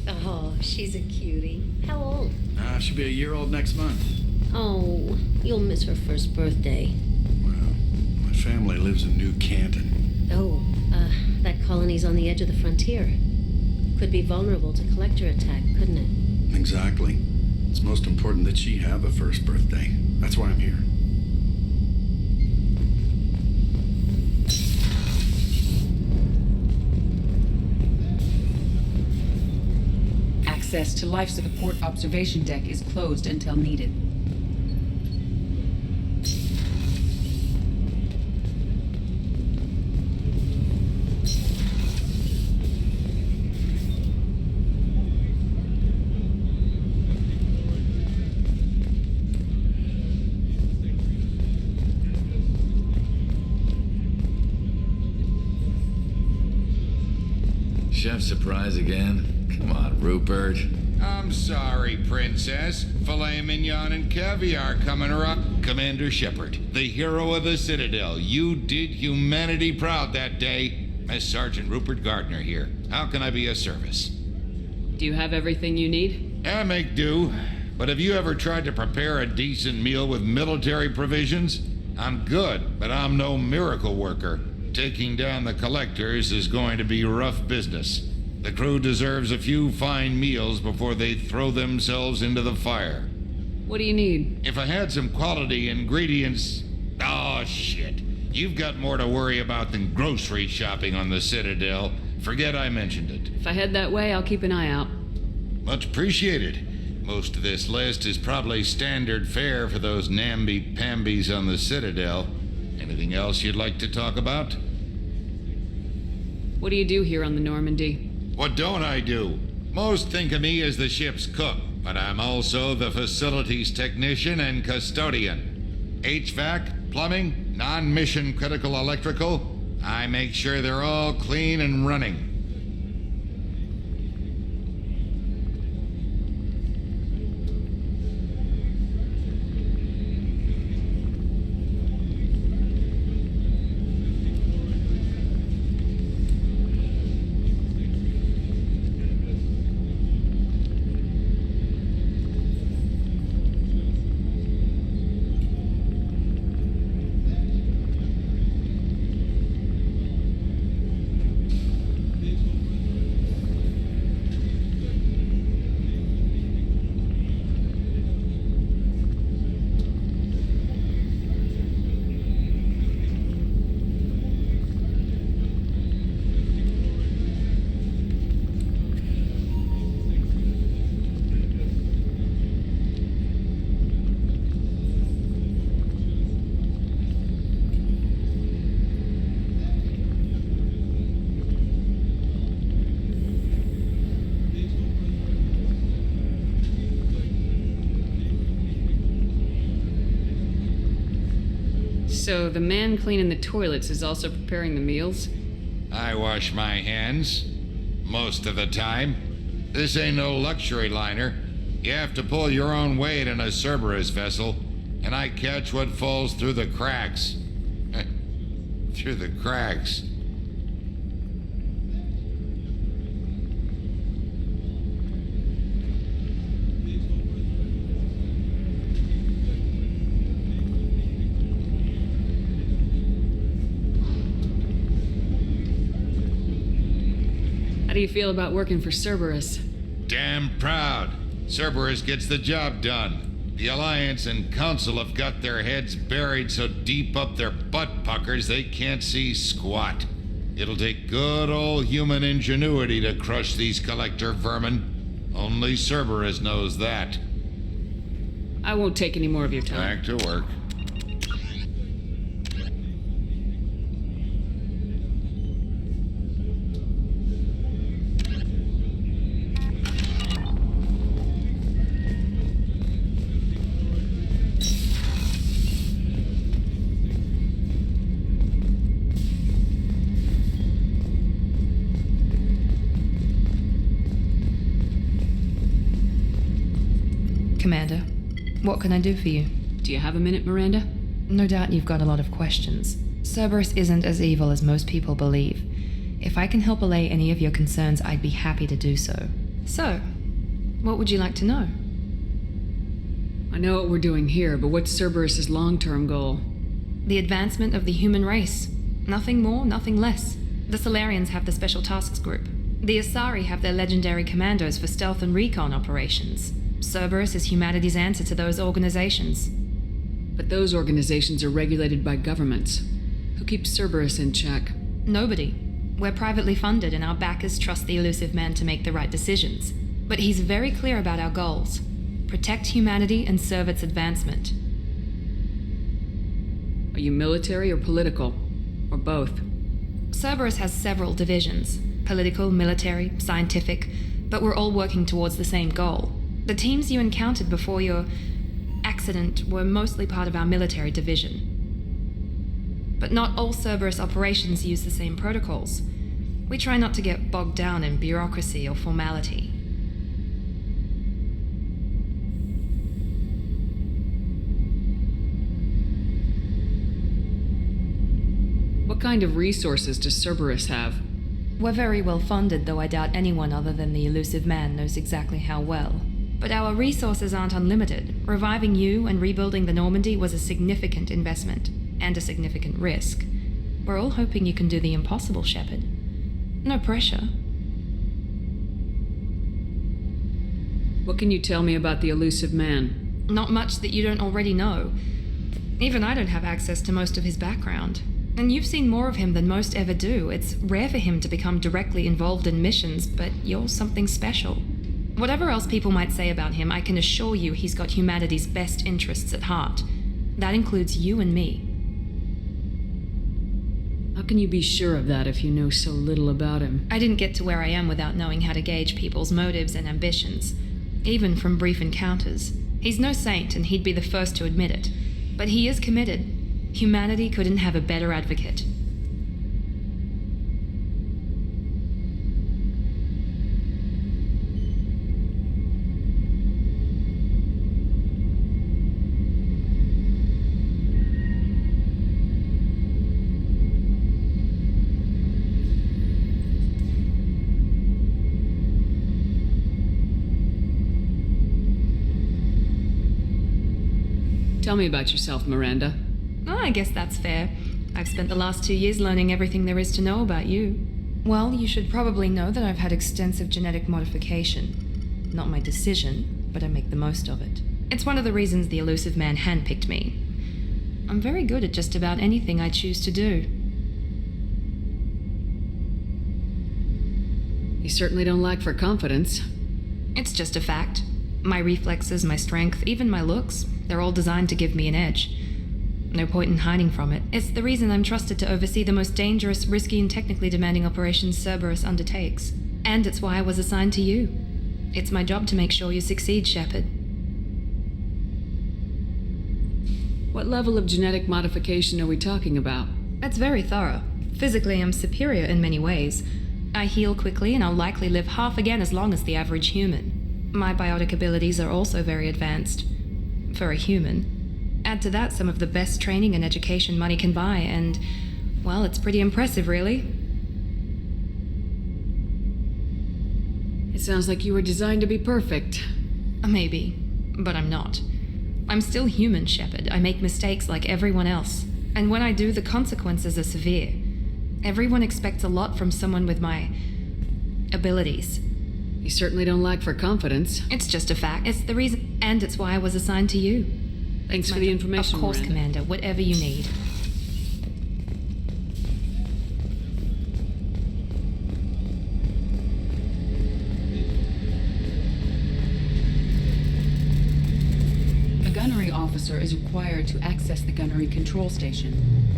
[SPEAKER 19] Oh, she's a cutie. How old?
[SPEAKER 6] She'll be a year old next month.
[SPEAKER 19] Oh, you'll miss her first birthday.
[SPEAKER 6] Well, my family lives in New Canton.
[SPEAKER 19] Oh, that colony's on the edge of the frontier. Could be vulnerable to collector attack, couldn't it?
[SPEAKER 6] Exactly. It's most important that she have a first birthday. That's why I'm here.
[SPEAKER 5] Access to life support observation deck is closed until needed.
[SPEAKER 6] Chef surprise again? Come on, Rupert.
[SPEAKER 4] I'm sorry, Princess. Filet mignon and caviar coming her up. Commander Shepard, the hero of the Citadel. You did humanity proud that day. Master Sergeant Rupert Gardner here. How can I be of service?
[SPEAKER 9] Do you have everything you need?
[SPEAKER 4] I make do. But have you ever tried to prepare a decent meal with military provisions? I'm good, but I'm no miracle worker. Taking down the collectors is going to be rough business. The crew deserves a few fine meals before they throw themselves into the fire.
[SPEAKER 9] What do you need?
[SPEAKER 4] If I had some quality ingredients... Oh, shit. You've got more to worry about than grocery shopping on the Citadel. Forget I mentioned it.
[SPEAKER 9] If I head that way, I'll keep an eye out.
[SPEAKER 4] Much appreciated. Most of this list is probably standard fare for those namby-pambies on the Citadel. Anything else you'd like to talk about?
[SPEAKER 9] What do you do here on the Normandy?
[SPEAKER 4] What don't I do? Most think of me as the ship's cook, but I'm also the facilities technician and custodian. HVAC, plumbing, non-mission critical electrical. I make sure they're all clean and running.
[SPEAKER 9] So the man cleaning the toilets is also preparing the meals?
[SPEAKER 4] I wash my hands. Most of the time. This ain't no luxury liner. You have to pull your own weight in a Cerberus vessel, and I catch what falls through the cracks. Through the cracks.
[SPEAKER 9] How do you feel about working for Cerberus?
[SPEAKER 4] Damn proud. Cerberus gets the job done. The Alliance and Council have got their heads buried so deep up their butt puckers they can't see squat. It'll take good old human ingenuity to crush these collector vermin. Only Cerberus knows that.
[SPEAKER 9] I won't take any more of your time.
[SPEAKER 4] Back to work.
[SPEAKER 1] Commander, what can I do for you?
[SPEAKER 9] Do you have a minute, Miranda?
[SPEAKER 1] No doubt you've got a lot of questions. Cerberus isn't as evil as most people believe. If I can help allay any of your concerns, I'd be happy to do so. So, what would you like to know?
[SPEAKER 9] I know what we're doing here, but what's Cerberus's long-term goal?
[SPEAKER 1] The advancement of the human race. Nothing more, nothing less. The Solarians have the Special Tasks Group. The Asari have their legendary commandos for stealth and recon operations. Cerberus is humanity's answer to those organizations.
[SPEAKER 9] But those organizations are regulated by governments. Who keeps Cerberus in check?
[SPEAKER 1] Nobody. We're privately funded and our backers trust the elusive man to make the right decisions. But he's very clear about our goals. Protect humanity and serve its advancement.
[SPEAKER 9] Are you military or political? Or both?
[SPEAKER 1] Cerberus has several divisions. Political, military, scientific, but we're all working towards the same goal. The teams you encountered before your accident were mostly part of our military division. But not all Cerberus operations use the same protocols. We try not to get bogged down in bureaucracy or formality.
[SPEAKER 7] kind of resources does Cerberus have?
[SPEAKER 1] We're very well funded, though I doubt anyone other than the elusive man knows exactly how well. But our resources aren't unlimited. Reviving you and rebuilding the Normandy was a significant investment, and a significant risk. We're all hoping you can do the impossible, Shepard. No pressure.
[SPEAKER 7] What can you tell me about the elusive man?
[SPEAKER 1] Not much that you don't already know. Even I don't have access to most of his background. And you've seen more of him than most ever do. It's rare for him to become directly involved in missions, but you're something special. Whatever else people might say about him, I can assure you he's got humanity's best interests at heart. That includes you and me.
[SPEAKER 7] How can you be sure of that if you know so little about him?
[SPEAKER 1] I didn't get to where I am without knowing how to gauge people's motives and ambitions, even from brief encounters. He's no saint, and he'd be the first to admit it. But he is committed. Humanity couldn't have a better advocate.
[SPEAKER 7] Tell me about yourself, Miranda.
[SPEAKER 1] Oh, I guess that's fair. I've spent the last 2 years learning everything there is to know about you. Well, you should probably know that I've had extensive genetic modification. Not my decision, but I make the most of it. It's one of the reasons the elusive man handpicked me. I'm very good at just about anything I choose to do.
[SPEAKER 7] You certainly don't lack for confidence.
[SPEAKER 1] It's just a fact. My reflexes, my strength, even my looks, they're all designed to give me an edge. No point in hiding from it. It's the reason I'm trusted to oversee the most dangerous, risky, and technically demanding operations Cerberus undertakes. And it's why I was assigned to you. It's my job to make sure you succeed, Shepard.
[SPEAKER 7] What level of genetic modification are we talking about?
[SPEAKER 1] That's very thorough. Physically, I'm superior in many ways. I heal quickly, and I'll likely live half again as long as the average human. My biotic abilities are also very advanced. For a human. Add to that some of the best training and education money can buy, and, well, it's pretty impressive, really.
[SPEAKER 7] It sounds like you were designed to be perfect.
[SPEAKER 1] Maybe, but I'm not. I'm still human, Shepard. I make mistakes like everyone else. And when I do, the consequences are severe. Everyone expects a lot from someone with my abilities.
[SPEAKER 7] You certainly don't lack for confidence.
[SPEAKER 1] It's just a fact. It's the reason, and it's why I was assigned to you.
[SPEAKER 7] Thanks for the information,
[SPEAKER 1] Of course,
[SPEAKER 7] Miranda.
[SPEAKER 1] Commander. Whatever you need.
[SPEAKER 5] A gunnery officer is required to access the gunnery control station.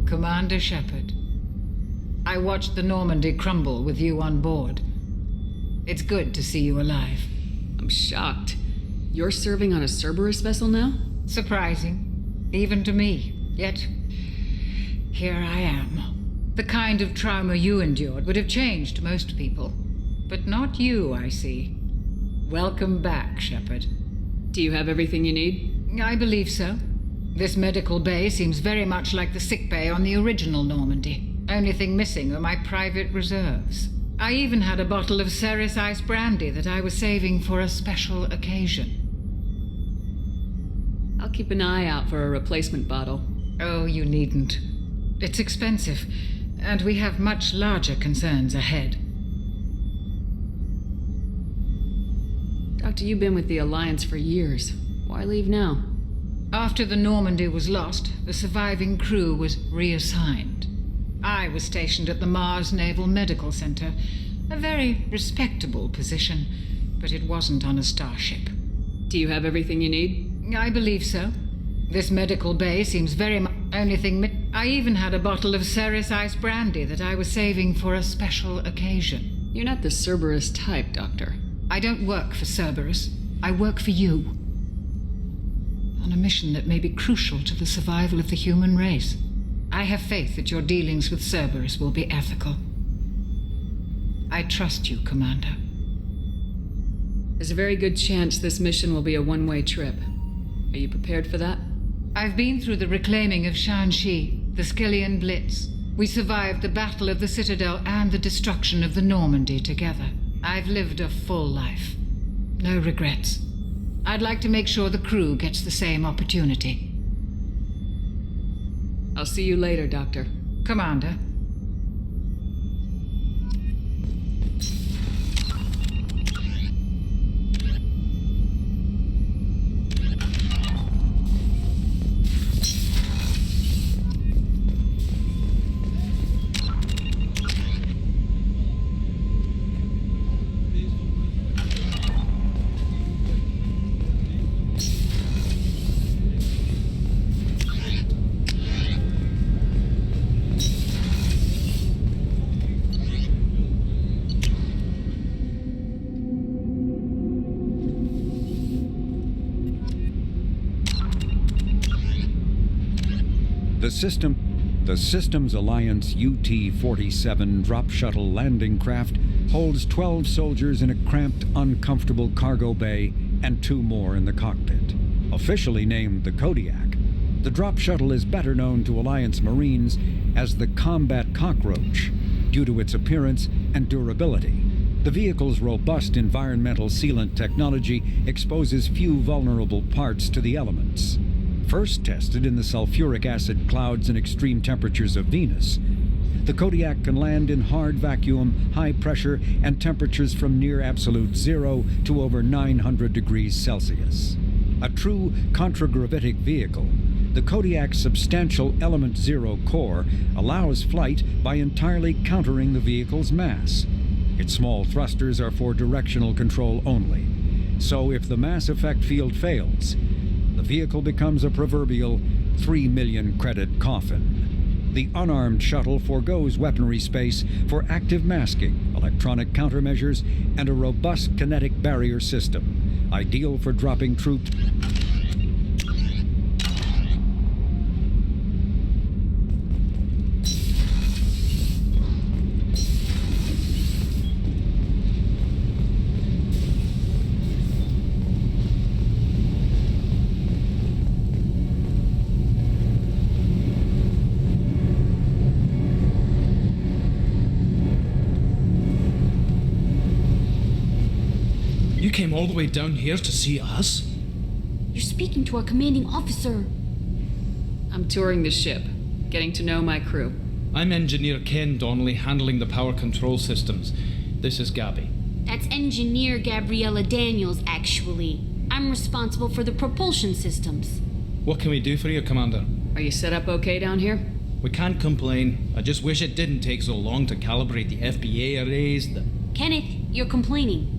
[SPEAKER 20] Commander Shepard, I watched the Normandy crumble with you on board. It's good to see you alive.
[SPEAKER 7] I'm shocked. You're serving on a Cerberus vessel now?
[SPEAKER 20] Surprising, even to me. Yet, here I am. The kind of trauma you endured would have changed most people. But not you, I see. Welcome back, Shepard.
[SPEAKER 7] Do you have everything you need?
[SPEAKER 20] I believe so. This medical bay seems very much like the sick bay on the original Normandy. Only thing missing are my private reserves. I even had a bottle of Ceres Ice brandy that I was saving for a special occasion.
[SPEAKER 7] I'll keep an eye out for a replacement bottle.
[SPEAKER 20] Oh, you needn't. It's expensive, and we have much larger concerns ahead.
[SPEAKER 7] Doctor, you've been with the Alliance for years. Why leave now?
[SPEAKER 20] After the Normandy was lost, the surviving crew was reassigned. I was stationed at the Mars Naval Medical Center, a very respectable position, but it wasn't on a starship.
[SPEAKER 7] Do you have everything you need?
[SPEAKER 20] I believe so. This medical bay seems very much only thing. I even had a bottle of Ceres Ice brandy that I was saving for a special occasion.
[SPEAKER 7] You're not the Cerberus type, Doctor.
[SPEAKER 20] I don't work for Cerberus. I work for you. On a mission that may be crucial to the survival of the human race. I have faith that your dealings with Cerberus will be ethical. I trust you, Commander.
[SPEAKER 9] There's a very good chance this mission will be a one-way trip. Are you prepared for that?
[SPEAKER 20] I've been through the reclaiming of Shanxi, the Skillian Blitz. We survived the Battle of the Citadel and the destruction of the Normandy together. I've lived a full life. No regrets. I'd like to make sure the crew gets the same opportunity.
[SPEAKER 9] I'll see you later, Doctor.
[SPEAKER 20] Commander.
[SPEAKER 11] The Systems Alliance UT-47 drop shuttle landing craft holds 12 soldiers in a cramped, uncomfortable cargo bay and 2 more in the cockpit. Officially named the Kodiak, the drop shuttle is better known to Alliance Marines as the Combat Cockroach due to its appearance and durability. The vehicle's robust environmental sealant technology exposes few vulnerable parts to the elements. First tested in the sulfuric acid clouds and extreme temperatures of Venus, the Kodiak can land in hard vacuum, high pressure, and temperatures from near absolute zero to over 900 degrees Celsius. A true contragravitic vehicle, the Kodiak's substantial Element Zero core allows flight by entirely countering the vehicle's mass. Its small thrusters are for directional control only, so if the mass effect field fails, the vehicle becomes a proverbial 3 million credit coffin. The unarmed shuttle forgoes weaponry space for active masking, electronic countermeasures, and a robust kinetic barrier system, ideal for dropping troops.
[SPEAKER 16] You came all the way down here to see us?
[SPEAKER 18] You're speaking to our commanding officer.
[SPEAKER 7] I'm touring the ship, getting to know my crew.
[SPEAKER 16] I'm Engineer Ken Donnelly, handling the power control systems. This is Gabby.
[SPEAKER 18] That's Engineer Gabriella Daniels, actually. I'm responsible for the propulsion systems.
[SPEAKER 16] What can we do for you, Commander?
[SPEAKER 7] Are you set up okay down here?
[SPEAKER 16] We can't complain. I just wish it didn't take so long to calibrate the FBA arrays.
[SPEAKER 18] Kenneth, you're complaining.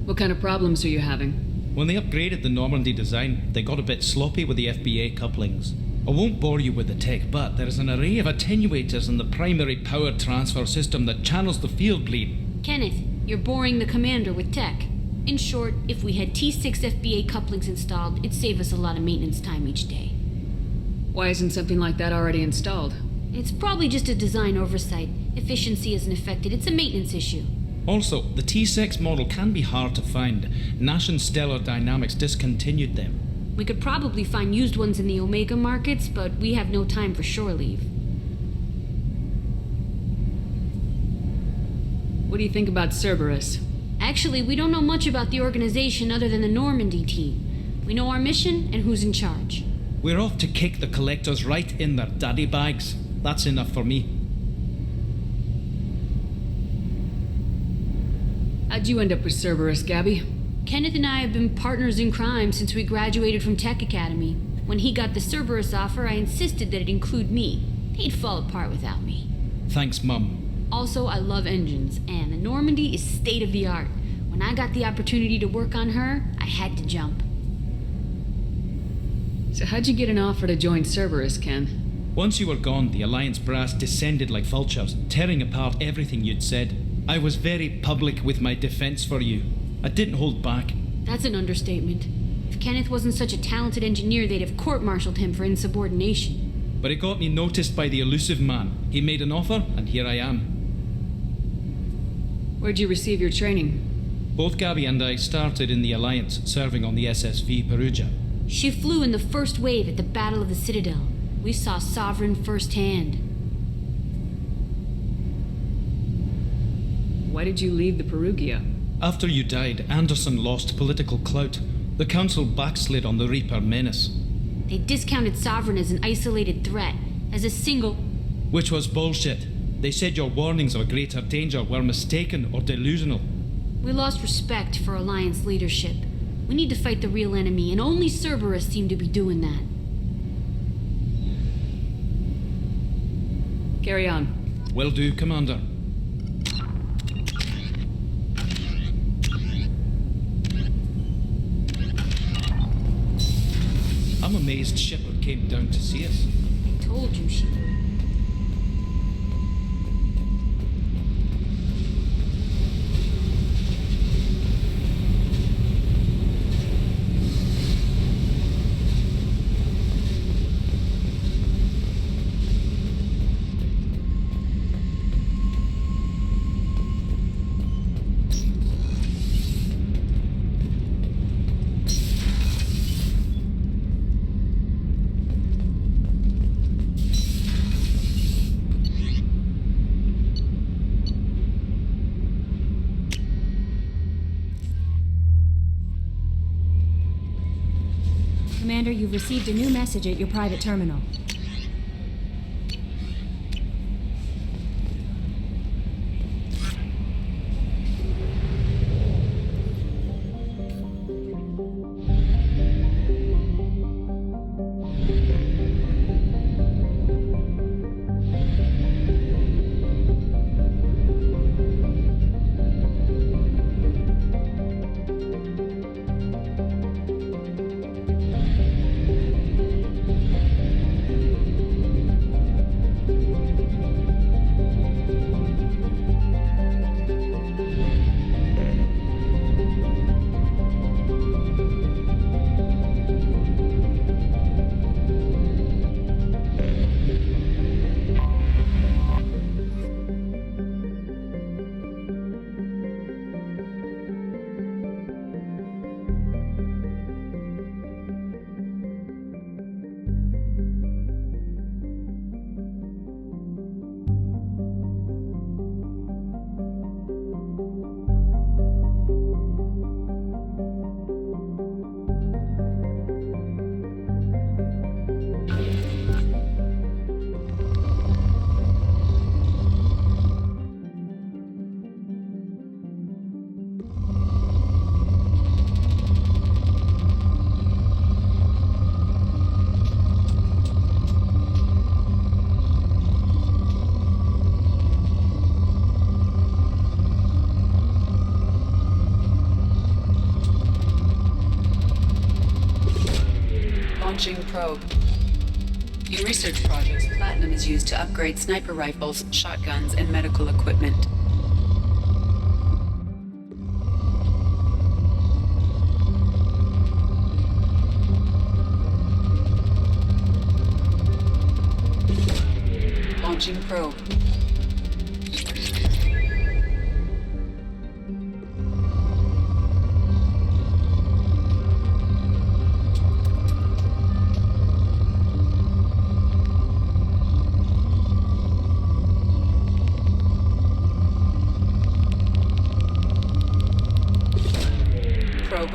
[SPEAKER 7] What kind of problems are you having?
[SPEAKER 16] When they upgraded the Normandy design, they got a bit sloppy with the FBA couplings. I won't bore you with the tech, but there is an array of attenuators in the primary power transfer system that channels the field bleed.
[SPEAKER 18] Kenneth, you're boring the commander with tech. In short, if we had T6 FBA couplings installed, it'd save us a lot of maintenance time each day.
[SPEAKER 7] Why isn't something like that already installed?
[SPEAKER 18] It's probably just a design oversight. Efficiency isn't affected. It's a maintenance issue.
[SPEAKER 16] Also, the T6 model can be hard to find. Nash and Stellar Dynamics discontinued them.
[SPEAKER 18] We could probably find used ones in the Omega markets, but we have no time for shore leave.
[SPEAKER 7] What do you think about Cerberus?
[SPEAKER 18] Actually, we don't know much about the organization other than the Normandy team. We know our mission and who's in charge.
[SPEAKER 16] We're off to kick the collectors right in their daddy bags. That's enough for me.
[SPEAKER 7] How'd you end up with Cerberus, Gabby?
[SPEAKER 18] Kenneth and I have been partners in crime since we graduated from Tech Academy. When he got the Cerberus offer, I insisted that it include me. He'd fall apart without me.
[SPEAKER 16] Thanks, Mum.
[SPEAKER 18] Also, I love engines, and the Normandy is state of the art. When I got the opportunity to work on her, I had to jump.
[SPEAKER 7] So how'd you get an offer to join Cerberus, Ken?
[SPEAKER 16] Once you were gone, the Alliance brass descended like vultures, tearing apart everything you'd said. I was very public with my defense for you.
[SPEAKER 21] I didn't hold back.
[SPEAKER 18] That's an understatement. If Kenneth wasn't such a talented engineer, they'd have court-martialed him for insubordination.
[SPEAKER 21] But it got me noticed by the elusive man. He made an offer, and here I am.
[SPEAKER 7] Where'd you receive your training?
[SPEAKER 21] Both Gabby and I started in the Alliance, serving on the SSV Perugia.
[SPEAKER 18] She flew in the first wave at the Battle of the Citadel. We saw Sovereign firsthand.
[SPEAKER 7] Why did you leave the Perugia?
[SPEAKER 21] After you died, Anderson lost political clout. The Council backslid on the Reaper menace.
[SPEAKER 18] They discounted Sovereign as an isolated threat, as a single...
[SPEAKER 21] Which was bullshit. They said your warnings of a greater danger were mistaken or delusional.
[SPEAKER 18] We lost respect for Alliance leadership. We need to fight the real enemy, and only Cerberus seem to be doing that.
[SPEAKER 7] Carry on.
[SPEAKER 21] Will do, Commander. I'm amazed Shepard came down to see us.
[SPEAKER 18] I told you she would. Commander, you've received a new message at your private terminal.
[SPEAKER 5] Launching probe. In research projects, platinum is used to upgrade sniper rifles, shotguns, and medical equipment. Launching probe.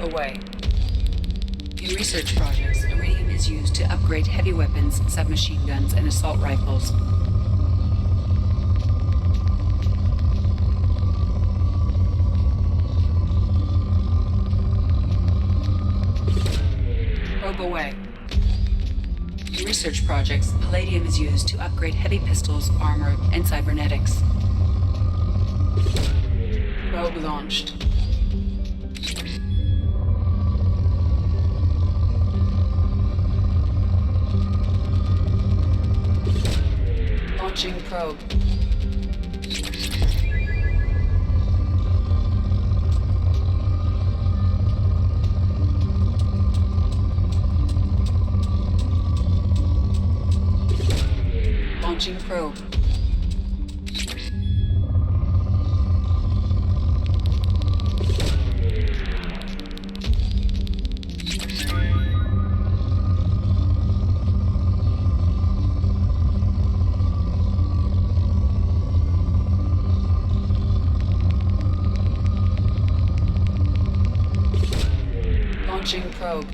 [SPEAKER 5] Away. In research projects, iridium is used to upgrade heavy weapons, submachine guns, and assault rifles. Probe away. In research projects, palladium is used to upgrade heavy pistols, armor, and cybernetics. Probe launched. Launching probe. Launching probe. Launching probe.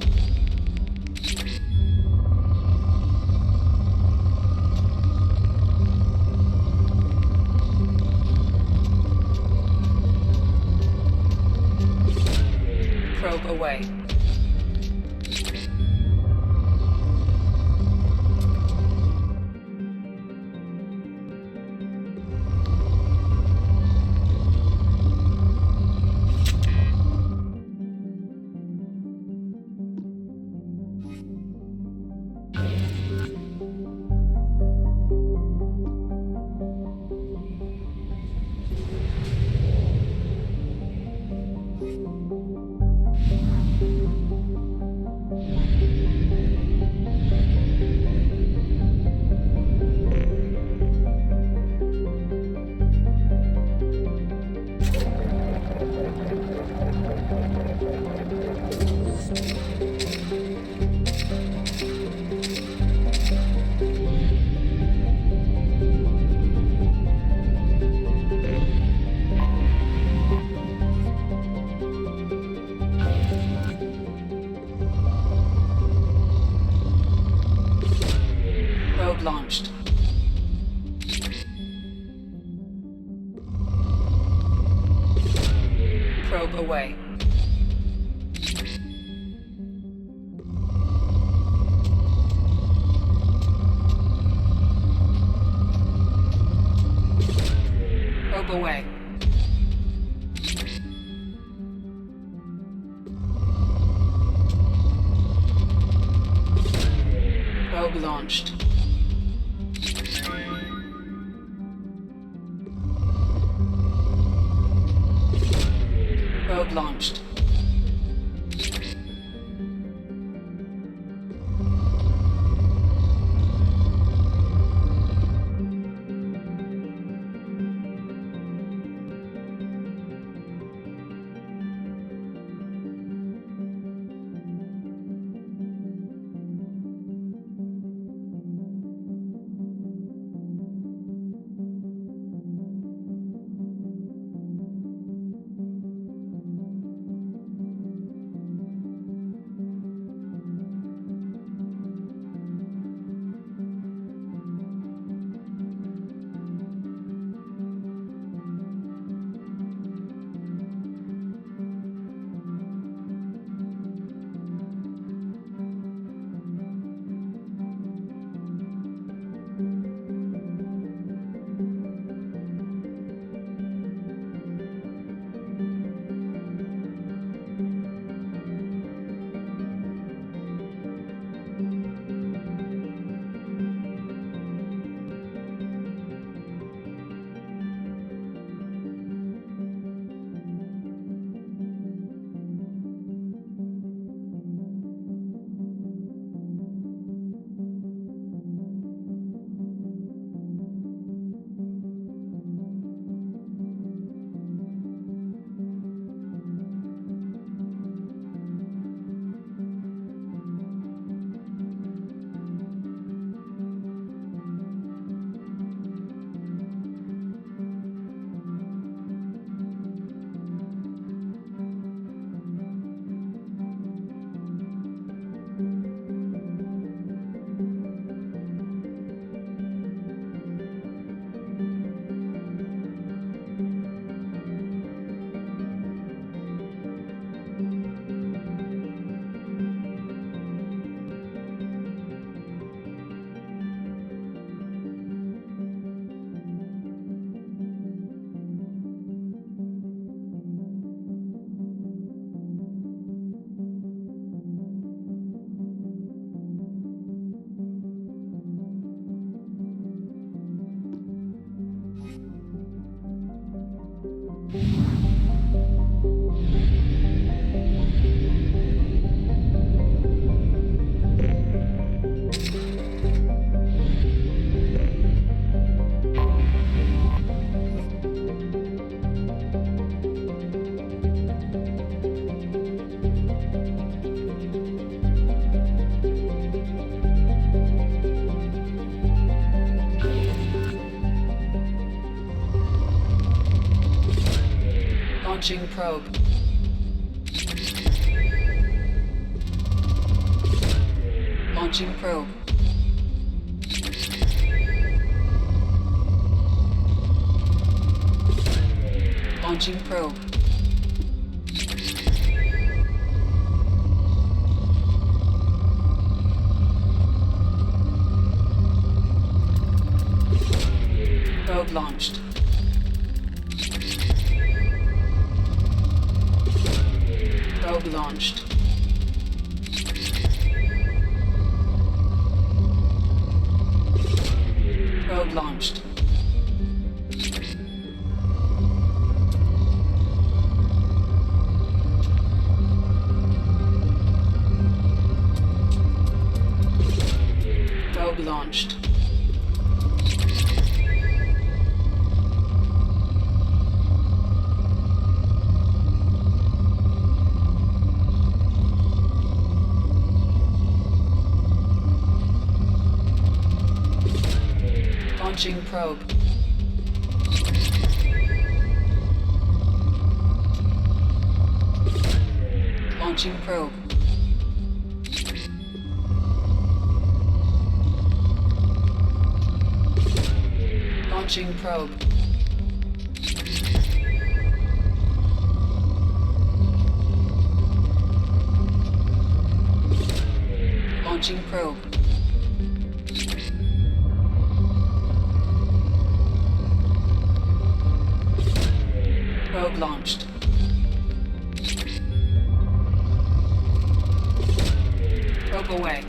[SPEAKER 5] Probe away. Probe launched. Probe away. Probe away. Probe launched. Probe launched. Launching probe. Launching probe. Launching probe. Probe launched. Probe launched. Probe launched. Probe launched. Launching probe. Launching probe. Launching probe. Launching probe. Probe launched. Probe away.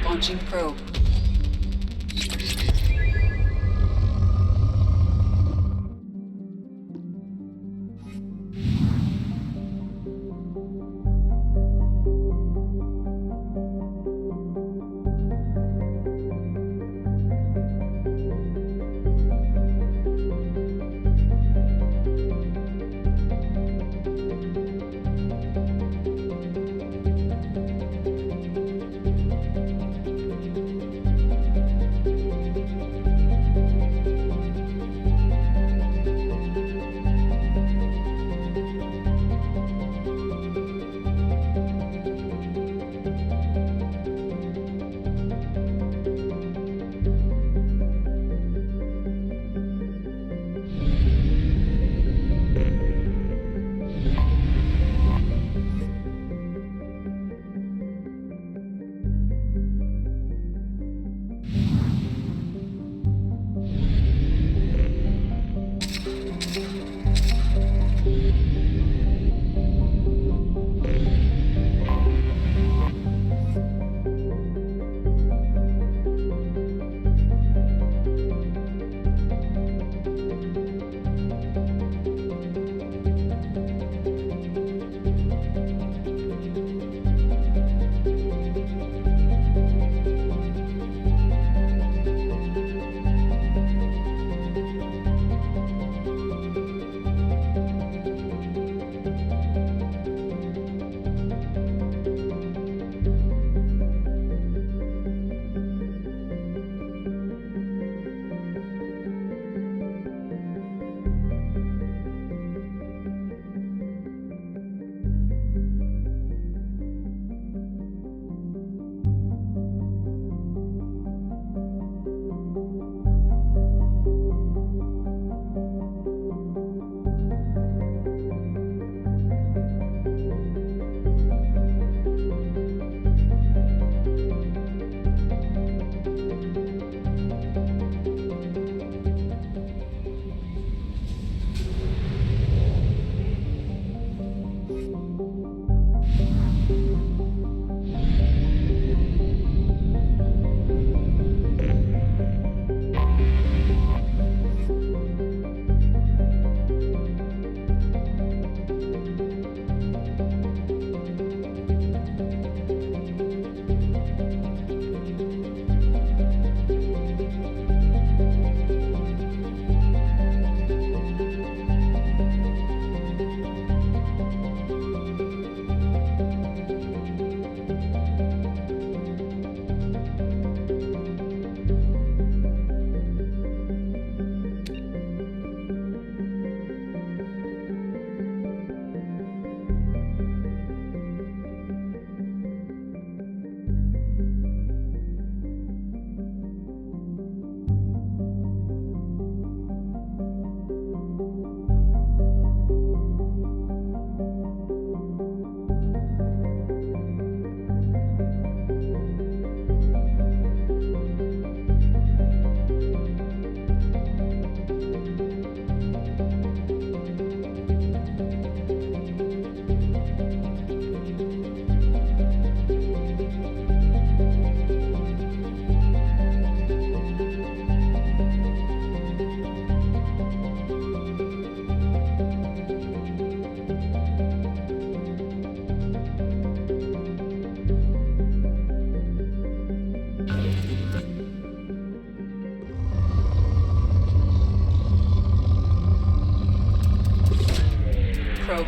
[SPEAKER 5] Launching probe.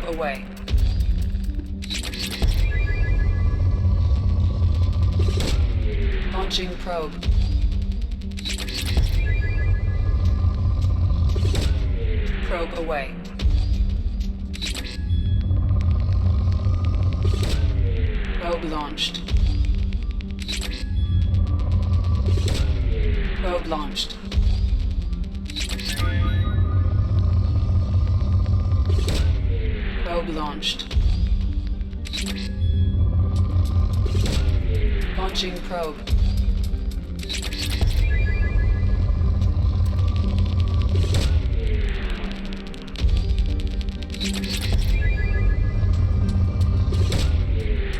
[SPEAKER 5] away. Launching probe. Probe away. Probe launched. Probe launched. Probe launched. Launching probe.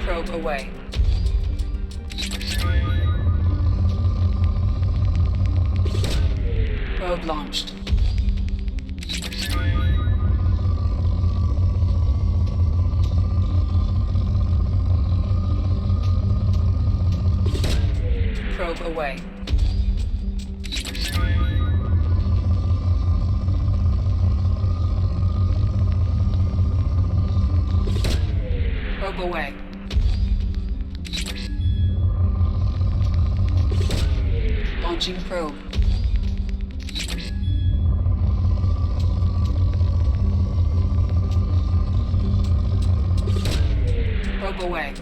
[SPEAKER 5] Probe away. Probe launched. Probe away. Probe away. Launching probe. Probe away.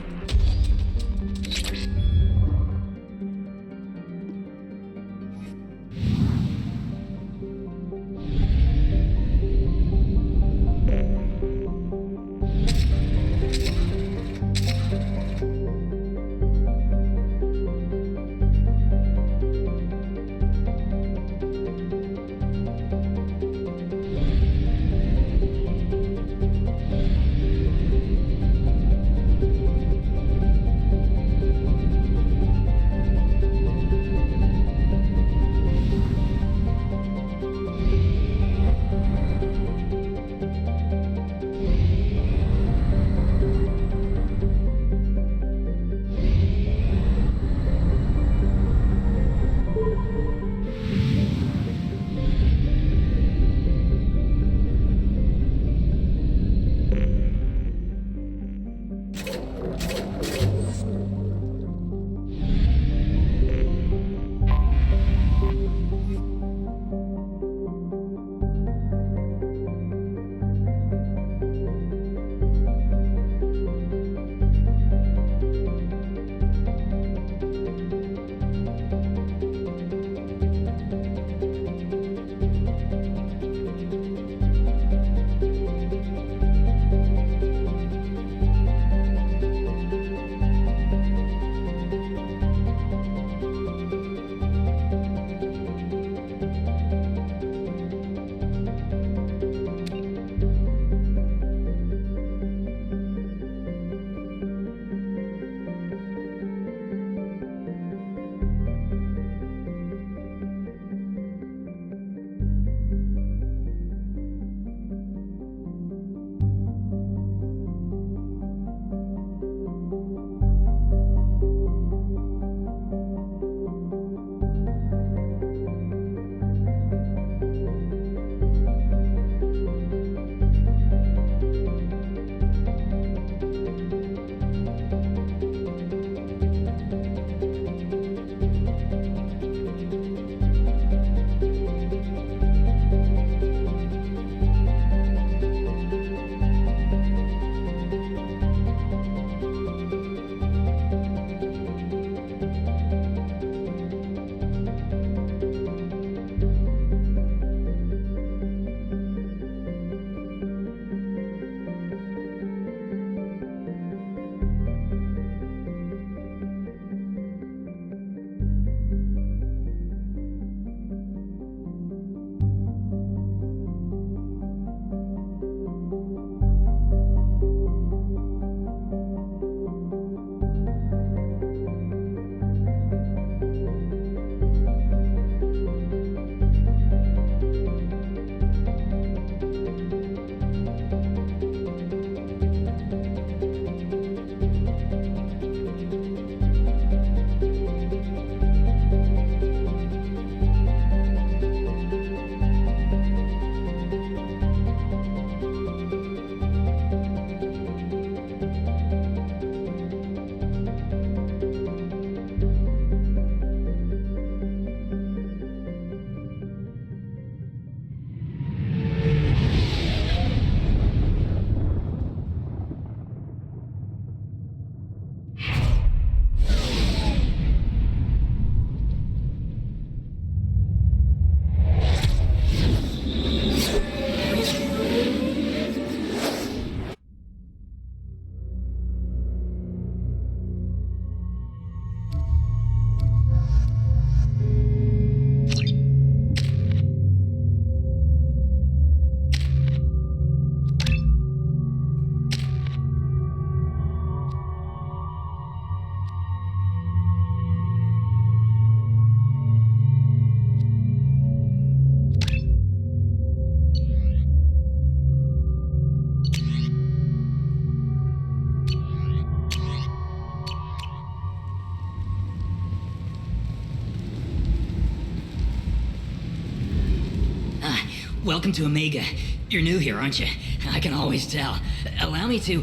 [SPEAKER 8] Welcome to Omega. You're new here, aren't you? I can always tell. Allow me to...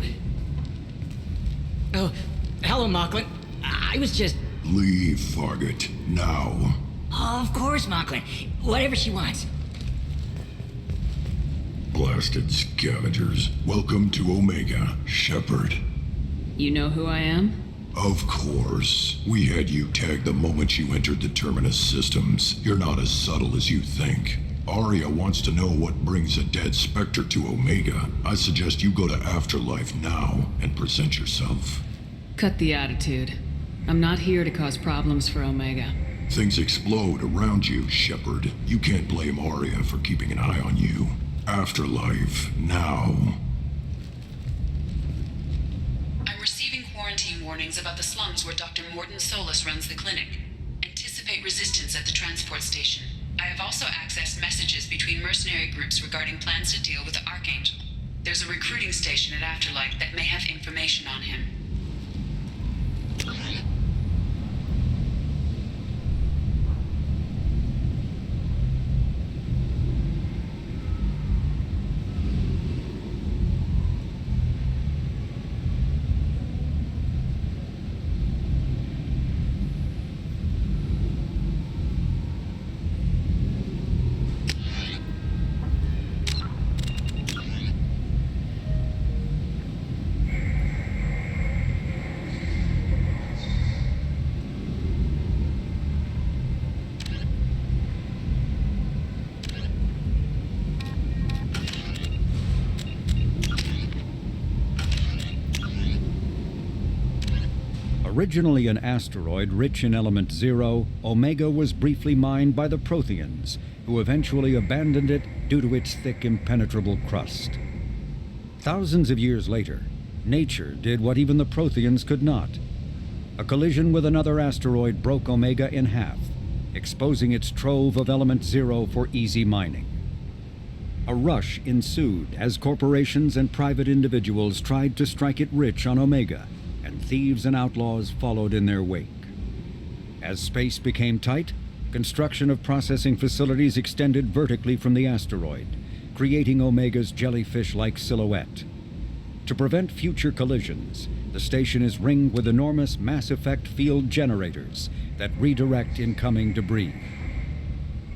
[SPEAKER 8] Oh, hello, Mocklin. I was just...
[SPEAKER 22] Leave, Fargate. Now.
[SPEAKER 8] Oh, of course, Mocklin. Whatever she wants.
[SPEAKER 22] Blasted scavengers. Welcome to Omega, Shepard.
[SPEAKER 7] You know who I am?
[SPEAKER 22] Of course. We had you tagged the moment you entered the Terminus systems. You're not as subtle as you think. Arya wants to know what brings a dead Spectre to Omega. I suggest you go to Afterlife now and present yourself.
[SPEAKER 7] Cut the attitude. I'm not here to cause problems for Omega.
[SPEAKER 22] Things explode around you, Shepard. You can't blame Arya for keeping an eye on you. Afterlife, now.
[SPEAKER 5] I'm receiving quarantine warnings about the slums where Dr. Morton Solus runs the clinic. Anticipate resistance at the transport station. I have also accessed messages between mercenary groups regarding plans to deal with the Archangel. There's a recruiting station at Afterlife that may have information on him.
[SPEAKER 11] Originally an asteroid rich in element zero, Omega was briefly mined by the Protheans, who eventually abandoned it due to its thick, impenetrable crust. Thousands of years later, nature did what even the Protheans could not. A collision with another asteroid broke Omega in half, exposing its trove of element zero for easy mining. A rush ensued as corporations and private individuals tried to strike it rich on Omega, and thieves and outlaws followed in their wake. As space became tight, construction of processing facilities extended vertically from the asteroid, creating Omega's jellyfish-like silhouette. To prevent future collisions, the station is ringed with enormous mass-effect field generators that redirect incoming debris.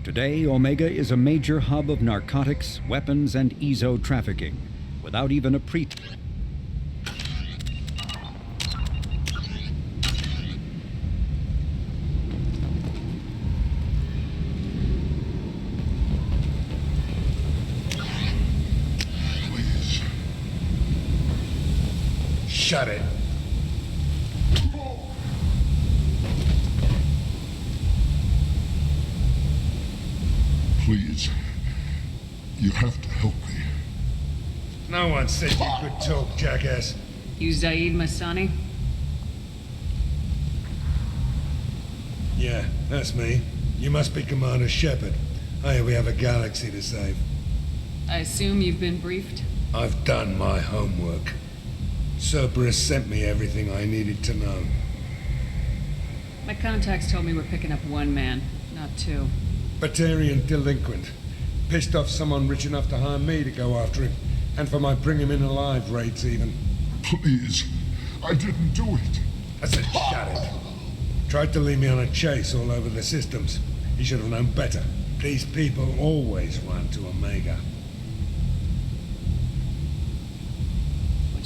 [SPEAKER 11] Today, Omega is a major hub of narcotics, weapons, and ezo trafficking, without even a
[SPEAKER 12] Shut it.
[SPEAKER 22] Please. You have to help me.
[SPEAKER 12] No one said you could talk, jackass.
[SPEAKER 7] You Zaid Masani?
[SPEAKER 12] Yeah, that's me. You must be Commander Shepard. Hey, we have a galaxy to save.
[SPEAKER 7] I assume you've been briefed?
[SPEAKER 12] I've done my homework. Cerberus sent me everything I needed to know.
[SPEAKER 7] My contacts told me we're picking up one man, not two.
[SPEAKER 12] Batarian delinquent. Pissed off someone rich enough to hire me to go after him. And for my bring him in alive rates even.
[SPEAKER 22] Please. I didn't do it.
[SPEAKER 12] I said shut it. Tried to lead me on a chase all over the systems. He should have known better. These people always run to Omega.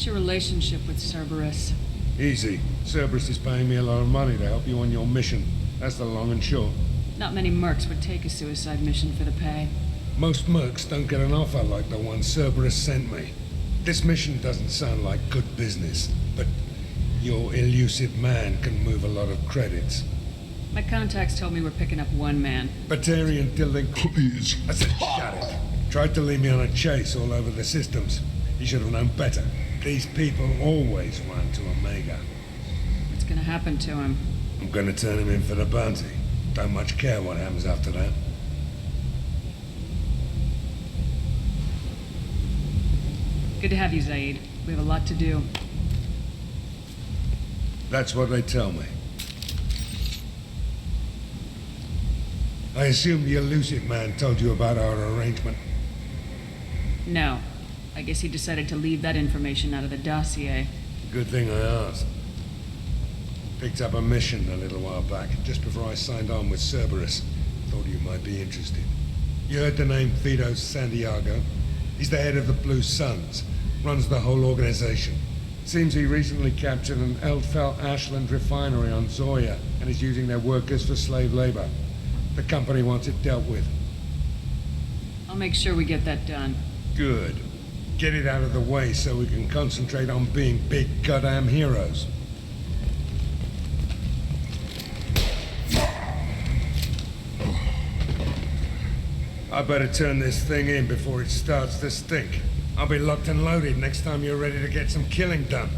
[SPEAKER 7] What's your relationship with Cerberus?
[SPEAKER 12] Easy. Cerberus is paying me a lot of money to help you on your mission. That's the long and short.
[SPEAKER 7] Not many mercs would take a suicide mission for the pay.
[SPEAKER 12] Most mercs don't get an offer like the one Cerberus sent me. This mission doesn't sound like good business, but your elusive man can move a lot of credits.
[SPEAKER 7] My contacts told me we're picking up one man.
[SPEAKER 12] Batarian delinquent.
[SPEAKER 22] Please.
[SPEAKER 12] I said shut it. Tried to lead me on a chase all over the systems. He should have known better. These people always run to Omega.
[SPEAKER 7] What's gonna happen to him?
[SPEAKER 12] I'm gonna turn him in for the bounty. Don't much care what happens after that.
[SPEAKER 7] Good to have you, Zaid. We have a lot to do.
[SPEAKER 12] That's what they tell me. I assume the elusive man told you about our arrangement.
[SPEAKER 9] No. I guess he decided to leave that information out of the dossier.
[SPEAKER 10] Good thing I asked. Picked up a mission a little while back, just before I signed on with Cerberus. Thought you might be interested. You heard the name Fido Santiago? He's the head of the Blue Suns, runs the whole organization. Seems he recently captured an Eldfell Ashland refinery on Zoya and is using their workers for slave labor. The company wants it dealt with.
[SPEAKER 9] I'll make sure we get that done.
[SPEAKER 10] Good. Get it out of the way so we can concentrate on being big goddamn heroes. I better turn this thing in before it starts to stink. I'll be locked and loaded next time you're ready to get some killing done.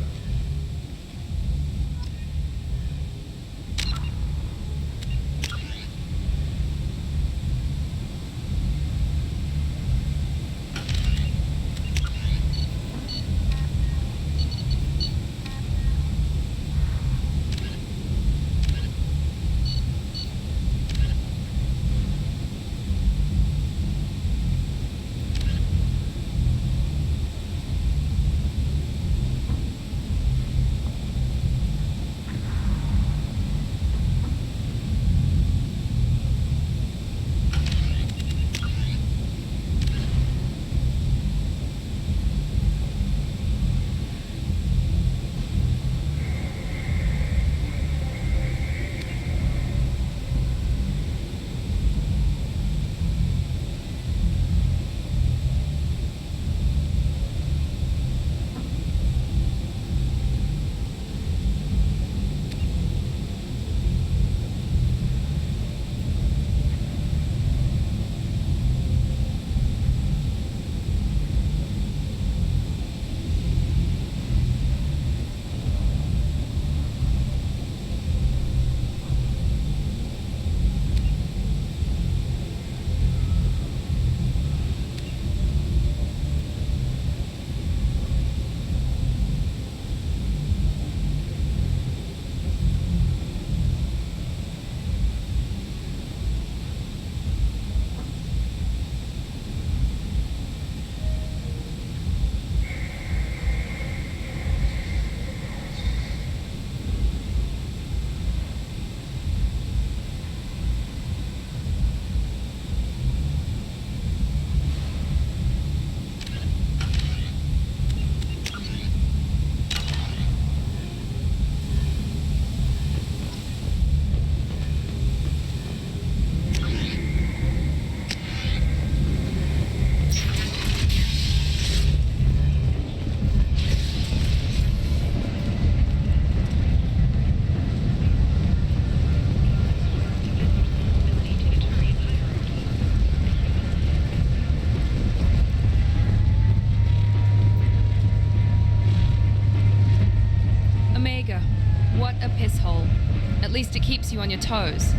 [SPEAKER 1] least it keeps you on your toes.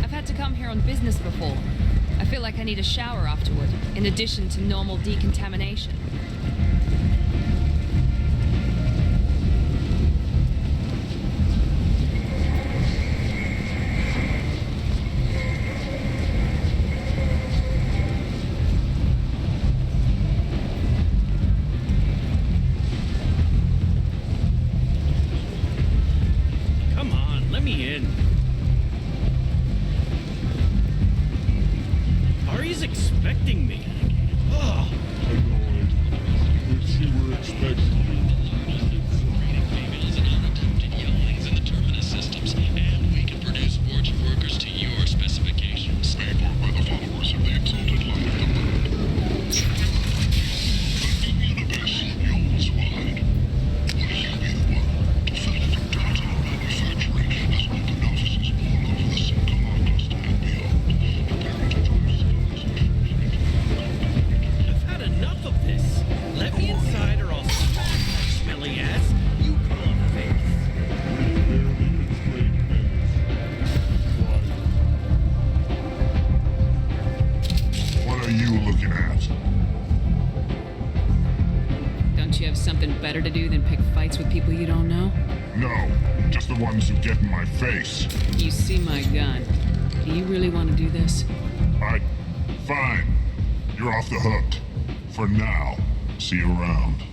[SPEAKER 1] I've had to come here on business before. I feel like I need a shower afterward, in addition to normal decontamination.
[SPEAKER 9] Better to do than pick fights with people you don't know?
[SPEAKER 22] No, just the ones who get in my face.
[SPEAKER 9] You see my gun. Do you really want to do this?
[SPEAKER 22] Fine. You're off the hook. For now. See you around.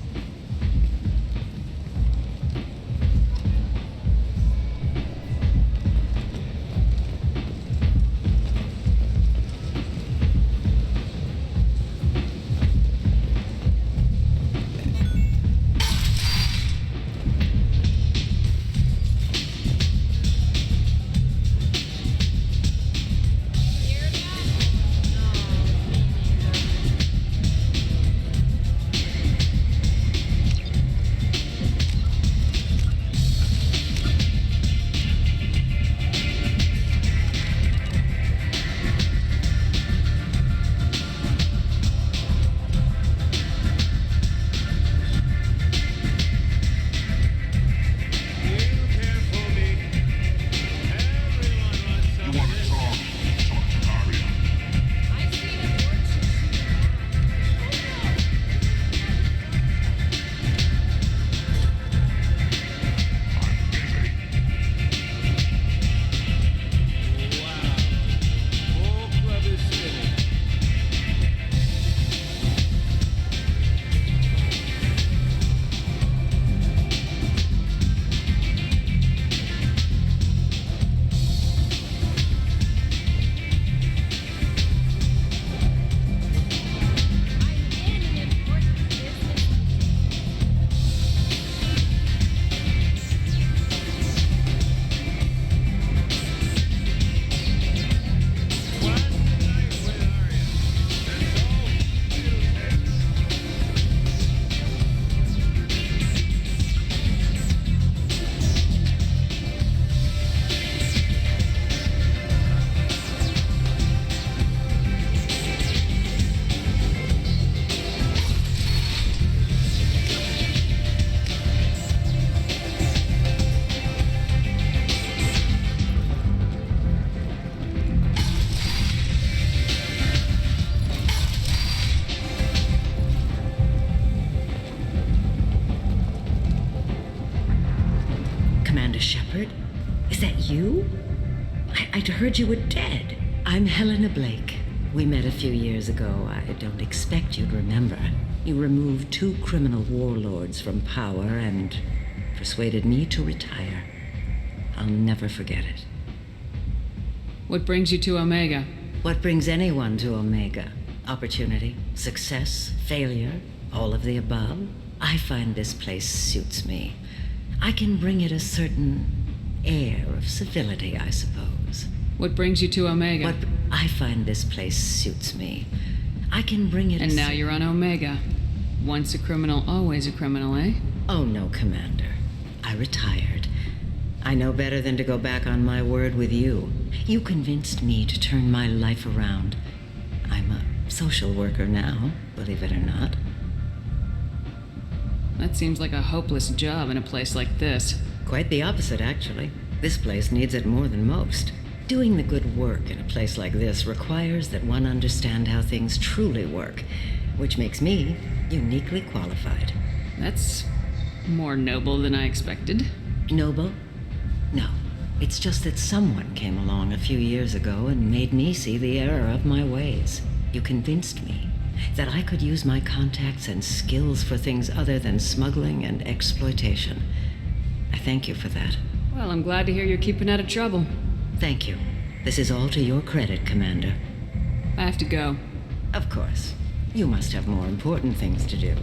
[SPEAKER 13] Is that you? I'd heard you were dead. I'm Helena Blake. We met a few years ago. I don't expect you'd remember. You removed 2 criminal warlords from power and persuaded me to retire. I'll never forget it.
[SPEAKER 7] What brings you to Omega?
[SPEAKER 13] What brings anyone to Omega? Opportunity, success, failure, all of the above. I find this place suits me. I can bring it a certain air of civility, I suppose.
[SPEAKER 7] What brings you to Omega?
[SPEAKER 13] I find this place suits me. I can bring it
[SPEAKER 7] And now you're on Omega. Once a criminal, always a criminal, eh?
[SPEAKER 13] Oh, no, Commander. I retired. I know better than to go back on my word with you. You convinced me to turn my life around. I'm a social worker now, believe it or not.
[SPEAKER 7] That seems like a hopeless job in a place like this.
[SPEAKER 13] Quite the opposite, actually. This place needs it more than most. Doing the good work in a place like this requires that one understand how things truly work, which makes me uniquely qualified.
[SPEAKER 7] That's more noble than I expected.
[SPEAKER 13] Noble? No. It's just that someone came along a few years ago and made me see the error of my ways. You convinced me that I could use my contacts and skills for things other than smuggling and exploitation. I thank you for that.
[SPEAKER 7] Well, I'm glad to hear you're keeping out of trouble.
[SPEAKER 13] Thank you. This is all to your credit, Commander.
[SPEAKER 7] I have to go.
[SPEAKER 13] Of course. You must have more important things to do.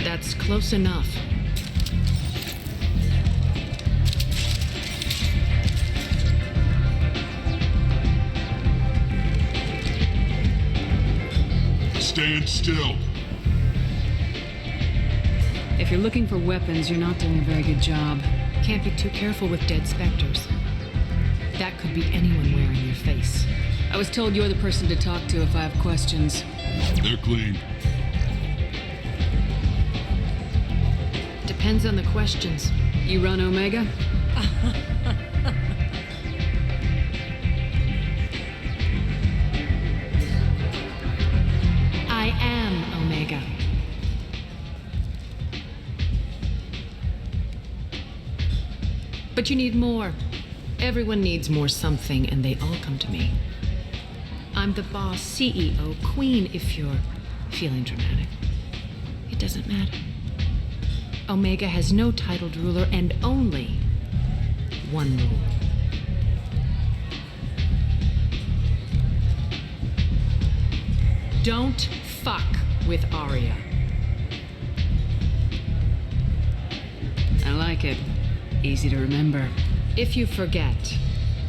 [SPEAKER 7] That's close enough.
[SPEAKER 22] Stand still.
[SPEAKER 7] If you're looking for weapons, you're not doing a very good job.
[SPEAKER 1] Can't be too careful with dead specters. That could be anyone wearing your face.
[SPEAKER 7] I was told you're the person to talk to if I have questions.
[SPEAKER 22] They're clean.
[SPEAKER 1] Depends on the questions.
[SPEAKER 7] You run Omega? But you need more. Everyone needs more something, and they all come to me. I'm the boss, CEO, queen, if you're feeling dramatic. It doesn't matter. Omega has no titled ruler and only one rule. Don't fuck with Arya. I like it. Easy to remember. If you forget,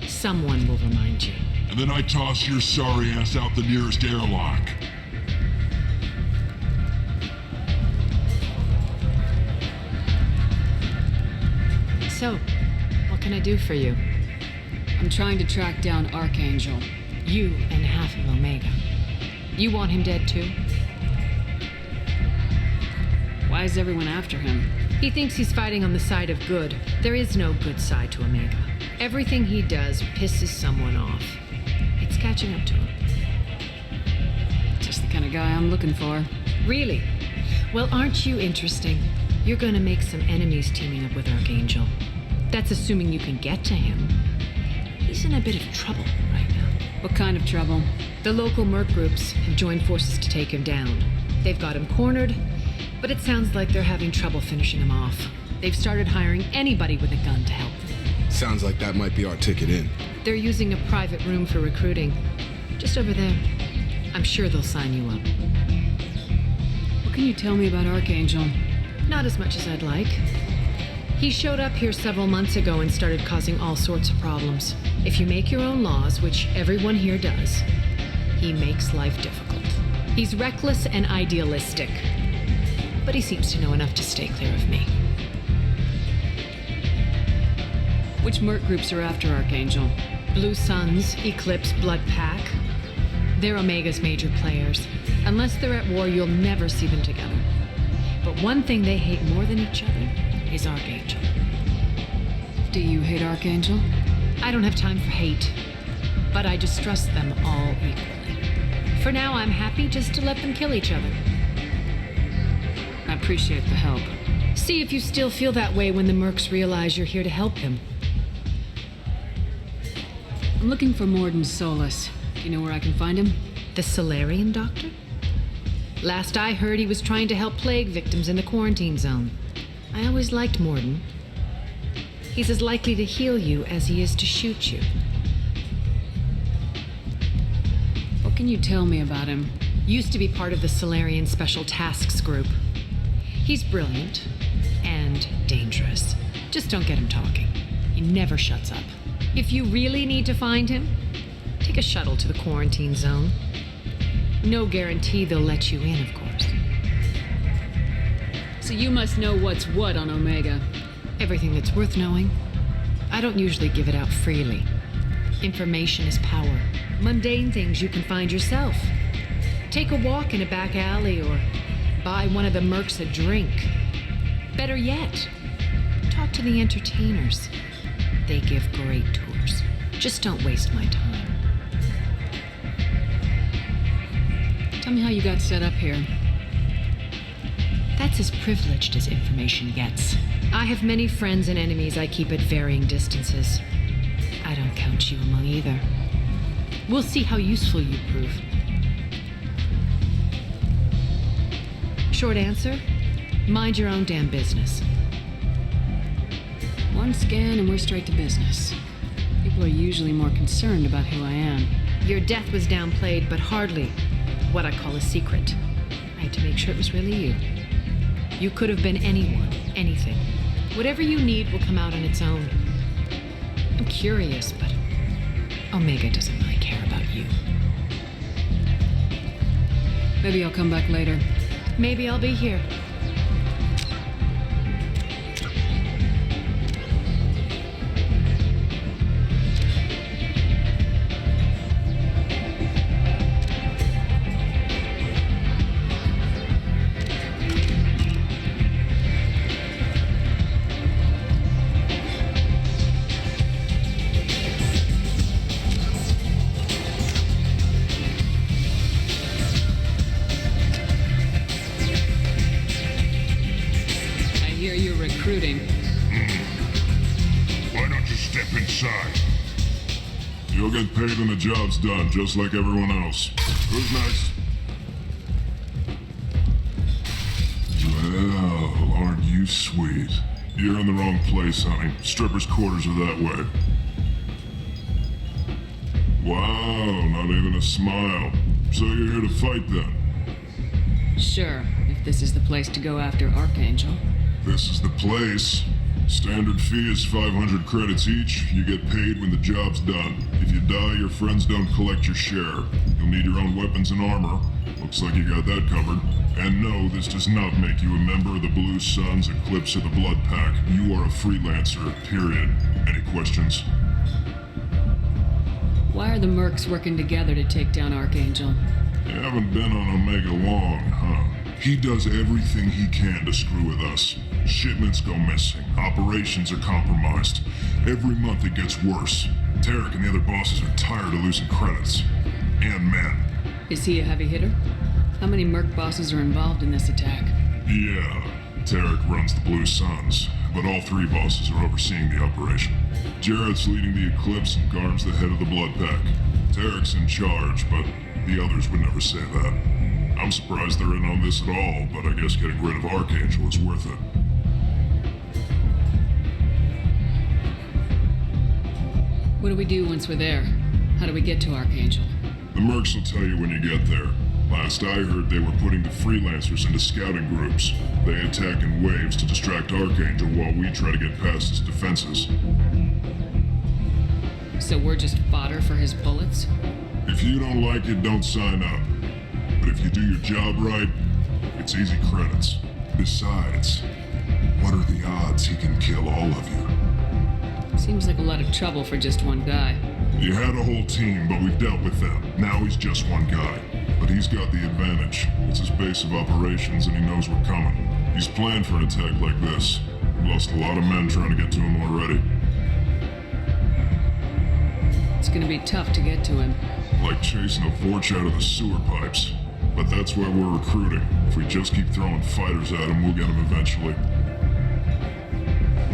[SPEAKER 7] someone will remind you.
[SPEAKER 22] And then I toss your sorry ass out the nearest airlock.
[SPEAKER 7] So, what can I do for you?
[SPEAKER 9] I'm trying to track down Archangel.
[SPEAKER 7] You and half of Omega. You want him dead too?
[SPEAKER 9] Why is everyone after him?
[SPEAKER 7] He thinks he's fighting on the side of good. There is no good side to Omega. Everything he does pisses someone off. It's catching up to him.
[SPEAKER 9] Just the kind of guy I'm looking for.
[SPEAKER 7] Really? Well, aren't you interesting? You're gonna make some enemies teaming up with Archangel. That's assuming you can get to him. He's in a bit of trouble right now.
[SPEAKER 9] What kind of trouble?
[SPEAKER 7] The local merc groups have joined forces to take him down. They've got him cornered, but it sounds like they're having trouble finishing him off. They've started hiring anybody with a gun to help them.
[SPEAKER 12] Sounds like that might be our ticket in.
[SPEAKER 7] They're using a private room for recruiting. Just over there. I'm sure they'll sign you up.
[SPEAKER 9] What can you tell me about Archangel?
[SPEAKER 7] Not as much as I'd like. He showed up here several months ago and started causing all sorts of problems. If you make your own laws, which everyone here does, he makes life difficult. He's reckless and idealistic, but he seems to know enough to stay clear of me.
[SPEAKER 9] Which merc groups are after Archangel?
[SPEAKER 7] Blue Suns, Eclipse, Blood Pack. They're Omega's major players. Unless they're at war, you'll never see them together. But one thing they hate more than each other is Archangel.
[SPEAKER 9] Do you hate Archangel?
[SPEAKER 7] I don't have time for hate, but I distrust them all equally. For now, I'm happy just to let them kill each other.
[SPEAKER 9] I appreciate the help.
[SPEAKER 7] See if you still feel that way when the mercs realize you're here to help him.
[SPEAKER 9] I'm looking for Morden Solus. Do you know where I can find him?
[SPEAKER 7] The Solarian doctor? Last I heard, he was trying to help plague victims in the quarantine zone. I always liked Morden. He's as likely to heal you as he is to shoot you.
[SPEAKER 9] What can you tell me about him?
[SPEAKER 7] Used to be part of the Solarian Special Tasks Group. He's brilliant and dangerous. Just don't get him talking. He never shuts up. If you really need to find him, take a shuttle to the quarantine zone. No guarantee they'll let you in, of course.
[SPEAKER 9] So you must know what's what on Omega.
[SPEAKER 7] Everything that's worth knowing. I don't usually give it out freely. Information is power. Mundane things you can find yourself. Take a walk in a back alley or buy one of the mercs a drink. Better yet, talk to the entertainers. They give great tours. Just don't waste my time.
[SPEAKER 9] Tell me how you got set up here.
[SPEAKER 7] That's as privileged as information gets. I have many friends and enemies I keep at varying distances. I don't count you among either. We'll see how useful you prove. Short answer, mind your own damn business.
[SPEAKER 9] One scan and we're straight to business. People are usually more concerned about who I am.
[SPEAKER 7] Your death was downplayed, but hardly what I call a secret. I had to make sure it was really you. You could have been anyone, anything. Whatever you need will come out on its own. I'm curious, but Omega doesn't really care about you.
[SPEAKER 9] Maybe I'll come back later.
[SPEAKER 7] Maybe I'll be here.
[SPEAKER 14] You'll get paid when the job's done, just like everyone else. Who's next? Well, aren't you sweet? You're in the wrong place, honey. Strippers' quarters are that way. Wow, not even a smile. So you're here to fight then?
[SPEAKER 9] Sure, if this is the place to go after Archangel.
[SPEAKER 14] This is the place. Standard fee is 500 credits each. You get paid when the job's done. If you die, your friends don't collect your share. You'll need your own weapons and armor. Looks like you got that covered. And no, this does not make you a member of the Blue Suns, Eclipse, or the Blood Pack. You are a freelancer, period. Any questions?
[SPEAKER 9] Why are the mercs working together to take down Archangel?
[SPEAKER 14] You haven't been on Omega long, huh? He does everything he can to screw with us. Shipments go missing. Operations are compromised. Every month it gets worse. Tarek and the other bosses are tired of losing credits. And men.
[SPEAKER 9] Is he a heavy hitter? How many merc bosses are involved in this attack?
[SPEAKER 14] Yeah, Tarek runs the Blue Suns, but all three bosses are overseeing the operation. Jarrett's leading the Eclipse and Garm's the head of the Blood Pack. Tarek's in charge, but the others would never say that. I'm surprised they're in on this at all, but I guess getting rid of Archangel is worth it.
[SPEAKER 9] What do we do once we're there? How do we get to Archangel?
[SPEAKER 14] The mercs will tell you when you get there. Last I heard, they were putting the freelancers into scouting groups. They attack in waves to distract Archangel while we try to get past his defenses.
[SPEAKER 9] So we're just fodder for his bullets?
[SPEAKER 14] If you don't like it, don't sign up. But if you do your job right, it's easy credits. Besides, what are the odds he can kill all of you?
[SPEAKER 9] Seems like a lot of trouble for just one guy.
[SPEAKER 14] You had a whole team, but we've dealt with them. Now he's just one guy. But he's got the advantage. It's his base of operations and he knows we're coming. He's planned for an attack like this. We lost a lot of men trying to get to him already.
[SPEAKER 9] It's gonna be tough to get to him.
[SPEAKER 14] Like chasing a Vorch out of the sewer pipes. But that's why we're recruiting. If we just keep throwing fighters at him, we'll get him eventually.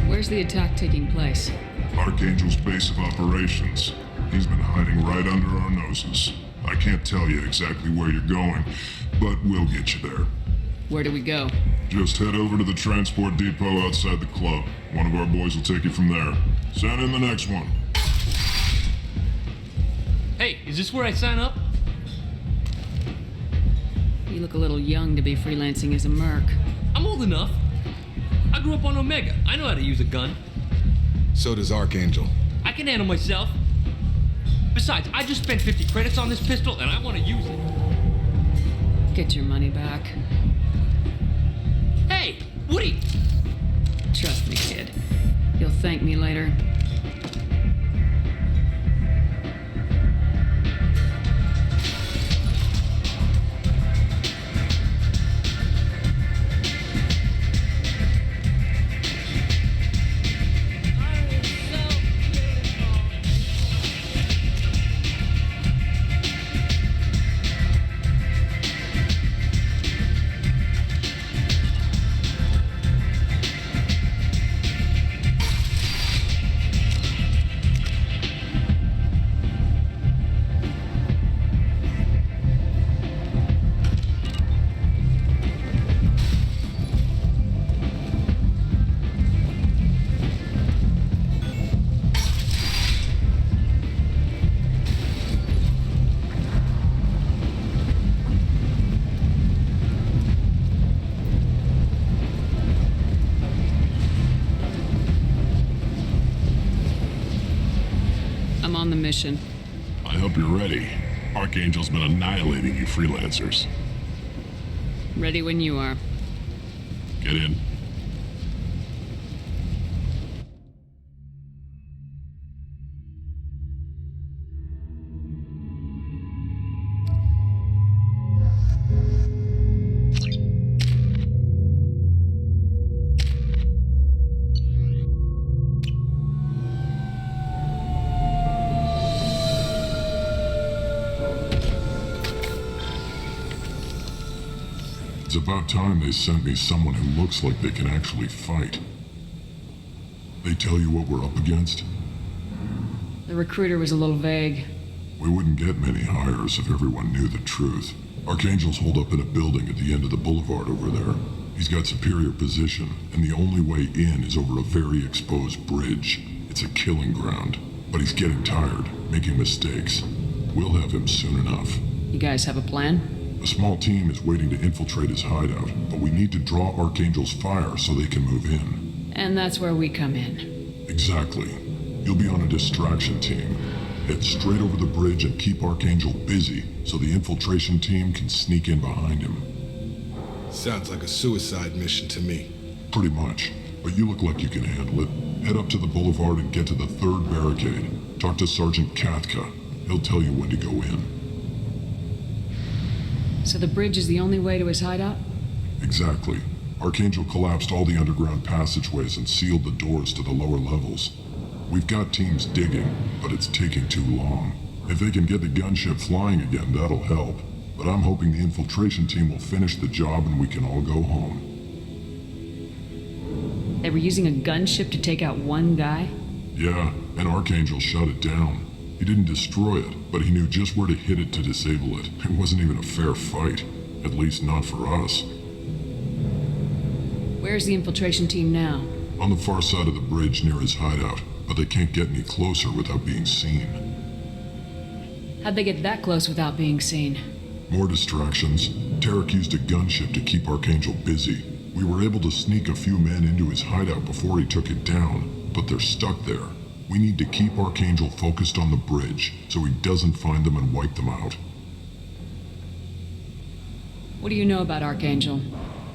[SPEAKER 9] Where's the attack taking place?
[SPEAKER 14] Archangel's base of operations. He's been hiding right under our noses. I can't tell you exactly where you're going, but we'll get you there.
[SPEAKER 9] Where do we go?
[SPEAKER 14] Just head over to the transport depot outside the club. One of our boys will take you from there. Send in the next one.
[SPEAKER 15] Hey, is this where I sign up?
[SPEAKER 9] You look a little young to be freelancing as a merc.
[SPEAKER 15] I'm old enough. I grew up on Omega. I know how to use a gun.
[SPEAKER 12] So does Archangel.
[SPEAKER 15] I can handle myself. Besides, I just spent 50 credits on this pistol and I want to use it.
[SPEAKER 9] Get your money back.
[SPEAKER 15] Hey, Woody!
[SPEAKER 9] Trust me, kid. You'll thank me later. I'm on the mission.
[SPEAKER 14] I hope you're ready. Archangel's been annihilating you freelancers.
[SPEAKER 9] Ready when you are.
[SPEAKER 14] Get in. It's about time they sent me someone who looks like they can actually fight. They tell you what we're up against?
[SPEAKER 9] The recruiter was a little vague.
[SPEAKER 14] We wouldn't get many hires if everyone knew the truth. Archangel's holed up in a building at the end of the boulevard over there. He's got superior position, and the only way in is over a very exposed bridge. It's a killing ground. But he's getting tired, making mistakes. We'll have him soon enough.
[SPEAKER 9] You guys have a plan?
[SPEAKER 14] A small team is waiting to infiltrate his hideout, but we need to draw Archangel's fire so they can move in.
[SPEAKER 9] And that's where we come in.
[SPEAKER 14] Exactly. You'll be on a distraction team. Head straight over the bridge and keep Archangel busy so the infiltration team can sneak in behind him.
[SPEAKER 12] Sounds like a suicide mission to me.
[SPEAKER 14] Pretty much, but you look like you can handle it. Head up to the boulevard and get to the third barricade. Talk to Sergeant Kathka. He'll tell you when to go in.
[SPEAKER 9] So the bridge is the only way to his hideout?
[SPEAKER 14] Exactly. Archangel collapsed all the underground passageways and sealed the doors to the lower levels. We've got teams digging, but it's taking too long. If they can get the gunship flying again, that'll help. But I'm hoping the infiltration team will finish the job and we can all go home.
[SPEAKER 9] They were using a gunship to take out one guy?
[SPEAKER 14] Yeah, and Archangel shut it down. He didn't destroy it, but he knew just where to hit it to disable it. It wasn't even a fair fight. At least not for us.
[SPEAKER 9] Where's the infiltration team now?
[SPEAKER 14] On the far side of the bridge near his hideout, but they can't get any closer without being seen.
[SPEAKER 9] How'd they get that close without being seen?
[SPEAKER 14] More distractions. Tarek used a gunship to keep Archangel busy. We were able to sneak a few men into his hideout before he took it down, but they're stuck there. We need to keep Archangel focused on the bridge so he doesn't find them and wipe them out.
[SPEAKER 9] What do you know about Archangel?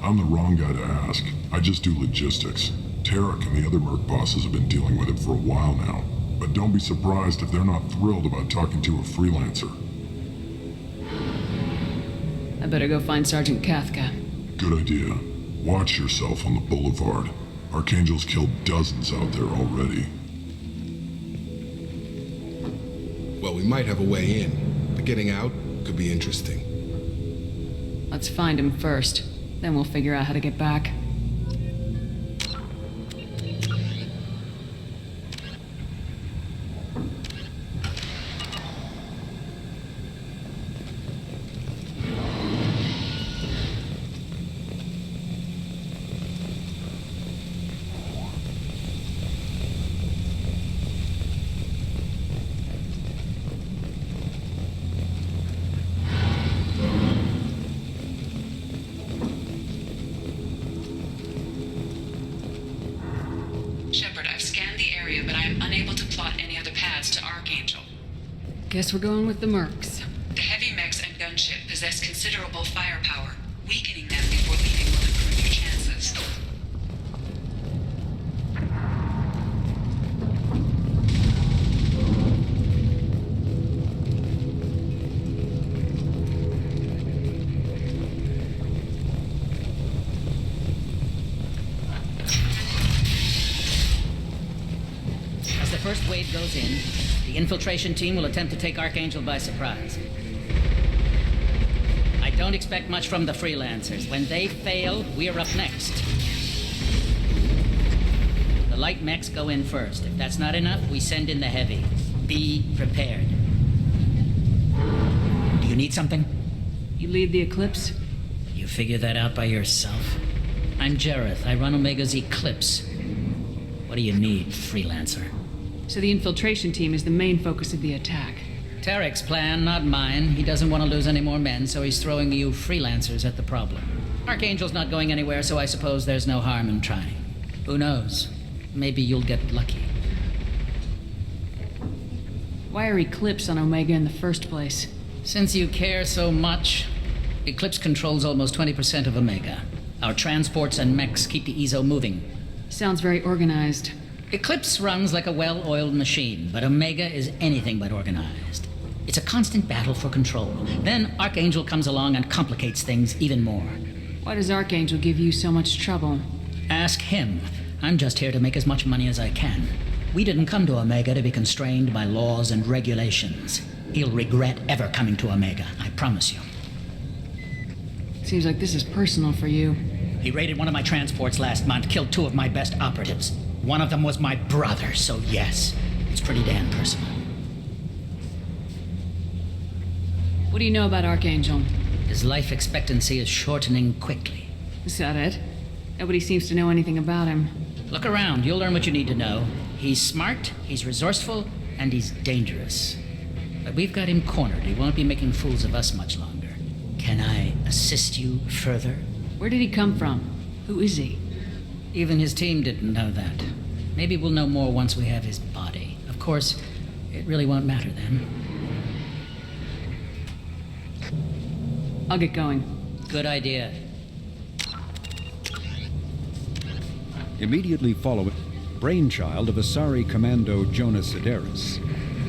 [SPEAKER 14] I'm the wrong guy to ask. I just do logistics. Tarek and the other merc bosses have been dealing with him for a while now. But don't be surprised if they're not thrilled about talking to a freelancer.
[SPEAKER 9] I better go find Sergeant Kathka.
[SPEAKER 14] Good idea. Watch yourself on the boulevard. Archangel's killed dozens out there already.
[SPEAKER 12] Well, we might have a way in, but getting out could be interesting.
[SPEAKER 9] Let's find him first. Then we'll figure out how to get back. Guess we're going with the mercs.
[SPEAKER 5] The heavy mechs and gunship possess considerable firepower. Weakening them before leaving will improve your chances.
[SPEAKER 8] As the first wave goes in, the infiltration team will attempt to take Archangel by surprise. I don't expect much from the freelancers. When they fail, we're up next. The light mechs go in first. If that's not enough, we send in the heavy. Be prepared. Do you need something?
[SPEAKER 9] You lead the Eclipse?
[SPEAKER 8] You figure that out by yourself. I'm Jareth. I run Omega's Eclipse. What do you need, freelancer?
[SPEAKER 9] So the infiltration team is the main focus of the attack.
[SPEAKER 8] Tarek's plan, not mine. He doesn't want to lose any more men, so he's throwing you freelancers at the problem. Archangel's not going anywhere, so I suppose there's no harm in trying. Who knows? Maybe you'll get lucky.
[SPEAKER 9] Why are Eclipse on Omega in the first place?
[SPEAKER 8] Since you care so much, Eclipse controls almost 20% of Omega. Our transports and mechs keep the EZO moving.
[SPEAKER 9] Sounds very organized.
[SPEAKER 8] Eclipse runs like a well-oiled machine, but Omega is anything but organized. It's a constant battle for control. Then Archangel comes along and complicates things even more.
[SPEAKER 9] Why does Archangel give you so much trouble?
[SPEAKER 8] Ask him. I'm just here to make as much money as I can. We didn't come to Omega to be constrained by laws and regulations. He'll regret ever coming to Omega, I promise you.
[SPEAKER 9] Seems like this is personal for you.
[SPEAKER 8] He raided one of my transports last month, killed 2 of my best operatives. One of them was my brother, so yes, it's pretty damn personal.
[SPEAKER 9] What do you know about Archangel?
[SPEAKER 8] His life expectancy is shortening quickly.
[SPEAKER 9] Is that it? Nobody seems to know anything about him.
[SPEAKER 8] Look around, you'll learn what you need to know. He's smart, he's resourceful, and he's dangerous. But we've got him cornered. He won't be making fools of us much longer. Can I assist you further?
[SPEAKER 9] Where did he come from? Who is he?
[SPEAKER 8] Even his team didn't know that. Maybe we'll know more once we have his body. Of course, it really won't matter then.
[SPEAKER 9] I'll get going.
[SPEAKER 8] Good idea.
[SPEAKER 11] Immediately following, brainchild of Asari Commando Jonas Sedaris,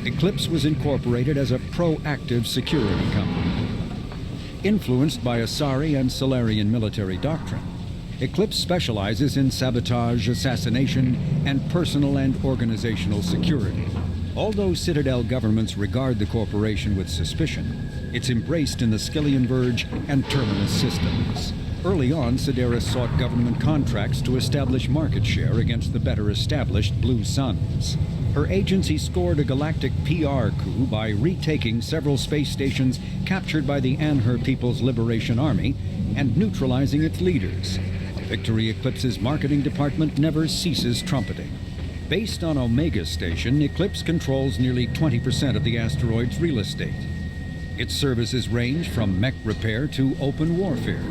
[SPEAKER 11] Eclipse was incorporated as a proactive security company. Influenced by Asari and Solarian military doctrine, Eclipse specializes in sabotage, assassination, and personal and organizational security. Although Citadel governments regard the corporation with suspicion, it's embraced in the Skillian Verge and Terminus systems. Early on, Sedaris sought government contracts to establish market share against the better established Blue Suns. Her agency scored a galactic PR coup by retaking several space stations captured by the Anher People's Liberation Army and neutralizing its leaders. Victory Eclipse's marketing department never ceases trumpeting. Based on Omega Station, Eclipse controls nearly 20% of the asteroid's real estate. Its services range from mech repair to open warfare,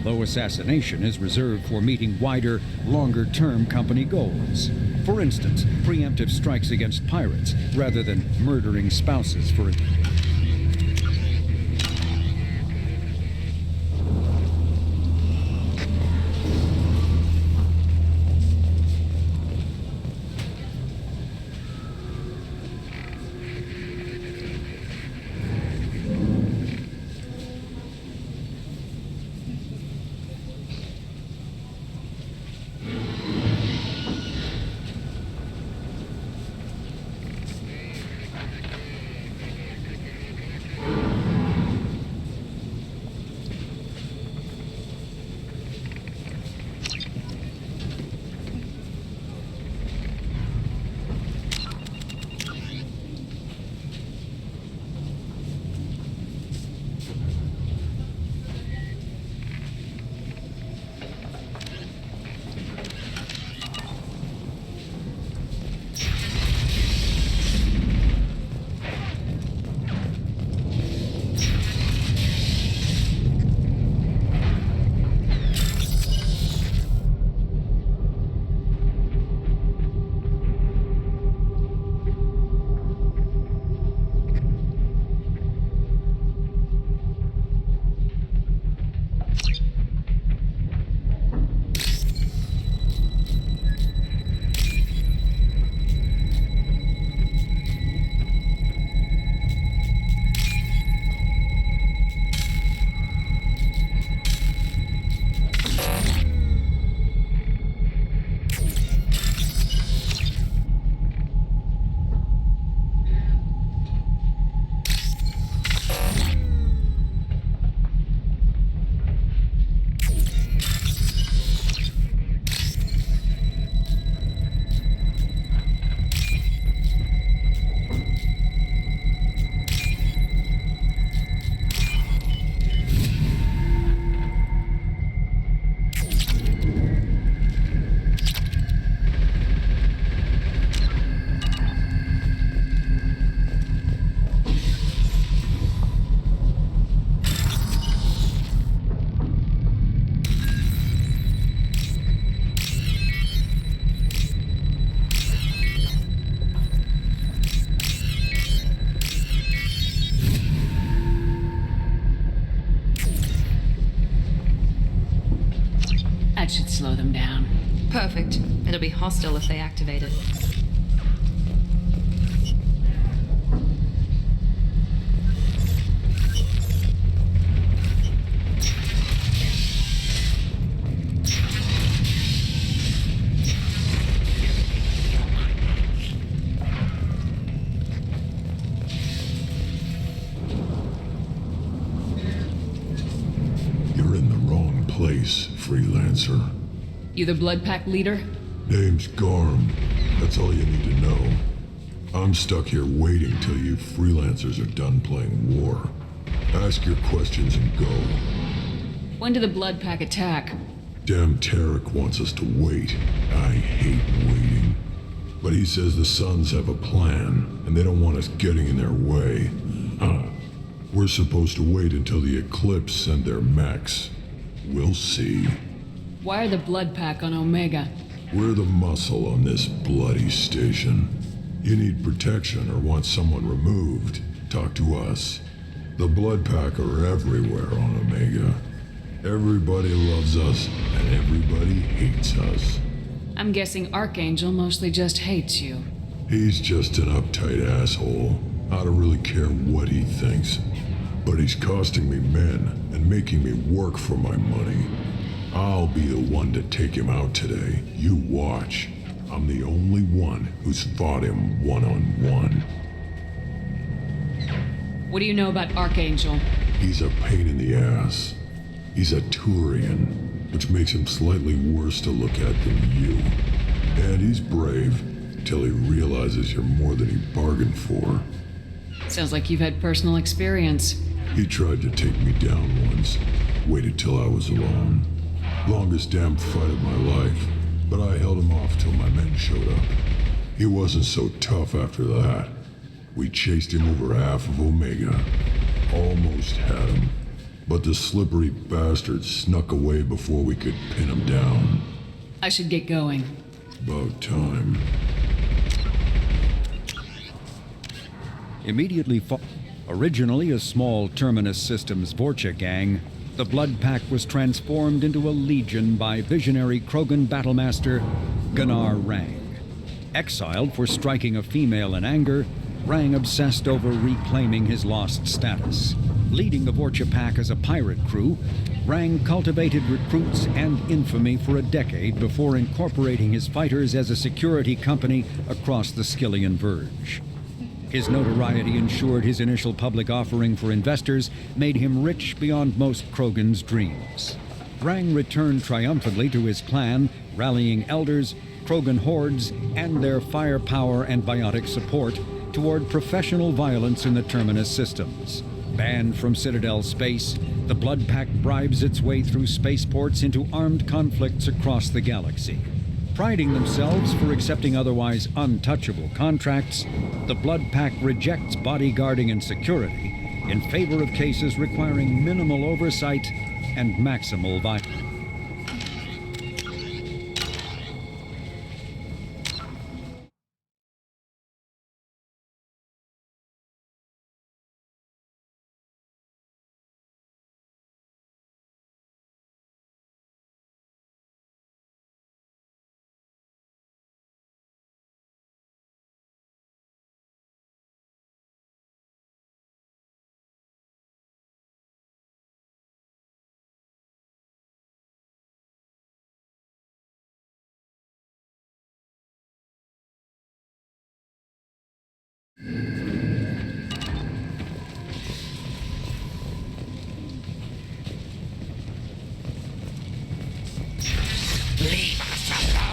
[SPEAKER 11] though assassination is reserved for meeting wider, longer-term company goals. For instance, preemptive strikes against pirates, rather than murdering spouses for
[SPEAKER 9] That should slow them down.
[SPEAKER 1] Perfect. It'll be hostile if they activate it.
[SPEAKER 22] You're in the wrong place, freelancer.
[SPEAKER 9] You the Blood Pack leader?
[SPEAKER 22] Name's Garm. That's all you need to know. I'm stuck here waiting till you freelancers are done playing war.
[SPEAKER 14] Ask your questions and go.
[SPEAKER 9] When did the Blood Pack attack?
[SPEAKER 14] Damn Tarek wants us to wait. I hate waiting. But he says the Sons have a plan, and they don't want us getting in their way. We're supposed to wait until the Eclipse send their mechs. We'll see.
[SPEAKER 9] Why are the Blood Pack on Omega?
[SPEAKER 14] We're the muscle on this bloody station. You need protection or want someone removed, talk to us. The Blood Pack are everywhere on Omega. Everybody loves us, and everybody hates us.
[SPEAKER 9] I'm guessing Archangel mostly just hates you.
[SPEAKER 14] He's just an uptight asshole. I don't really care what he thinks. But he's costing me men and making me work for my money. I'll be the one to take him out today. You watch. I'm the only one who's fought him one-on-one.
[SPEAKER 9] What do you know about Archangel?
[SPEAKER 14] He's a pain in the ass. He's a Turian, which makes him slightly worse to look at than you. And he's brave, till he realizes you're more than he bargained for.
[SPEAKER 9] Sounds like you've had personal experience.
[SPEAKER 14] He tried to take me down once. Waited till I was alone. Longest damn fight of my life, but I held him off till my men showed up. He wasn't so tough after that. We chased him over half of Omega. Almost had him. But the slippery bastard snuck away before we could pin him down.
[SPEAKER 9] I should get going.
[SPEAKER 14] About time.
[SPEAKER 11] Immediately originally a small Terminus Systems Vorcha gang, the Blood Pack was transformed into a legion by visionary Krogan battlemaster Gunnar Rang. Exiled for striking a female in anger, Rang obsessed over reclaiming his lost status. Leading the Vorcha Pack as a pirate crew, Rang cultivated recruits and infamy for a decade before incorporating his fighters as a security company across the Skyllian Verge. His notoriety ensured his initial public offering for investors made him rich beyond most Krogan's dreams. Rang returned triumphantly to his clan, rallying elders, Krogan hordes, and their firepower and biotic support toward professional violence in the Terminus systems. Banned from Citadel space, the Blood Pack bribes its way through spaceports into armed conflicts across the galaxy. Priding themselves for accepting otherwise untouchable contracts, the Blood Pack rejects bodyguarding and security in favor of cases requiring minimal oversight and maximal violence.
[SPEAKER 2] Leave us alone!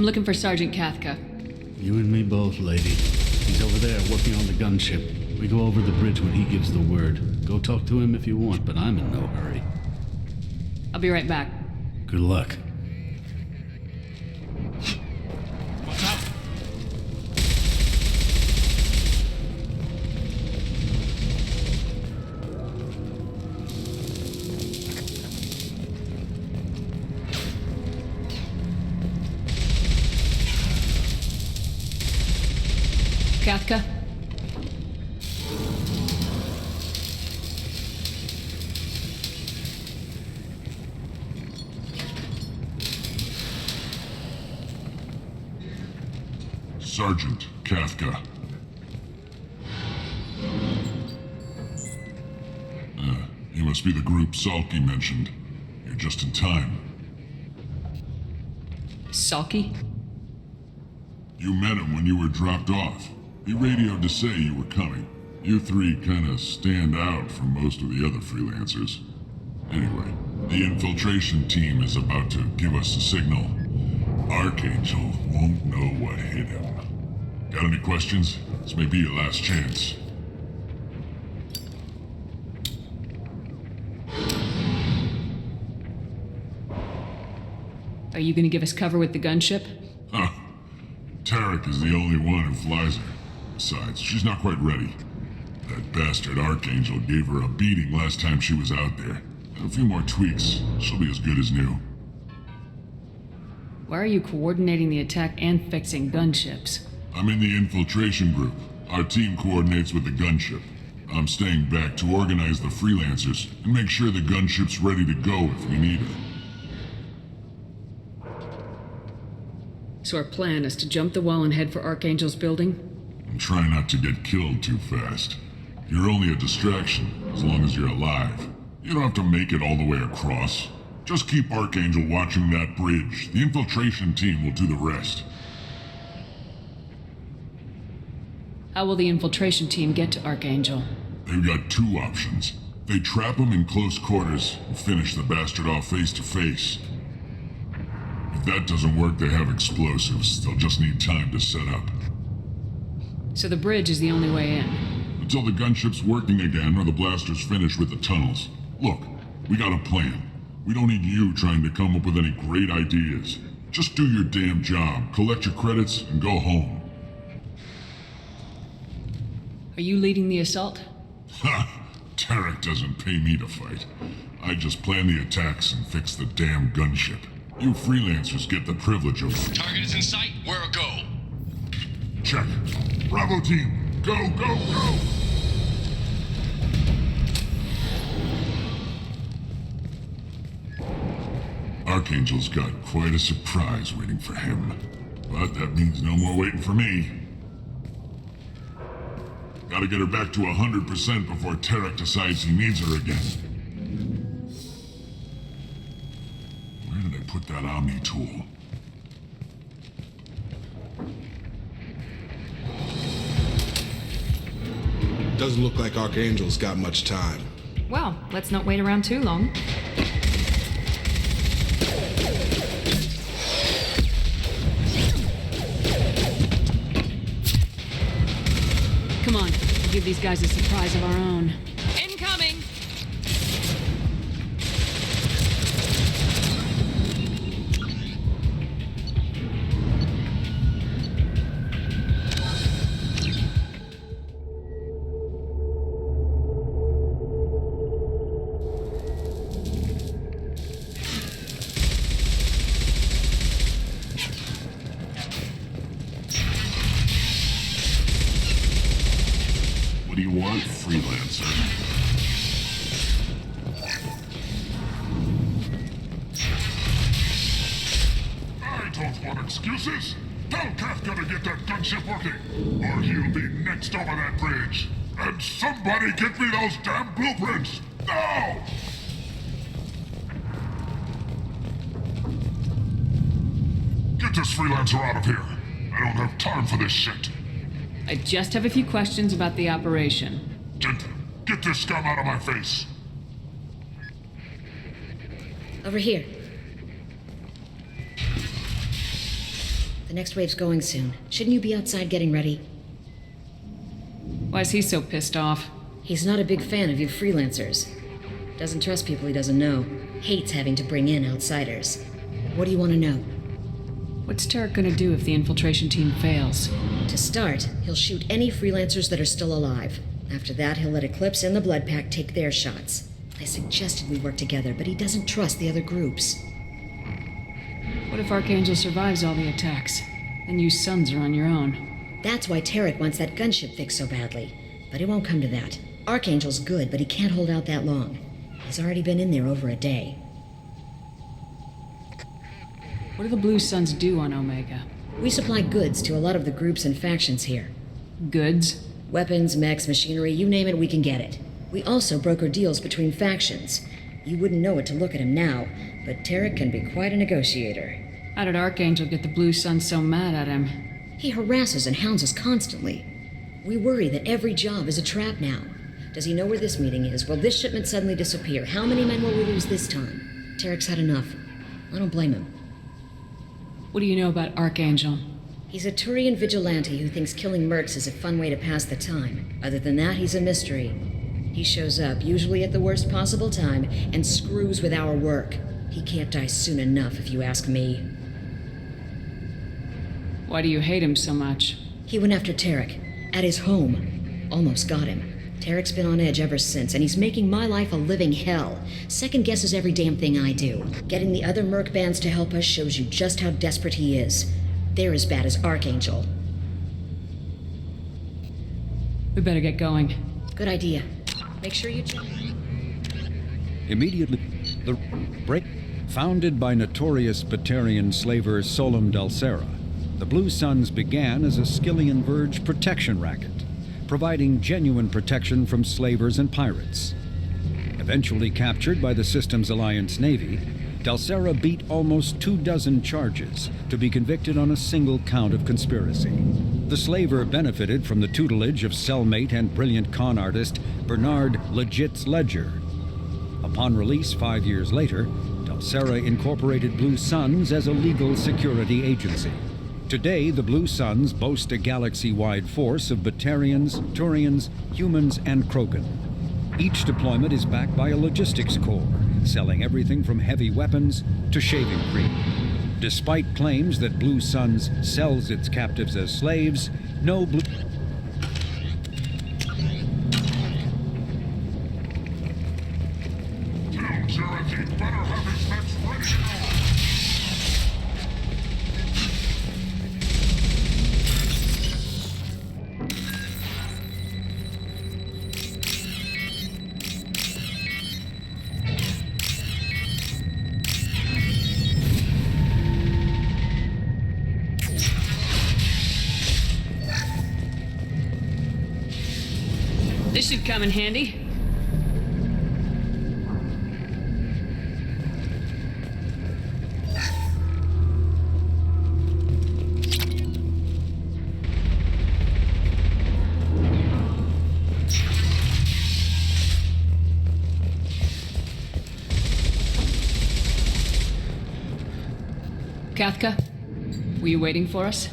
[SPEAKER 9] I'm looking for Sergeant Cathca.
[SPEAKER 17] You and me both, lady. He's over there working on the gunship. We go over the bridge when he gives the word. Go talk to him if you want, but I'm in no hurry.
[SPEAKER 9] I'll be right back.
[SPEAKER 17] Good luck.
[SPEAKER 9] Kafka?
[SPEAKER 14] Sergeant Kafka. You must be the group Salky mentioned. You're just in time.
[SPEAKER 9] Salky?
[SPEAKER 14] You met him when you were dropped off. He radioed to say you were coming. You three kinda stand out from most of the other freelancers. Anyway, the infiltration team is about to give us a signal. Archangel won't know what hit him. Got any questions? This may be your last chance.
[SPEAKER 9] Are you gonna give us cover with the gunship?
[SPEAKER 14] Huh. Tarek is the only one who flies her. Besides, she's not quite ready. That bastard Archangel gave her a beating last time she was out there. A few more tweaks, she'll be as good as new.
[SPEAKER 9] Why are you coordinating the attack and fixing gunships?
[SPEAKER 14] I'm in the infiltration group. Our team coordinates with the gunship. I'm staying back to organize the freelancers and make sure the gunship's ready to go if we need her.
[SPEAKER 9] So our plan is to jump the wall and head for Archangel's building?
[SPEAKER 14] And try not to get killed too fast. You're only a distraction, as long as you're alive. You don't have to make it all the way across. Just keep Archangel watching that bridge. The infiltration team will do the rest.
[SPEAKER 9] How will the infiltration team get to Archangel?
[SPEAKER 14] They've got two options. They trap him in close quarters and finish the bastard off face to face. If that doesn't work, they have explosives. They'll just need time to set up.
[SPEAKER 9] So the bridge is the only way in?
[SPEAKER 14] Until the gunship's working again or the blasters finish with the tunnels. Look, we got a plan. We don't need you trying to come up with any great ideas. Just do your damn job, collect your credits, and go home.
[SPEAKER 9] Are you leading the assault?
[SPEAKER 14] Ha! Tarek doesn't pay me to fight. I just plan the attacks and fix the damn gunship. You freelancers get the privilege of...
[SPEAKER 2] Target is in sight. Where a go?
[SPEAKER 14] Check. Bravo team, go, go, go! Archangel's got quite a surprise waiting for him. But that means no more waiting for me. Gotta get her back to 100% before Tarek decides he needs her again. Where did I put that Omni tool?
[SPEAKER 12] Doesn't look like Archangel's got much time.
[SPEAKER 1] Well, let's not wait around too long.
[SPEAKER 9] Come on, we'll give these guys a surprise of our own. Incoming!
[SPEAKER 14] What do you want, freelancer? I don't want excuses! Tell Kafka to get that gunship working, or he'll be next over that bridge. And somebody get me those damn blueprints! Now! Get this freelancer out of here. I don't have time for this shit.
[SPEAKER 9] I just have a few questions about the operation.
[SPEAKER 14] Get this scum out of my face.
[SPEAKER 13] Over here. The next wave's going soon. Shouldn't you be outside getting ready?
[SPEAKER 9] Why is he so pissed off?
[SPEAKER 13] He's not a big fan of you freelancers. Doesn't trust people he doesn't know. Hates having to bring in outsiders. What do you want to know?
[SPEAKER 9] What's Tarek gonna do if the infiltration team fails?
[SPEAKER 13] To start, he'll shoot any freelancers that are still alive. After that, he'll let Eclipse and the Blood Pack take their shots. I suggested we work together, but he doesn't trust the other groups.
[SPEAKER 9] What if Archangel survives all the attacks? Then you sons are on your own.
[SPEAKER 3] That's why Tarek wants that gunship fixed so badly. But it won't come to that. Archangel's good, but he can't hold out that long. He's already been in there over a day.
[SPEAKER 9] What do the Blue Suns do on Omega?
[SPEAKER 3] We supply goods to a lot of the groups and factions here.
[SPEAKER 9] Goods?
[SPEAKER 3] Weapons, mechs, machinery, you name it, we can get it. We also broker deals between factions. You wouldn't know it to look at him now, but Tarek can be quite a negotiator.
[SPEAKER 9] How did Archangel get the Blue Suns so mad at him?
[SPEAKER 3] He harasses and hounds us constantly. We worry that every job is a trap now. Does he know where this meeting is? Will this shipment suddenly disappear? How many men will we lose this time? Tarek's had enough. I don't blame him.
[SPEAKER 9] What do you know about Archangel?
[SPEAKER 3] He's a Turian vigilante who thinks killing mercs is a fun way to pass the time. Other than that, he's a mystery. He shows up, usually at the worst possible time, and screws with our work. He can't die soon enough, if you ask me.
[SPEAKER 9] Why do you hate him so much?
[SPEAKER 3] He went after Tarek, at his home. Almost got him. Tarek's been on edge ever since, and he's making my life a living hell. Second guesses every damn thing I do. Getting the other merc bands to help us shows you just how desperate he is. They're as bad as Archangel.
[SPEAKER 9] We better get going.
[SPEAKER 3] Good idea. Make sure you check.
[SPEAKER 11] Immediately, the break. Founded by notorious Batarian slaver Solem Dalsera, the Blue Suns began as a Skillian Verge protection racket, providing genuine protection from slavers and pirates. Eventually captured by the Systems Alliance Navy, Dalsera beat almost 24 charges to be convicted on a single count of conspiracy. The slaver benefited from the tutelage of cellmate and brilliant con artist Bernard Legit's Ledger. Upon release 5 years later, Dalsera incorporated Blue Suns as a legal security agency. Today, the Blue Suns boast a galaxy-wide force of Batarians, Turians, humans, and Krogan. Each deployment is backed by a logistics corps, selling everything from heavy weapons to shaving cream. Despite claims that Blue Suns sells its captives as slaves, no Blue...
[SPEAKER 9] This should come in handy. Kathka, were you waiting for us?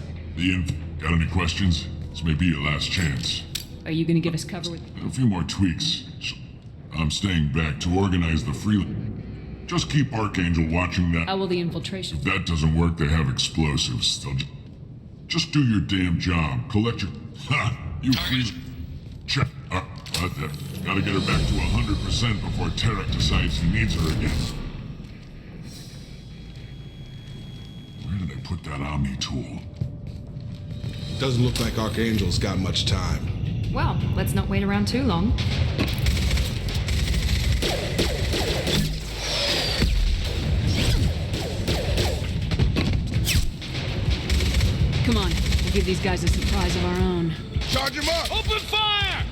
[SPEAKER 14] Got any questions? This may be your last chance.
[SPEAKER 9] Are you gonna give us cover with...
[SPEAKER 14] A few more tweaks. I'm staying back to organize the free... Just keep Archangel watching that.
[SPEAKER 9] How will the infiltration...
[SPEAKER 14] If that doesn't work, they have explosives. They'll just do your damn job. Collect your... Ha! You freeze... Check. Right there. Gotta get her back to 100% before Tarek decides he needs her again. Where did I put that Omni tool?
[SPEAKER 12] Doesn't look like Archangel's got much time.
[SPEAKER 1] Well, let's not wait around too long.
[SPEAKER 9] Come on, we'll give these guys a surprise of our own.
[SPEAKER 12] Charge him up!
[SPEAKER 15] Open fire!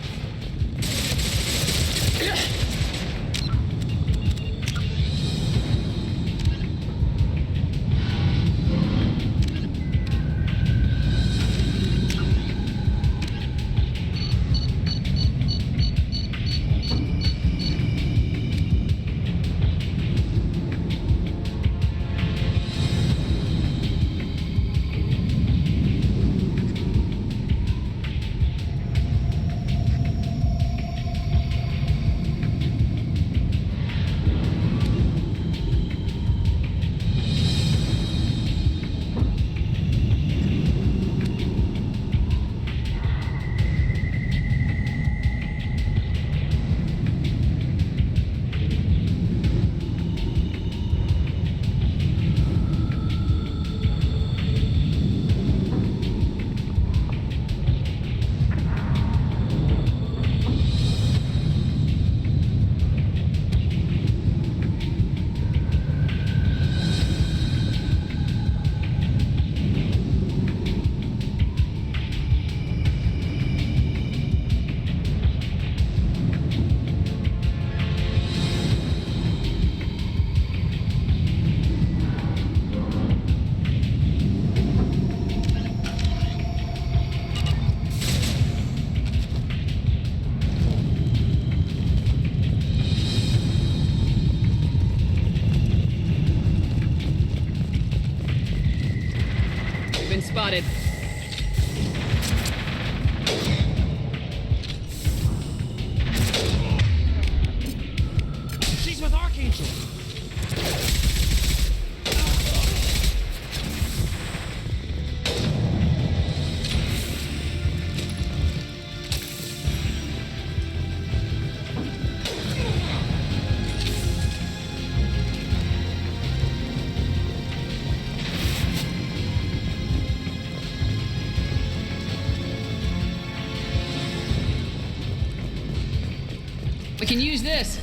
[SPEAKER 9] been spotted.
[SPEAKER 15] She's with Archangel.
[SPEAKER 9] We can use this.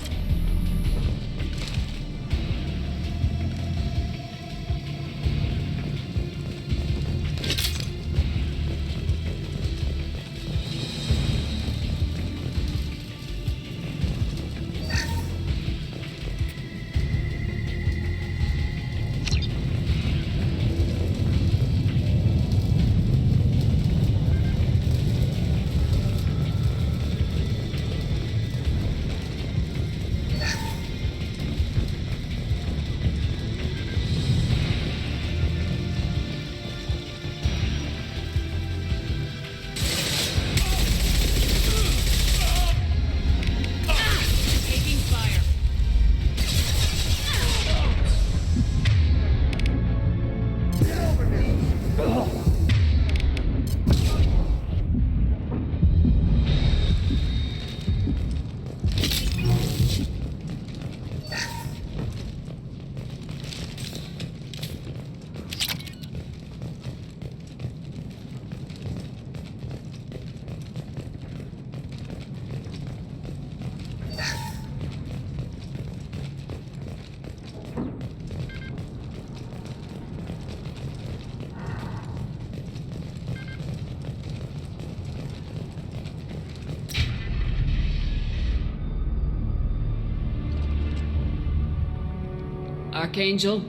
[SPEAKER 9] Taking fire. Archangel.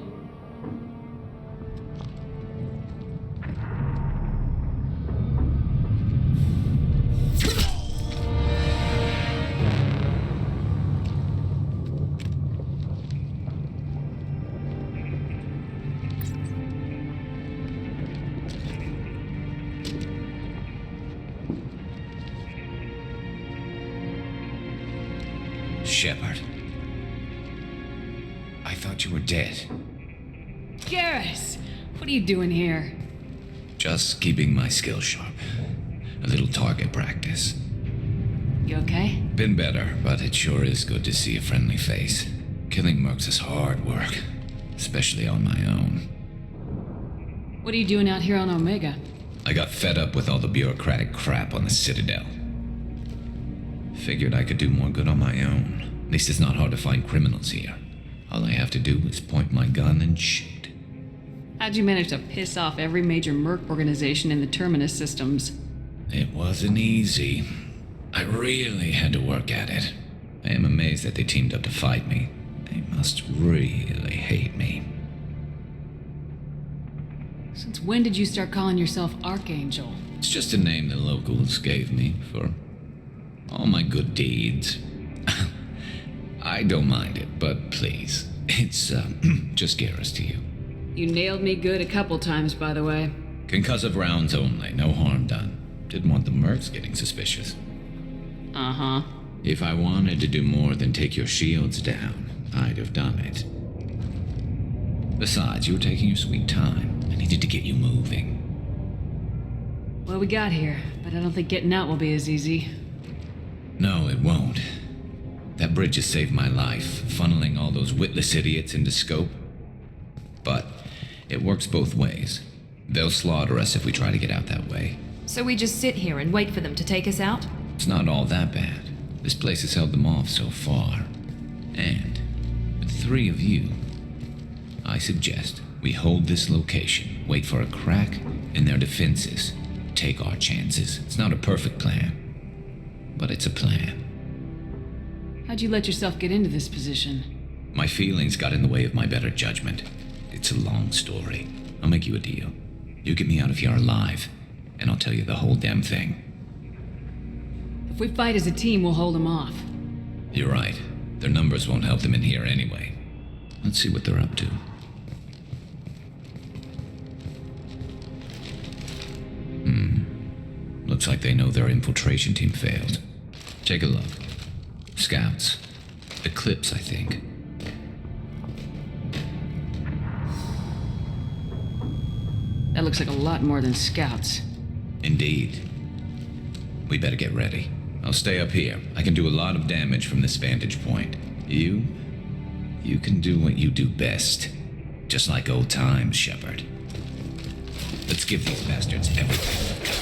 [SPEAKER 6] Shepard. I thought you were dead.
[SPEAKER 9] Garrus! What are you doing here?
[SPEAKER 6] Just keeping my skills sharp. A little target practice.
[SPEAKER 9] You okay?
[SPEAKER 6] Been better, but it sure is good to see a friendly face. Killing mercs is hard work, especially on my own.
[SPEAKER 9] What are you doing out here on Omega?
[SPEAKER 6] I got fed up with all the bureaucratic crap on the Citadel. Figured I could do more good on my own. At least it's not hard to find criminals here. All I have to do is point my gun and shoot.
[SPEAKER 9] How'd you manage to piss off every major merc organization in the Terminus systems?
[SPEAKER 6] It wasn't easy. I really had to work at it. I am amazed that they teamed up to fight me. They must really hate me.
[SPEAKER 9] Since when did you start calling yourself Archangel?
[SPEAKER 6] It's just a name the locals gave me for all my good deeds. I don't mind it, but please, it's just Garrus to you.
[SPEAKER 9] You nailed me good a couple times, by the way.
[SPEAKER 6] Concussive rounds only, no harm done. Didn't want the mercs getting suspicious.
[SPEAKER 9] Uh-huh.
[SPEAKER 6] If I wanted to do more than take your shields down, I'd have done it. Besides, you were taking your sweet time. I needed to get you moving.
[SPEAKER 9] Well, we got here, but I don't think getting out will be as easy.
[SPEAKER 6] No, it won't. That bridge has saved my life, funneling all those witless idiots into scope. But it works both ways. They'll slaughter us if we try to get out that way.
[SPEAKER 1] So we just sit here and wait for them to take us out?
[SPEAKER 6] It's not all that bad. This place has held them off so far. And with 3 of you, I suggest we hold this location, wait for a crack in their defenses, take our chances. It's not a perfect plan, but it's a plan.
[SPEAKER 9] How'd you let yourself get into this position?
[SPEAKER 6] My feelings got in the way of my better judgment. It's a long story. I'll make you a deal. You get me out of here alive, and I'll tell you the whole damn thing.
[SPEAKER 9] If we fight as a team, we'll hold them off.
[SPEAKER 6] You're right. Their numbers won't help them in here anyway. Let's see what they're up to. Looks like they know their infiltration team failed. Take a look. Scouts. Eclipse, I think.
[SPEAKER 9] That looks like a lot more than scouts.
[SPEAKER 6] Indeed. We better get ready. I'll stay up here. I can do a lot of damage from this vantage point. You can do what you do best. Just like old times, Shepard. Let's give these bastards everything we've got.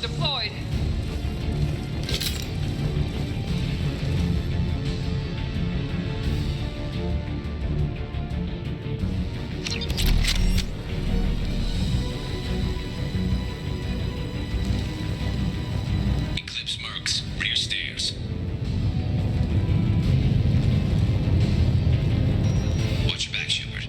[SPEAKER 9] Deployed.
[SPEAKER 6] Eclipse Mercs, rear stairs. Watch your back, Shepard.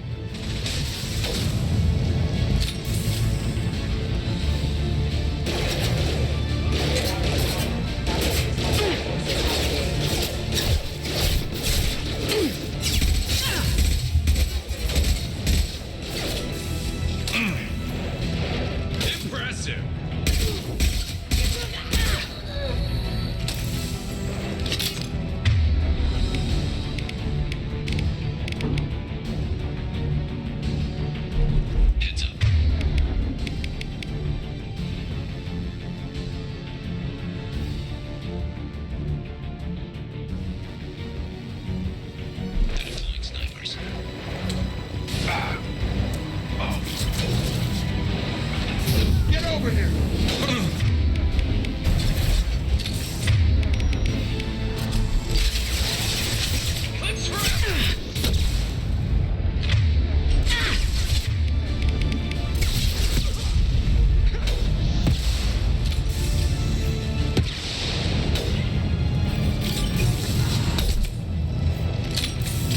[SPEAKER 2] Impressive.
[SPEAKER 6] Heads up. They're deploying snipers.
[SPEAKER 2] Get over here. Eclipse forever.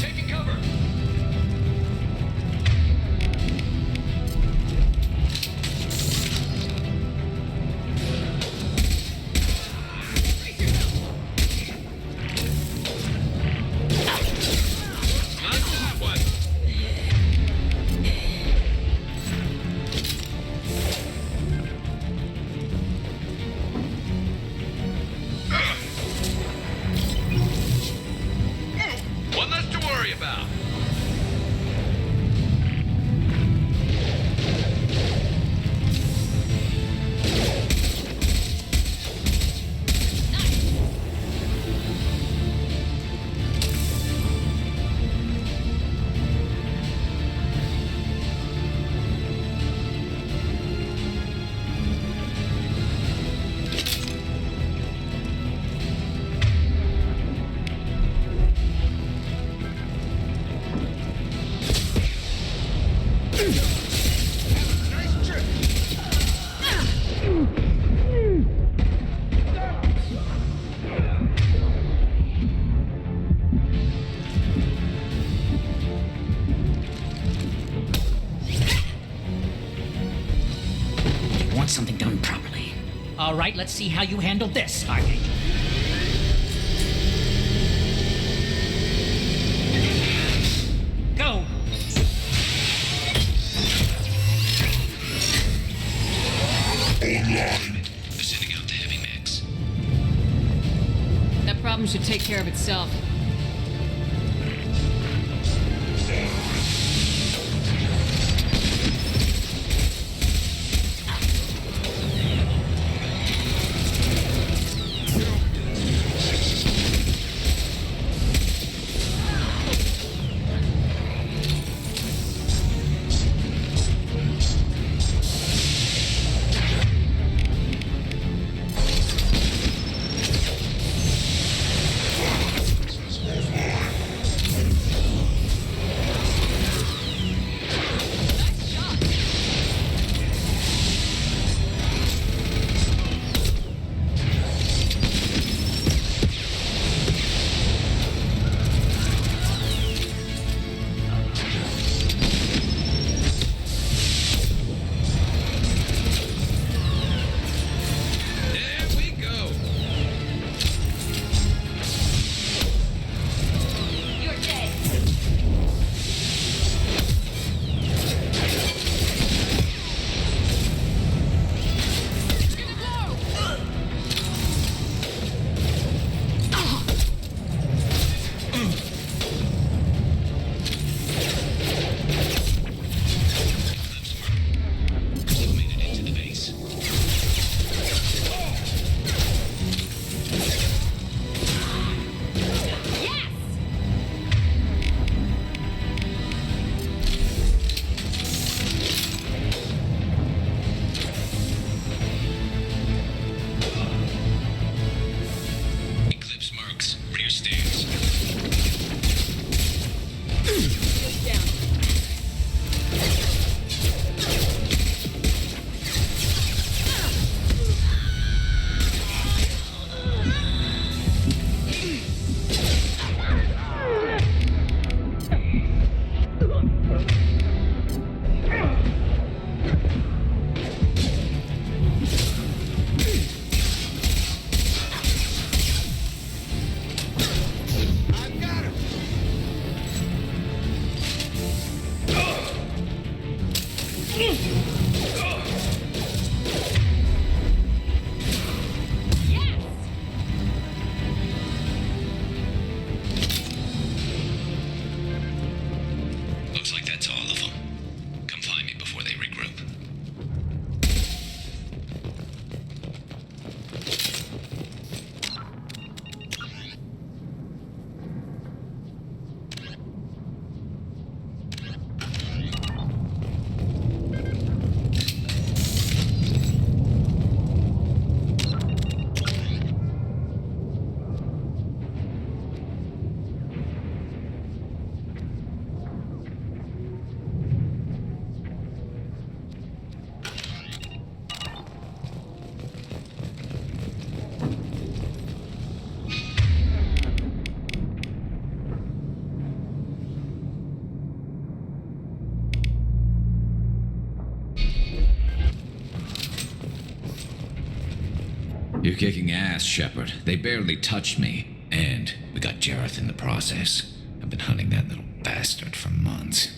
[SPEAKER 2] Taking cover. One less to worry about. Nice trip.
[SPEAKER 8] You want something done properly. All right, let's see how you handle this, Archangel. Go!
[SPEAKER 6] They're sending out the heavy mix.
[SPEAKER 9] That problem should take care of itself.
[SPEAKER 6] You're kicking ass, Shepard. They barely touched me. And we got Jareth in the process. I've been hunting that little bastard for months.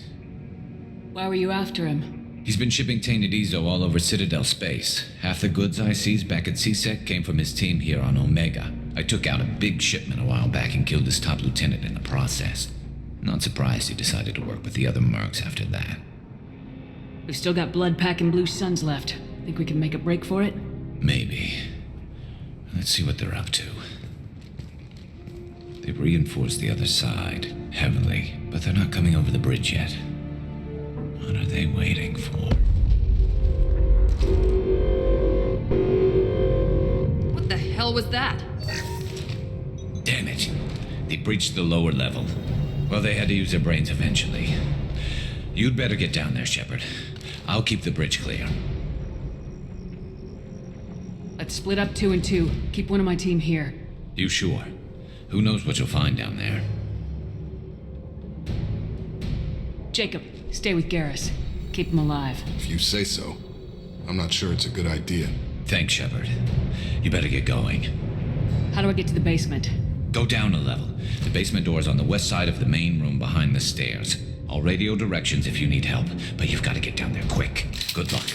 [SPEAKER 9] Why were you after him?
[SPEAKER 6] He's been shipping tainted Ezo all over Citadel space. Half the goods I seized back at CSEC came from his team here on Omega. I took out a big shipment a while back and killed his top lieutenant in the process. Not surprised he decided to work with the other mercs after that.
[SPEAKER 9] We've still got blood pack and blue suns left. Think we can make a break for it?
[SPEAKER 6] Maybe. Let's see what they're up to. They've reinforced the other side, heavily, but they're not coming over the bridge yet. What are they waiting for?
[SPEAKER 1] What the hell was that?
[SPEAKER 6] Damn it. They breached the lower level. Well, they had to use their brains eventually. You'd better get down there, Shepard. I'll keep the bridge clear.
[SPEAKER 9] Let's split up 2 and 2. Keep one of my team here.
[SPEAKER 6] You sure? Who knows what you'll find down there?
[SPEAKER 9] Jacob, stay with Garrus. Keep him alive.
[SPEAKER 12] If you say so. I'm not sure it's a good idea.
[SPEAKER 6] Thanks, Shepard. You better get going.
[SPEAKER 9] How do I get to the basement?
[SPEAKER 6] Go down a level. The basement door is on the west side of the main room behind the stairs. I'll radio directions if you need help, but you've got to get down there quick. Good luck.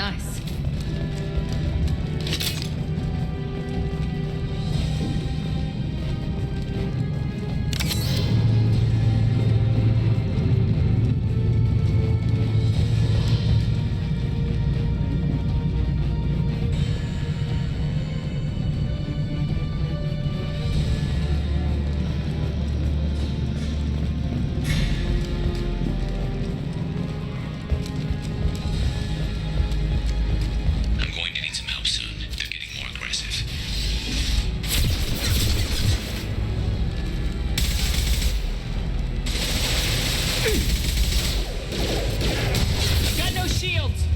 [SPEAKER 7] Nice.
[SPEAKER 15] Got no shields!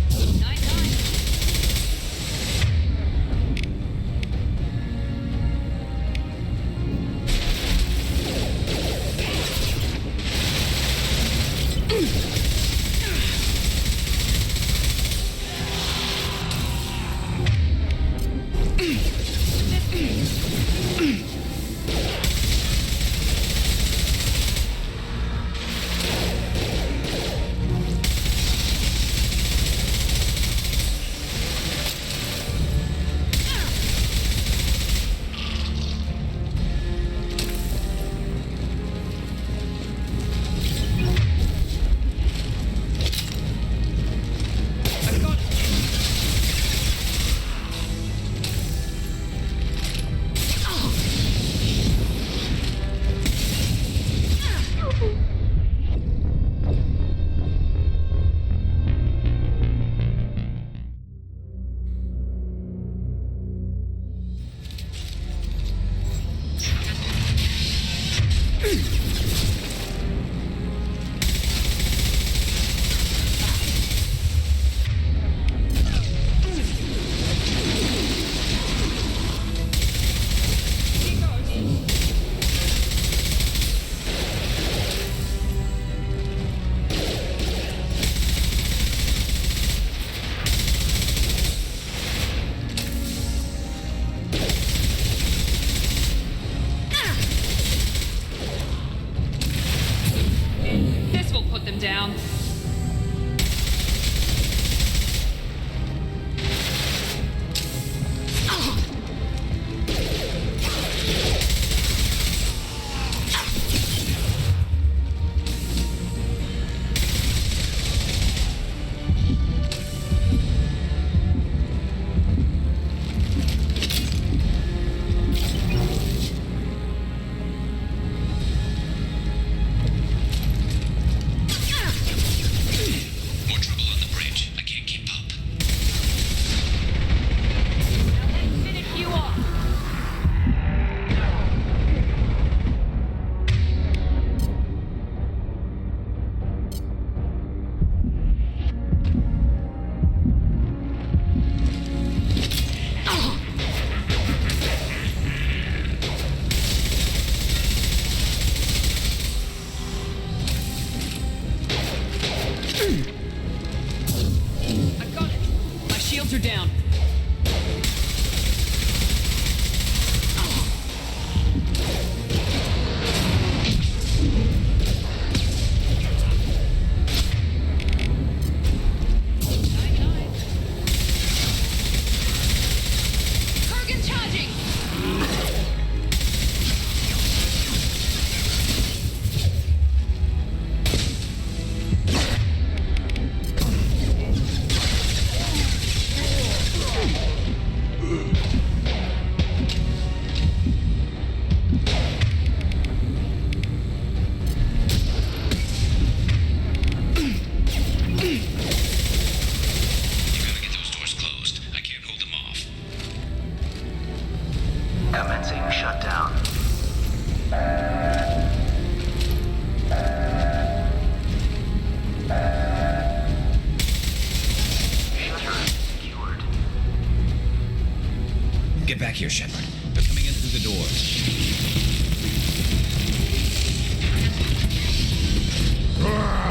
[SPEAKER 15] This will put them down. Are down. Kurgan charging.
[SPEAKER 4] Commencing shutdown. Shutter secured.
[SPEAKER 6] Get back here, Shepard. They're coming in through the doors.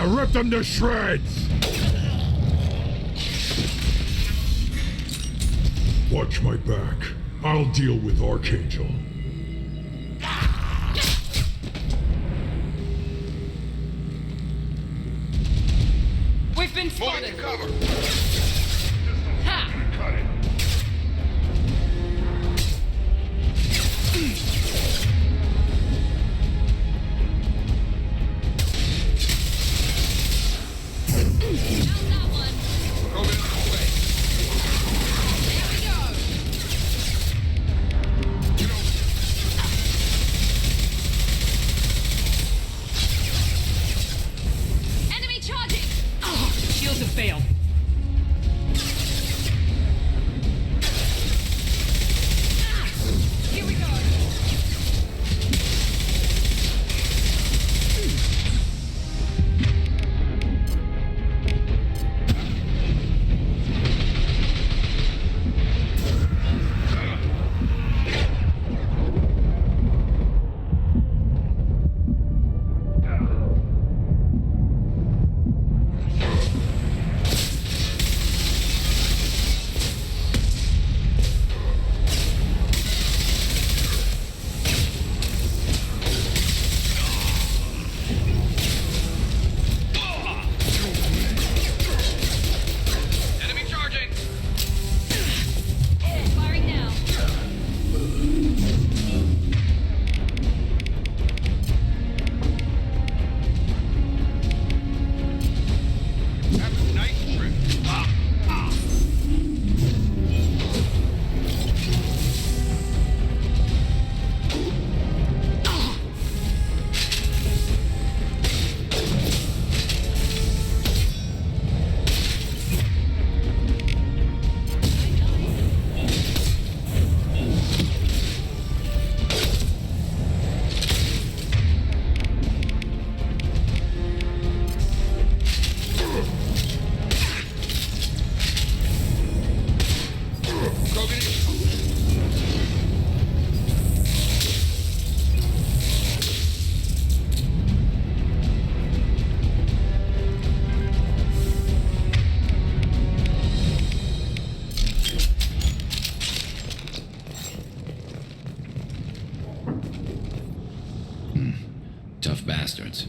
[SPEAKER 14] Rip them to shreds! Watch my back. I'll deal with Archangel.
[SPEAKER 15] We've been spotted.
[SPEAKER 12] Moving to cover.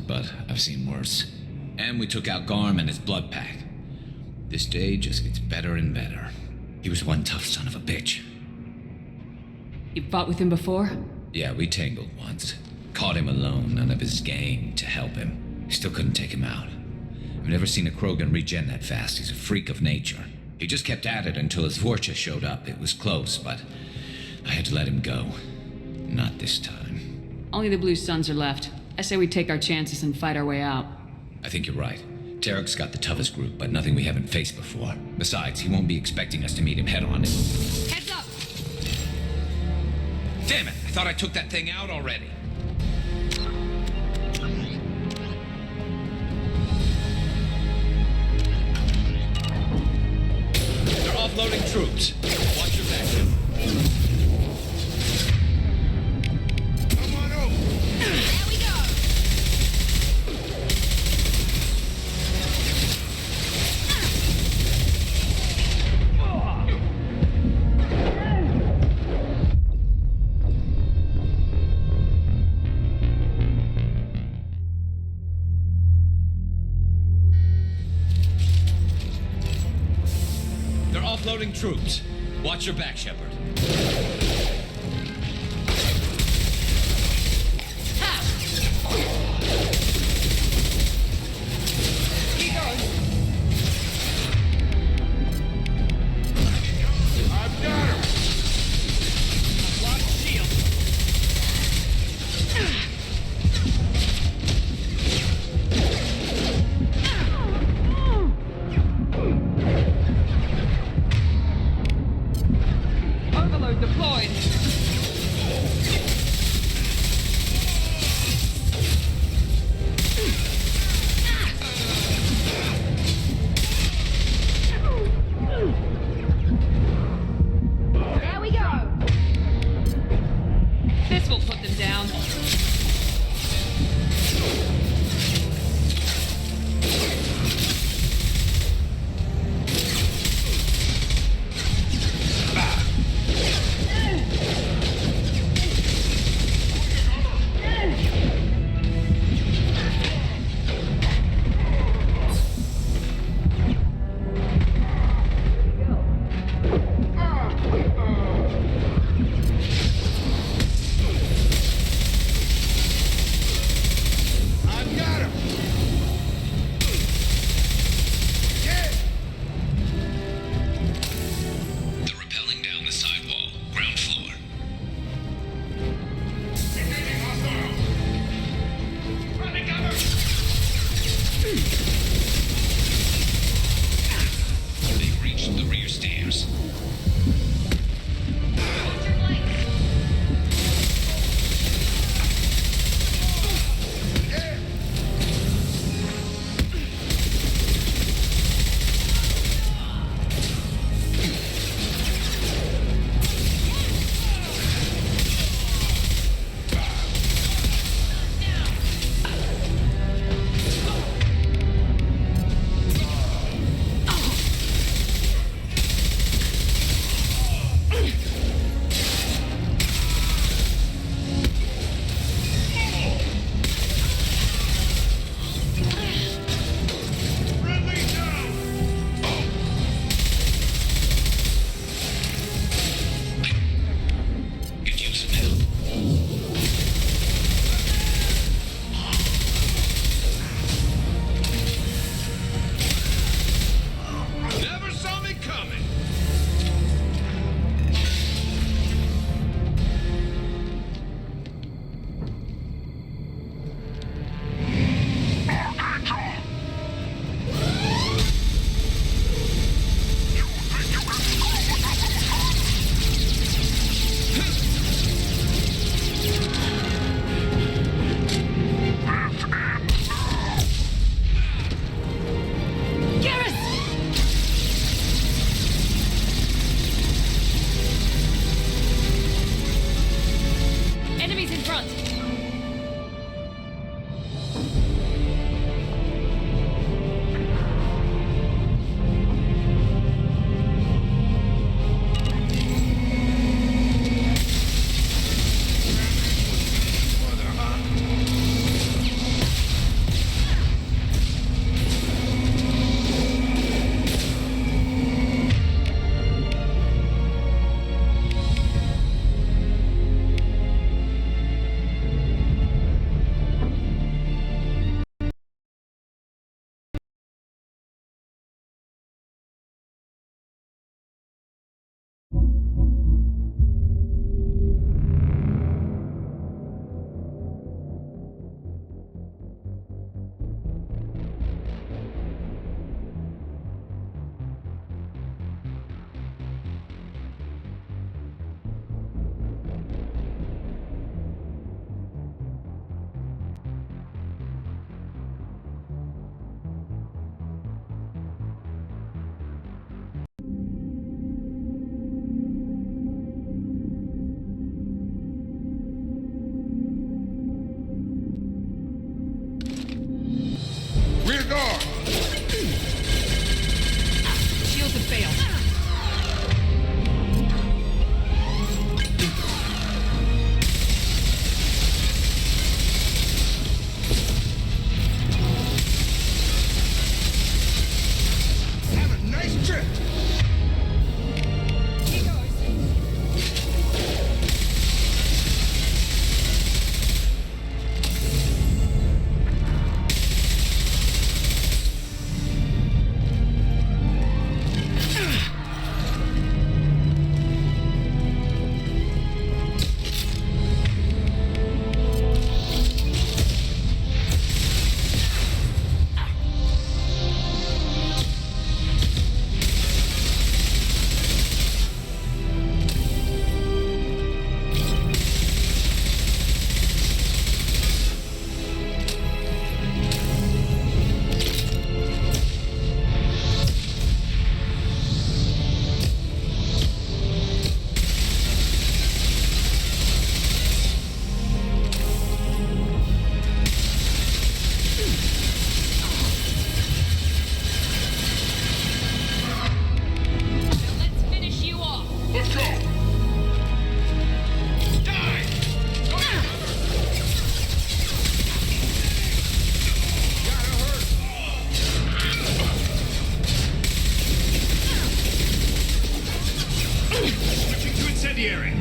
[SPEAKER 6] but I've seen worse. And we took out Garm and his blood pack. This day just gets better and better. He was one tough son of a bitch.
[SPEAKER 9] You fought with him before?
[SPEAKER 6] Yeah, we tangled once. Caught him alone, none of his gang to help him. Still couldn't take him out. I've never seen a Krogan regen that fast. He's a freak of nature. He just kept at it until his Vorcha showed up. It was close, but I had to let him go. Not this time.
[SPEAKER 9] Only the Blue Suns are left. I say we take our chances and fight our way out.
[SPEAKER 6] I think you're right. Tarek's got the toughest group, but nothing we haven't faced before. Besides, he won't be expecting us to meet him head-on.
[SPEAKER 1] Heads up!
[SPEAKER 6] Damn it! I thought I took that thing out already. They're offloading troops. Watch your back.
[SPEAKER 2] Come on over.
[SPEAKER 1] There we go!
[SPEAKER 6] They're offloading troops. Watch your back, Shepard.
[SPEAKER 1] Keep going.
[SPEAKER 2] I've got him.
[SPEAKER 15] Lock shield.
[SPEAKER 1] Overload deployed. There we go. This will put them down.
[SPEAKER 2] incendiary!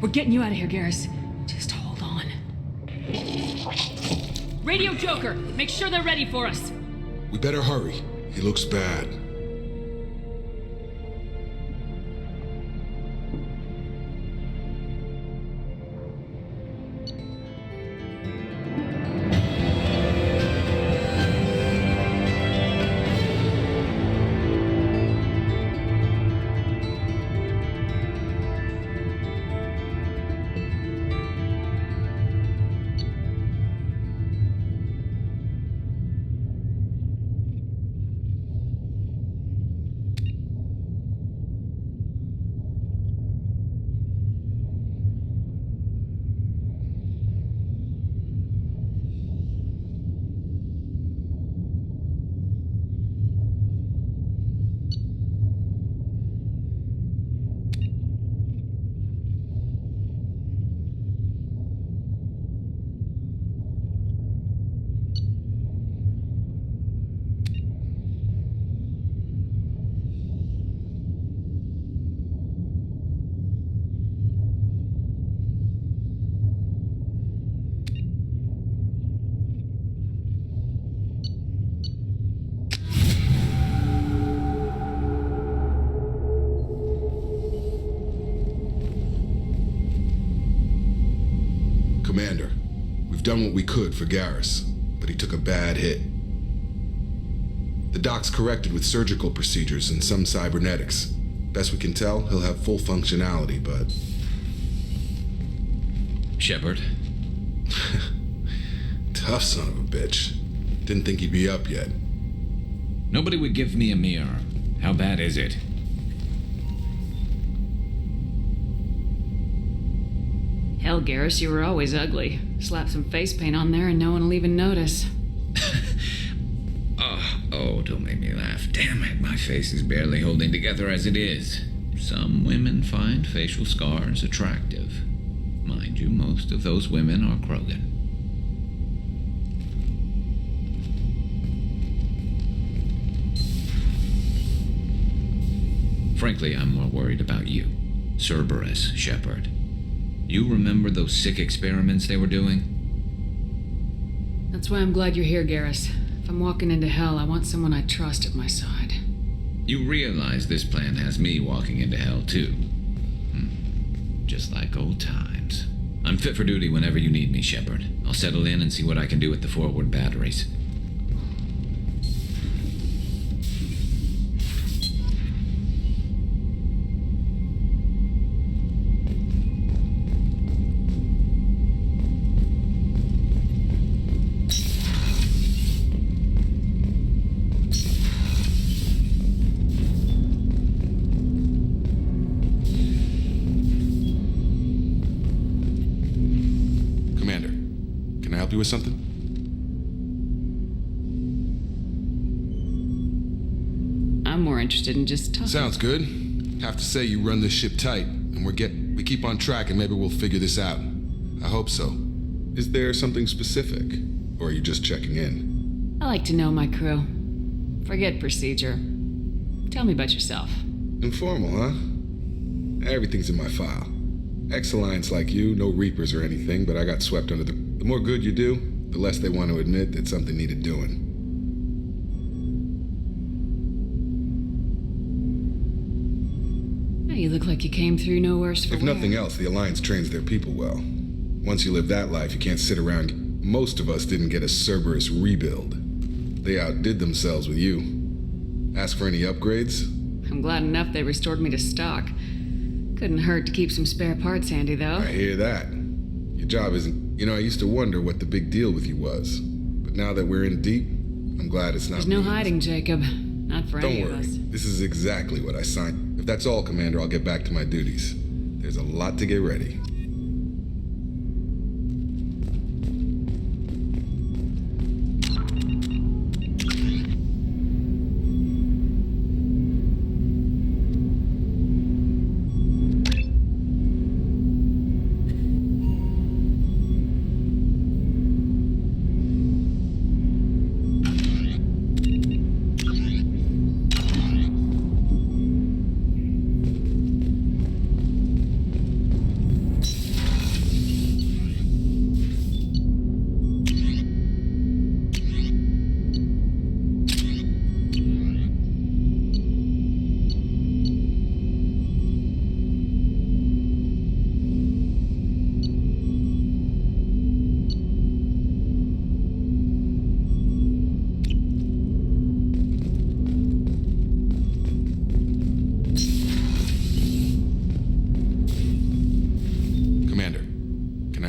[SPEAKER 9] We're getting you out of here, Garrus. Just hold on.
[SPEAKER 15] Radio Joker, make sure they're ready for us.
[SPEAKER 12] We better hurry. He looks bad. Commander, we've done what we could for Garrus, but he took a bad hit. The doc's corrected with surgical procedures and some cybernetics. Best we can tell, he'll have full functionality, but...
[SPEAKER 6] Shepard?
[SPEAKER 12] Tough son of a bitch. Didn't think he'd be up yet.
[SPEAKER 6] Nobody would give me a mirror. How bad is it?
[SPEAKER 9] Hell, Garrus, you were always ugly. Slap some face paint on there and no one will even notice.
[SPEAKER 6] Oh, don't make me laugh. Damn it, my face is barely holding together as it is. Some women find facial scars attractive. Mind you, most of those women are Krogan. Frankly, I'm more worried about you. Cerberus, Shepard. You remember those sick experiments they were doing?
[SPEAKER 9] That's why I'm glad you're here, Garrus. If I'm walking into hell, I want someone I trust at my side.
[SPEAKER 6] You realize this plan has me walking into hell, too. Just like old times. I'm fit for duty whenever you need me, Shepard. I'll settle in and see what I can do with the forward batteries.
[SPEAKER 12] help you with something?
[SPEAKER 9] I'm more interested in just talking.
[SPEAKER 12] Sounds good. Have to say you run this ship tight, and we keep on track, and maybe we'll figure this out. I hope so. Is there something specific, or are you just checking in?
[SPEAKER 9] I like to know my crew. Forget procedure. Tell me about yourself.
[SPEAKER 12] Informal, huh? Everything's in my file. Ex-Alliance like you, no Reapers or anything, but I got swept under the... The more good you do, the less they want to admit that something needed doing.
[SPEAKER 9] You look like you came through no worse for
[SPEAKER 12] If
[SPEAKER 9] wear.
[SPEAKER 12] nothing else, the Alliance trains their people well. Once you live that life, you can't sit around... Most of us didn't get a Cerberus rebuild. They outdid themselves with you. Ask for any upgrades?
[SPEAKER 9] I'm glad enough they restored me to stock. Couldn't hurt to keep some spare parts handy, though.
[SPEAKER 12] I hear that. Your job isn't... You know, I used to wonder what the big deal with you was. But now that we're in deep, I'm glad it's not
[SPEAKER 9] There's no
[SPEAKER 12] me.
[SPEAKER 9] hiding, Jacob. Not for any
[SPEAKER 12] Don't
[SPEAKER 9] of
[SPEAKER 12] worry.
[SPEAKER 9] us.
[SPEAKER 12] This is exactly what I signed. If that's all, Commander, I'll get back to my duties. There's a lot to get ready.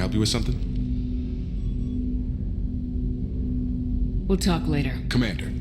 [SPEAKER 12] Help you with something?
[SPEAKER 9] We'll talk later.
[SPEAKER 12] Commander,